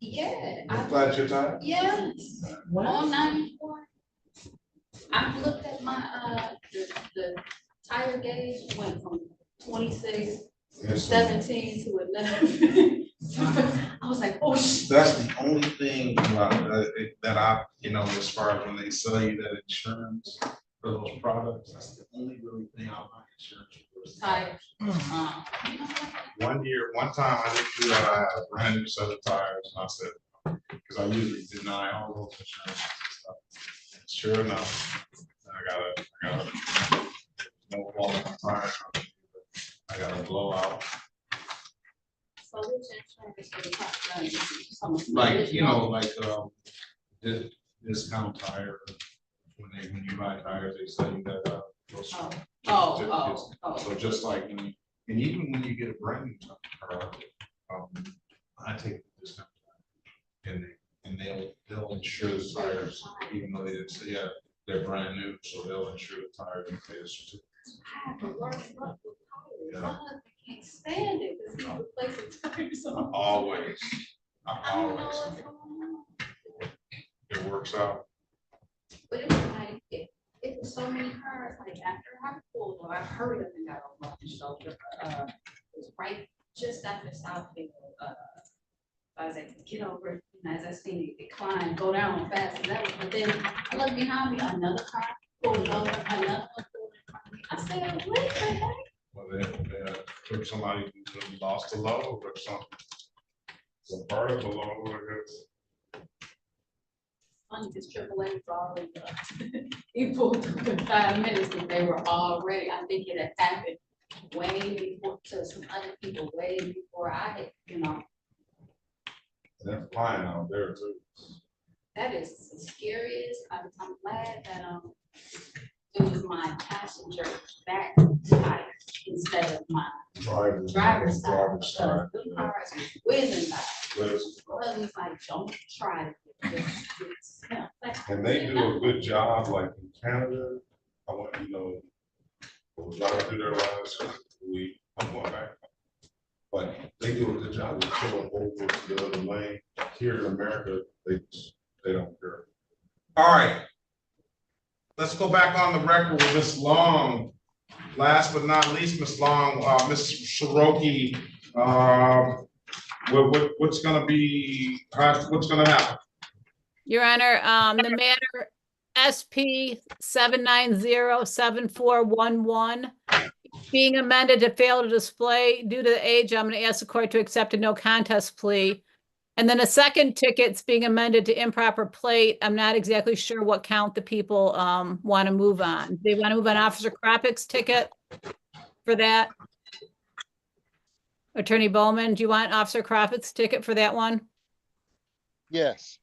Yeah. You flat your tire? Yes. On 94. I looked at my the tire gauge went from 26 Yes, 17 to 11. I was like, oh, That's the only thing that I, as far as when they sell you that insurance for those products, that's the only really thing I buy insurance for. tires. One time I didn't do that, I had a brand new set of tires, and I said, because I usually deny all those insurances and stuff. Sure enough, I got a no fault in my tires. I got a blowout. So which insurance are you talking about? Like, discount tire, when you buy tires, they sell you that, those certificates. So just like, and even when you get a brand new car, I take the discount tire, and they'll insure the tires, even though they didn't say, yeah, they're brand new, so they'll insure the tires and pay the certificate. I have the worst luck with tires. I can't stand it because you replace the tires. Always. I don't know what's going on. It works out. But it was like, it was so many cars, like after I pulled, or I heard them and got on the shoulder. It was right just after Southfield. I was like, get over it. And as I seen it decline, go down fast. And that was, but then I looked behind me, another car pulled over, another one pulled in front of me. I said, what the heck? Well, they took somebody who lost a load or something. So part of the load, I guess. Funny, because AAA was already he pulled through in 5 minutes and they were already, I think it had happened way before to some other people, way before I had, They're flying out there too. That is the scariest. I'm glad that it was my passenger back tire instead of my driver's side. The cars was whizzing by. Well, he's like, don't try to get this. And they do a good job, like in Canada. I want I was driving through there last week. I'm going back. But they do a good job of pulling over to the other lane. Here in America, they don't care. All right. Let's go back on the record with Ms. Long. Last but not least, Ms. Long, Ms. Shiroki, what's going to happen? Your Honor, the matter SP 7907411 being amended to fail to display due to the age, I'm going to ask the court to accept a no contest plea. And then a second ticket's being amended to improper plate. I'm not exactly sure what count the people want to move on. They want to move on Officer Kropik's ticket for that? Attorney Bowman, do you want Officer Kropik's ticket for that one? Yes.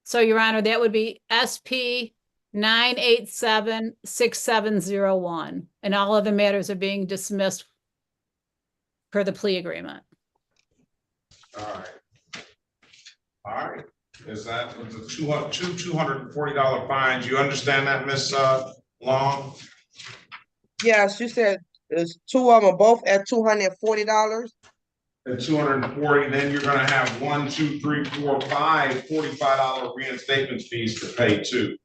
So, Your Honor, that would be SP 9876701. And all other matters are being dismissed per the plea agreement. All right. All right. Is that the $240 fines? You understand that, Ms. Long? Yes, you said there's two of them both at $240. At 240, then you're gonna have 1, 2, 3, 4, 5 $45 reinstatement fees to pay too.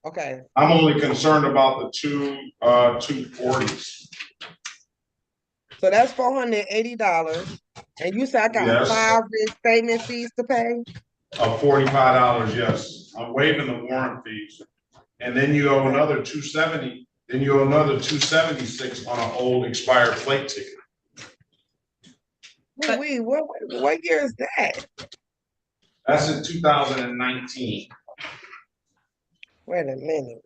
Okay. I'm only concerned about the 240s. So that's $480. And you said I got 5 reinstatement fees to pay? Of $45, yes. I'm waiving the warrant fees. And then you owe another 270, then you owe another 276 on an old expired plate ticket. Wait, what year is that? That's in 2019. Wait a minute.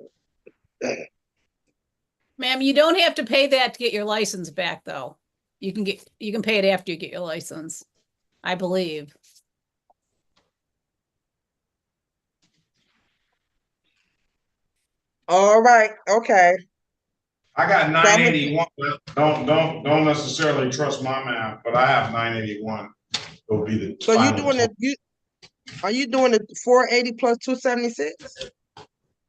Ma'am, you don't have to pay that to get your license back, though. You can pay it after you get your license, I believe. All right, okay. I got 981. Don't necessarily trust my math, but I have 981. It'll be the so you doing it? Are you doing the 480 plus 276?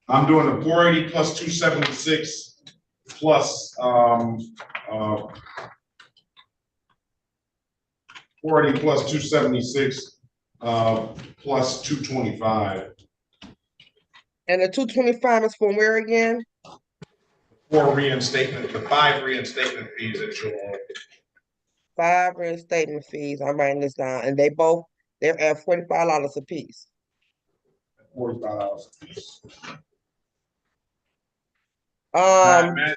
I'm doing the 480 plus 276 plus 480 plus 276 plus 225. And the 225 is from where again? 4 reinstatement, the 5 reinstatement fees that you'll owe. 5 reinstatement fees. I'm writing this down, and they're at $45 a piece. $45 a piece. I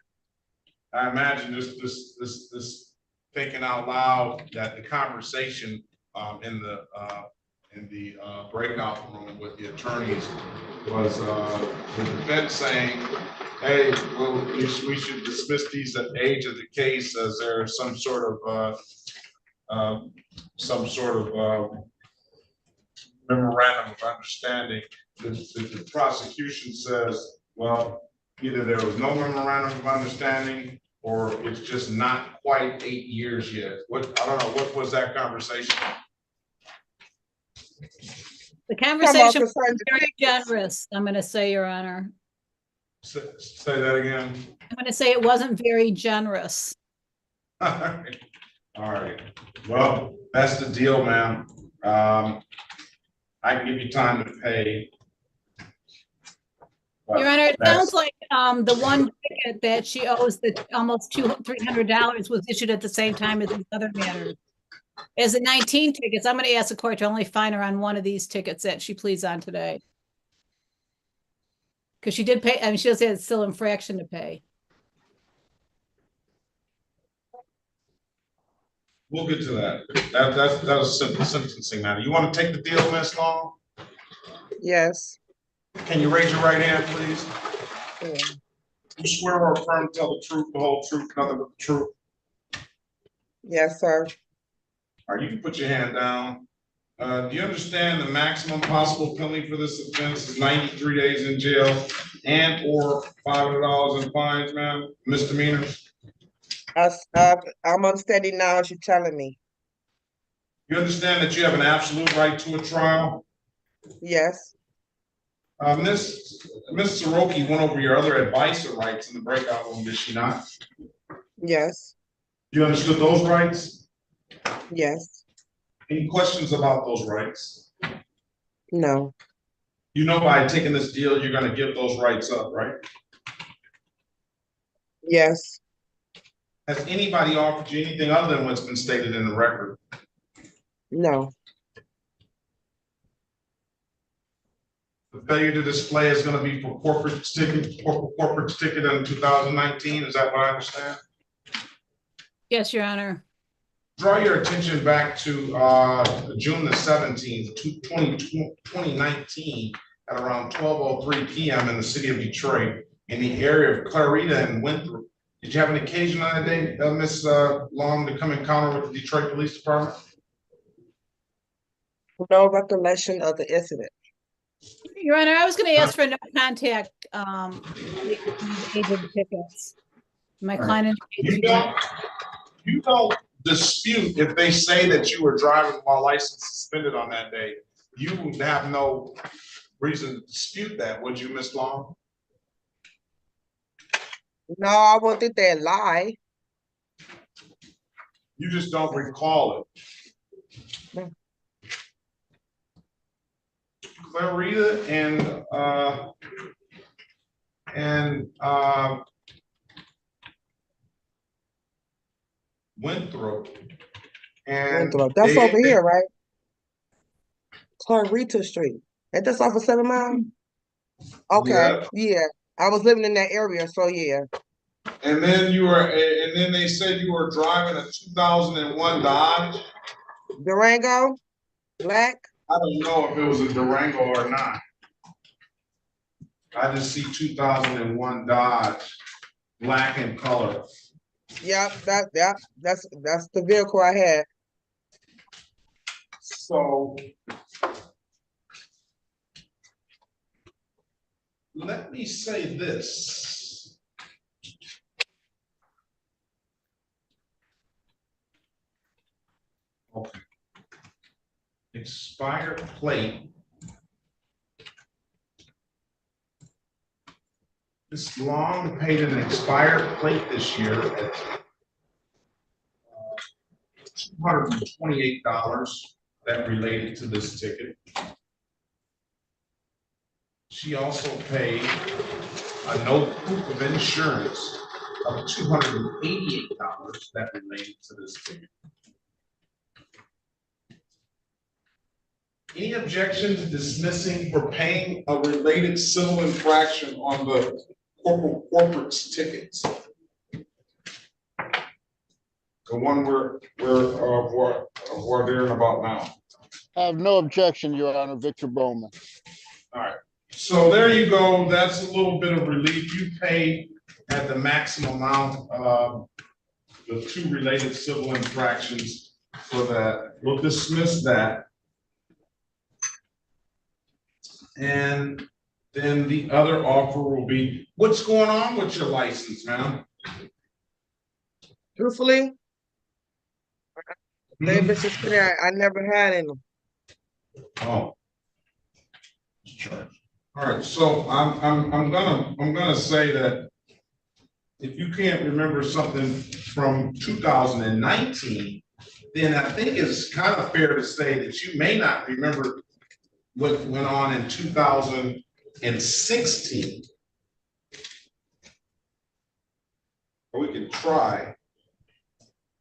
imagine this thinking out loud that the conversation in the breakout room with the attorneys was the defense saying, hey, well, we should dismiss these at the age of the case as there's some sort of memorandum of understanding. The prosecution says, well, either there was no memorandum of understanding or it's just not quite 8 years yet. I don't know, what was that conversation? The conversation was very generous, I'm gonna say, Your Honor. Say that again. I'm gonna say it wasn't very generous. All right. Well, that's the deal, ma'am. I can give you time to pay. Your Honor, it sounds like the one ticket that she owes, the almost $300 was issued at the same time as these other matters. As the 19 tickets, I'm going to ask the court to only fine her on one of these tickets that she pleads on today. Because she did pay, I mean, she does say it's still infraction to pay. We'll get to that. That was a simple sentencing matter. You want to take the deal, Ms. Long? Yes. Can you raise your right hand, please? Yeah. You swear or affirm to tell the truth, the whole truth, nothing but the truth? Yes, sir. All right, you can put your hand down. Do you understand the maximum possible penalty for this offense is 93 days in jail and or $500 in fines, ma'am? Misdemeanors? I'm understanding now what you're telling me. You understand that you have an absolute right to a trial? Yes. Ms. Soroki went over your other advisor rights in the breakout room, did she not? Yes. You understood those rights? Yes. Any questions about those rights? No. You know by taking this deal, you're going to give those rights up, right? Yes. Has anybody offered you anything other than what's been stated in the record? No. The failure to display is going to be for corporate ticket in 2019. Is that what I understand? Yes, Your Honor. Draw your attention back to June the 17th, 2019 at around 12:03 p.m. in the city of Detroit in the area of Clarita and Winthrop. Did you have an occasion on that day, Ms. Long, to come encounter with the Detroit Police Department? No recollection of the incident. Your Honor, I was going to ask for no contact tickets. My client indicates you don't dispute if they say that you were driving while license suspended on that day. You would have no reason to dispute that, would you, Ms. Long? No, I won't think they'd lie. You just don't recall it. No. Clarita and Winthrop. And Winthrop. That's over here, right? Clarita Street. Ain't that off of 7 Mile? Okay, yeah. I was living in that area, so yeah. And then they said you were driving a 2001 Dodge. Durango, black. I don't know if it was a Durango or not. I just see 2001 Dodge, black in color. Yep, that's the vehicle I had. So let me say this. Okay. Expired plate. Ms. Long paid an expired plate this year at $228 that related to this ticket. She also paid a no proof of insurance of $288 that remain to this ticket. Any objection to dismissing for paying a related civil infraction on the corporate's tickets? The one we're hearing about now. I have no objection, Your Honor. Victor Bowman. All right. So there you go. That's a little bit of relief. You pay at the maximum amount of the 2 related civil infractions for that. We'll dismiss that. And then the other offer will be, what's going on with your license, ma'am? Truthfully, they've been suspended. I never had any. Oh. Sure. All right, so I'm gonna say that if you can't remember something from 2019, then I think it's kind of fair to say that you may not remember what went on in 2016. Or we can try.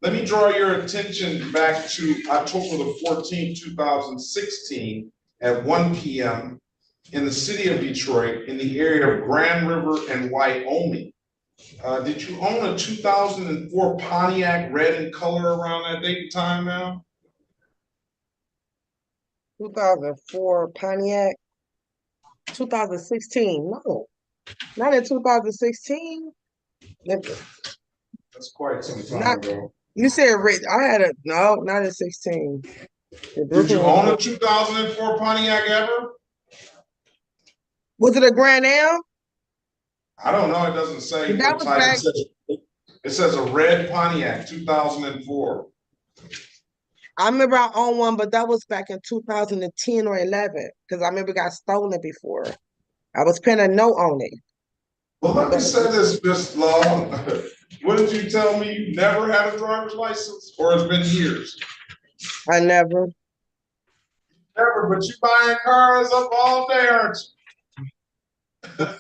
Let me draw your attention back to October the 14th, 2016 at 1 p.m. in the city of Detroit in the area of Grand River and Wyoming. Did you own a 2004 Pontiac red in color around that date and time now? 2004 Pontiac. 2016. No, not in 2016. That's quite some time ago. You said I had a no, not in 16. Did you own a 2004 Pontiac ever? Was it a Grand Am? I don't know. It doesn't say. That was back. It says a red Pontiac 2004. I remember I owned one, but that was back in 2010 or 11 because I remember it got stolen before. I was paying a note on it. Well, let me say this, Miss Lell. What did you tell me? You never had a driver's license, or it's been years? I never. Never, but you buying cars up all day, aren't you?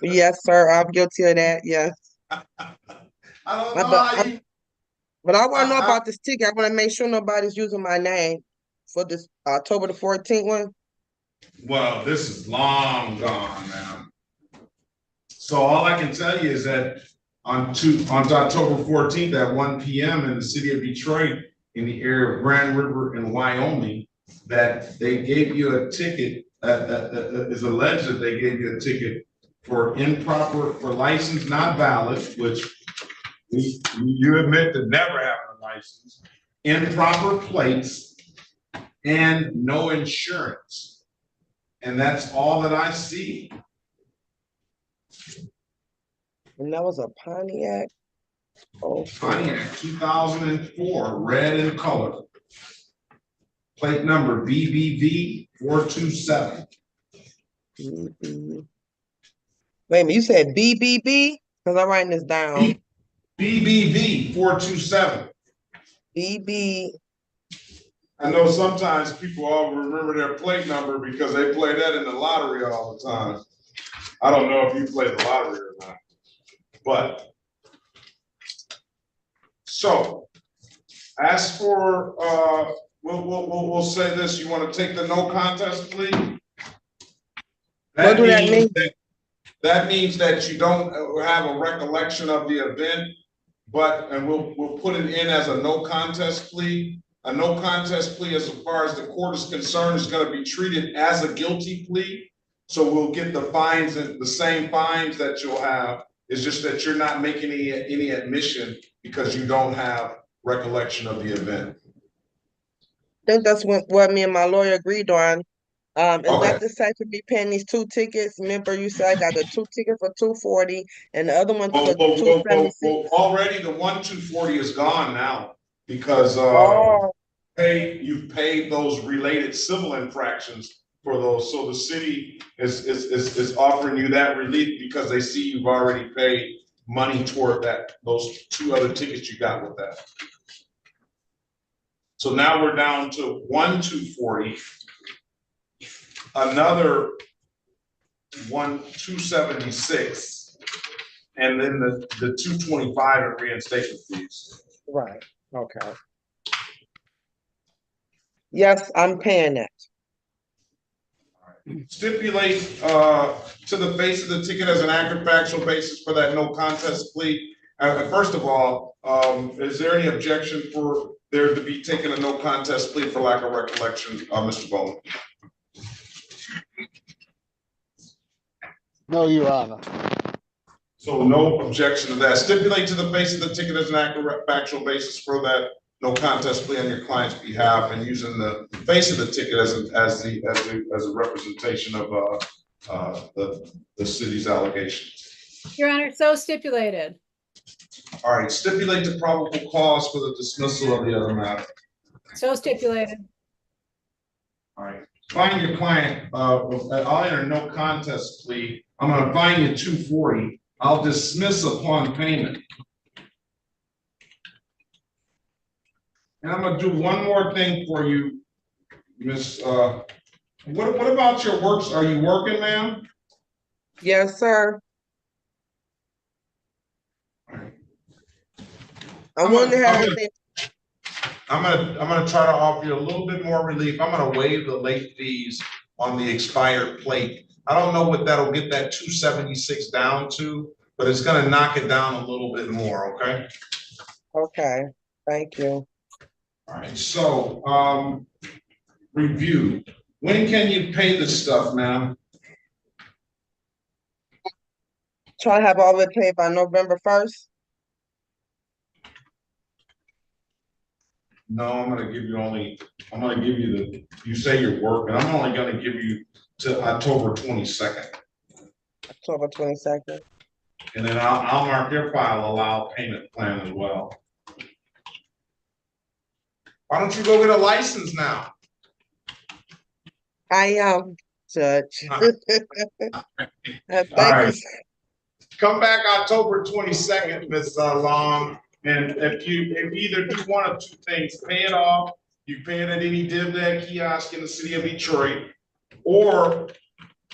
Yes, sir. I'm guilty of that. Yes. I don't know but I want to know about this ticket. I want to make sure nobody's using my name for this October the 14th one. Well, this is long gone now. So all I can tell you is that on October 14th at 1 p.m. in the city of Detroit, in the area of Grand River in Wyoming, that they gave you a ticket, is alleged that they gave you a ticket for license not valid, which you admit to never having a license, improper plates, and no insurance. And that's all that I see. And that was a Pontiac. Oh, Pontiac 2004, red in color. Plate number BBV 427. Wait a minute, you said BBB? Because I'm writing this down. BBV 427. BB. I know sometimes people all remember their plate number because they play that in the lottery all the time. I don't know if you play the lottery or not, but so as for we'll say this: you want to take the no contest plea? What do that mean? That means that you don't have a recollection of the event, and we'll put it in as a no contest plea. A no contest plea, as far as the court is concerned, is going to be treated as a guilty plea. So we'll get the fines and the same fines that you'll have. It's just that you're not making any admission because you don't have recollection of the event. I think that's what me and my lawyer agreed on. Is that the same for me paying these 2 tickets? Remember, you said I got the 2 tickets for $240 and the other one for $276. Already the 240 is gone now because you've paid those related civil infractions for those. So the city is offering you that relief because they see you've already paid money toward those 2 other tickets you got with that. So now we're down to 240. Another 276, and then the 225 in reinstatement fees. Right. Okay. Yes, I'm paying that. Stipulate to the face of the ticket as an accurate factual basis for that no contest plea. First of all, is there any objection for there to be taken a no contest plea for lack of recollection, Mr. Bowman? No, Your Honor. So no objection to that. Stipulate to the face of the ticket as an accurate factual basis for that no contest plea on your client's behalf, and using the face of the ticket as a representation of the city's allegations. Your Honor, so stipulated. All right, stipulate the probable cause for the dismissal of the other matter. So stipulated. All right, fine your client. I'll enter no contest plea. I'm going to fine you $240. I'll dismiss upon payment. And I'm gonna do one more thing for you, Miss. What about your works? Are you working, ma'am? Yes, sir. I want to have everything. I'm gonna try to offer you a little bit more relief. I'm gonna waive the late fees on the expired plate. I don't know what that'll get that 276 down to, but it's gonna knock it down a little bit more. Okay. Okay. Thank you. All right, so, review. When can you pay this stuff, ma'am? Try to have all of it paid by November 1st. No, I'm gonna give you you say you're working, I'm only gonna give you to October 22nd. October 22nd. And then I'll mark your file allow payment plan as well. Why don't you go get a license now? I am, Judge. Thank right. you. Come back October 22nd, Ms. Long, and if you either do one of two things, pay it off, you pay it at any DivDad kiosk in the city of Detroit, or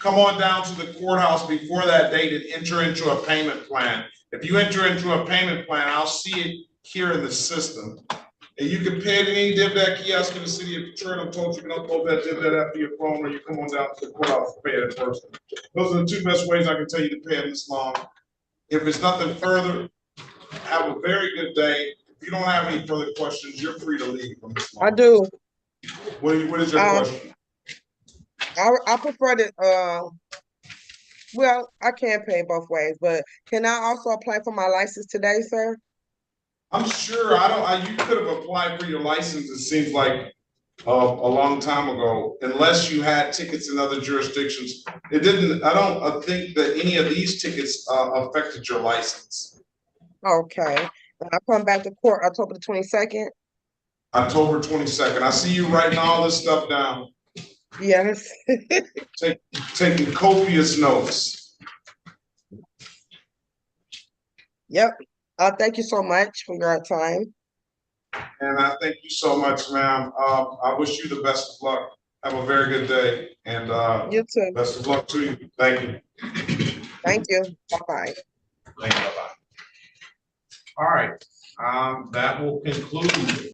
come on down to the courthouse before that date and enter into a payment plan. If you enter into a payment plan, I'll see it here in the system. And you can pay it at any DivDad kiosk in the city of Detroit. I'm told you can upload that DivDad after your phone, or you come on down to the courthouse and pay it in person. Those are the two best ways I can tell you to pay it this long. If it's nothing further, have a very good day. If you don't have any further questions, you're free to leave from this long. I do. What is your question? I prefer to, well, I can't pay both ways, but can I also apply for my license today, sir? I'm sure you could have applied for your license, it seems like a long time ago, unless you had tickets in other jurisdictions. It didn't, I don't think that any of these tickets affected your license. Okay. And I come back to court October the 22nd? October 22nd. I see you writing all this stuff down. Yes. Taking copious notes. Yep. Thank you so much for your time. And I thank you so much, ma'am. I wish you the best of luck. Have a very good day, and you too. Best of luck to you. Thank you. Thank you. Bye-bye. Thank you. Bye-bye. All right. That will conclude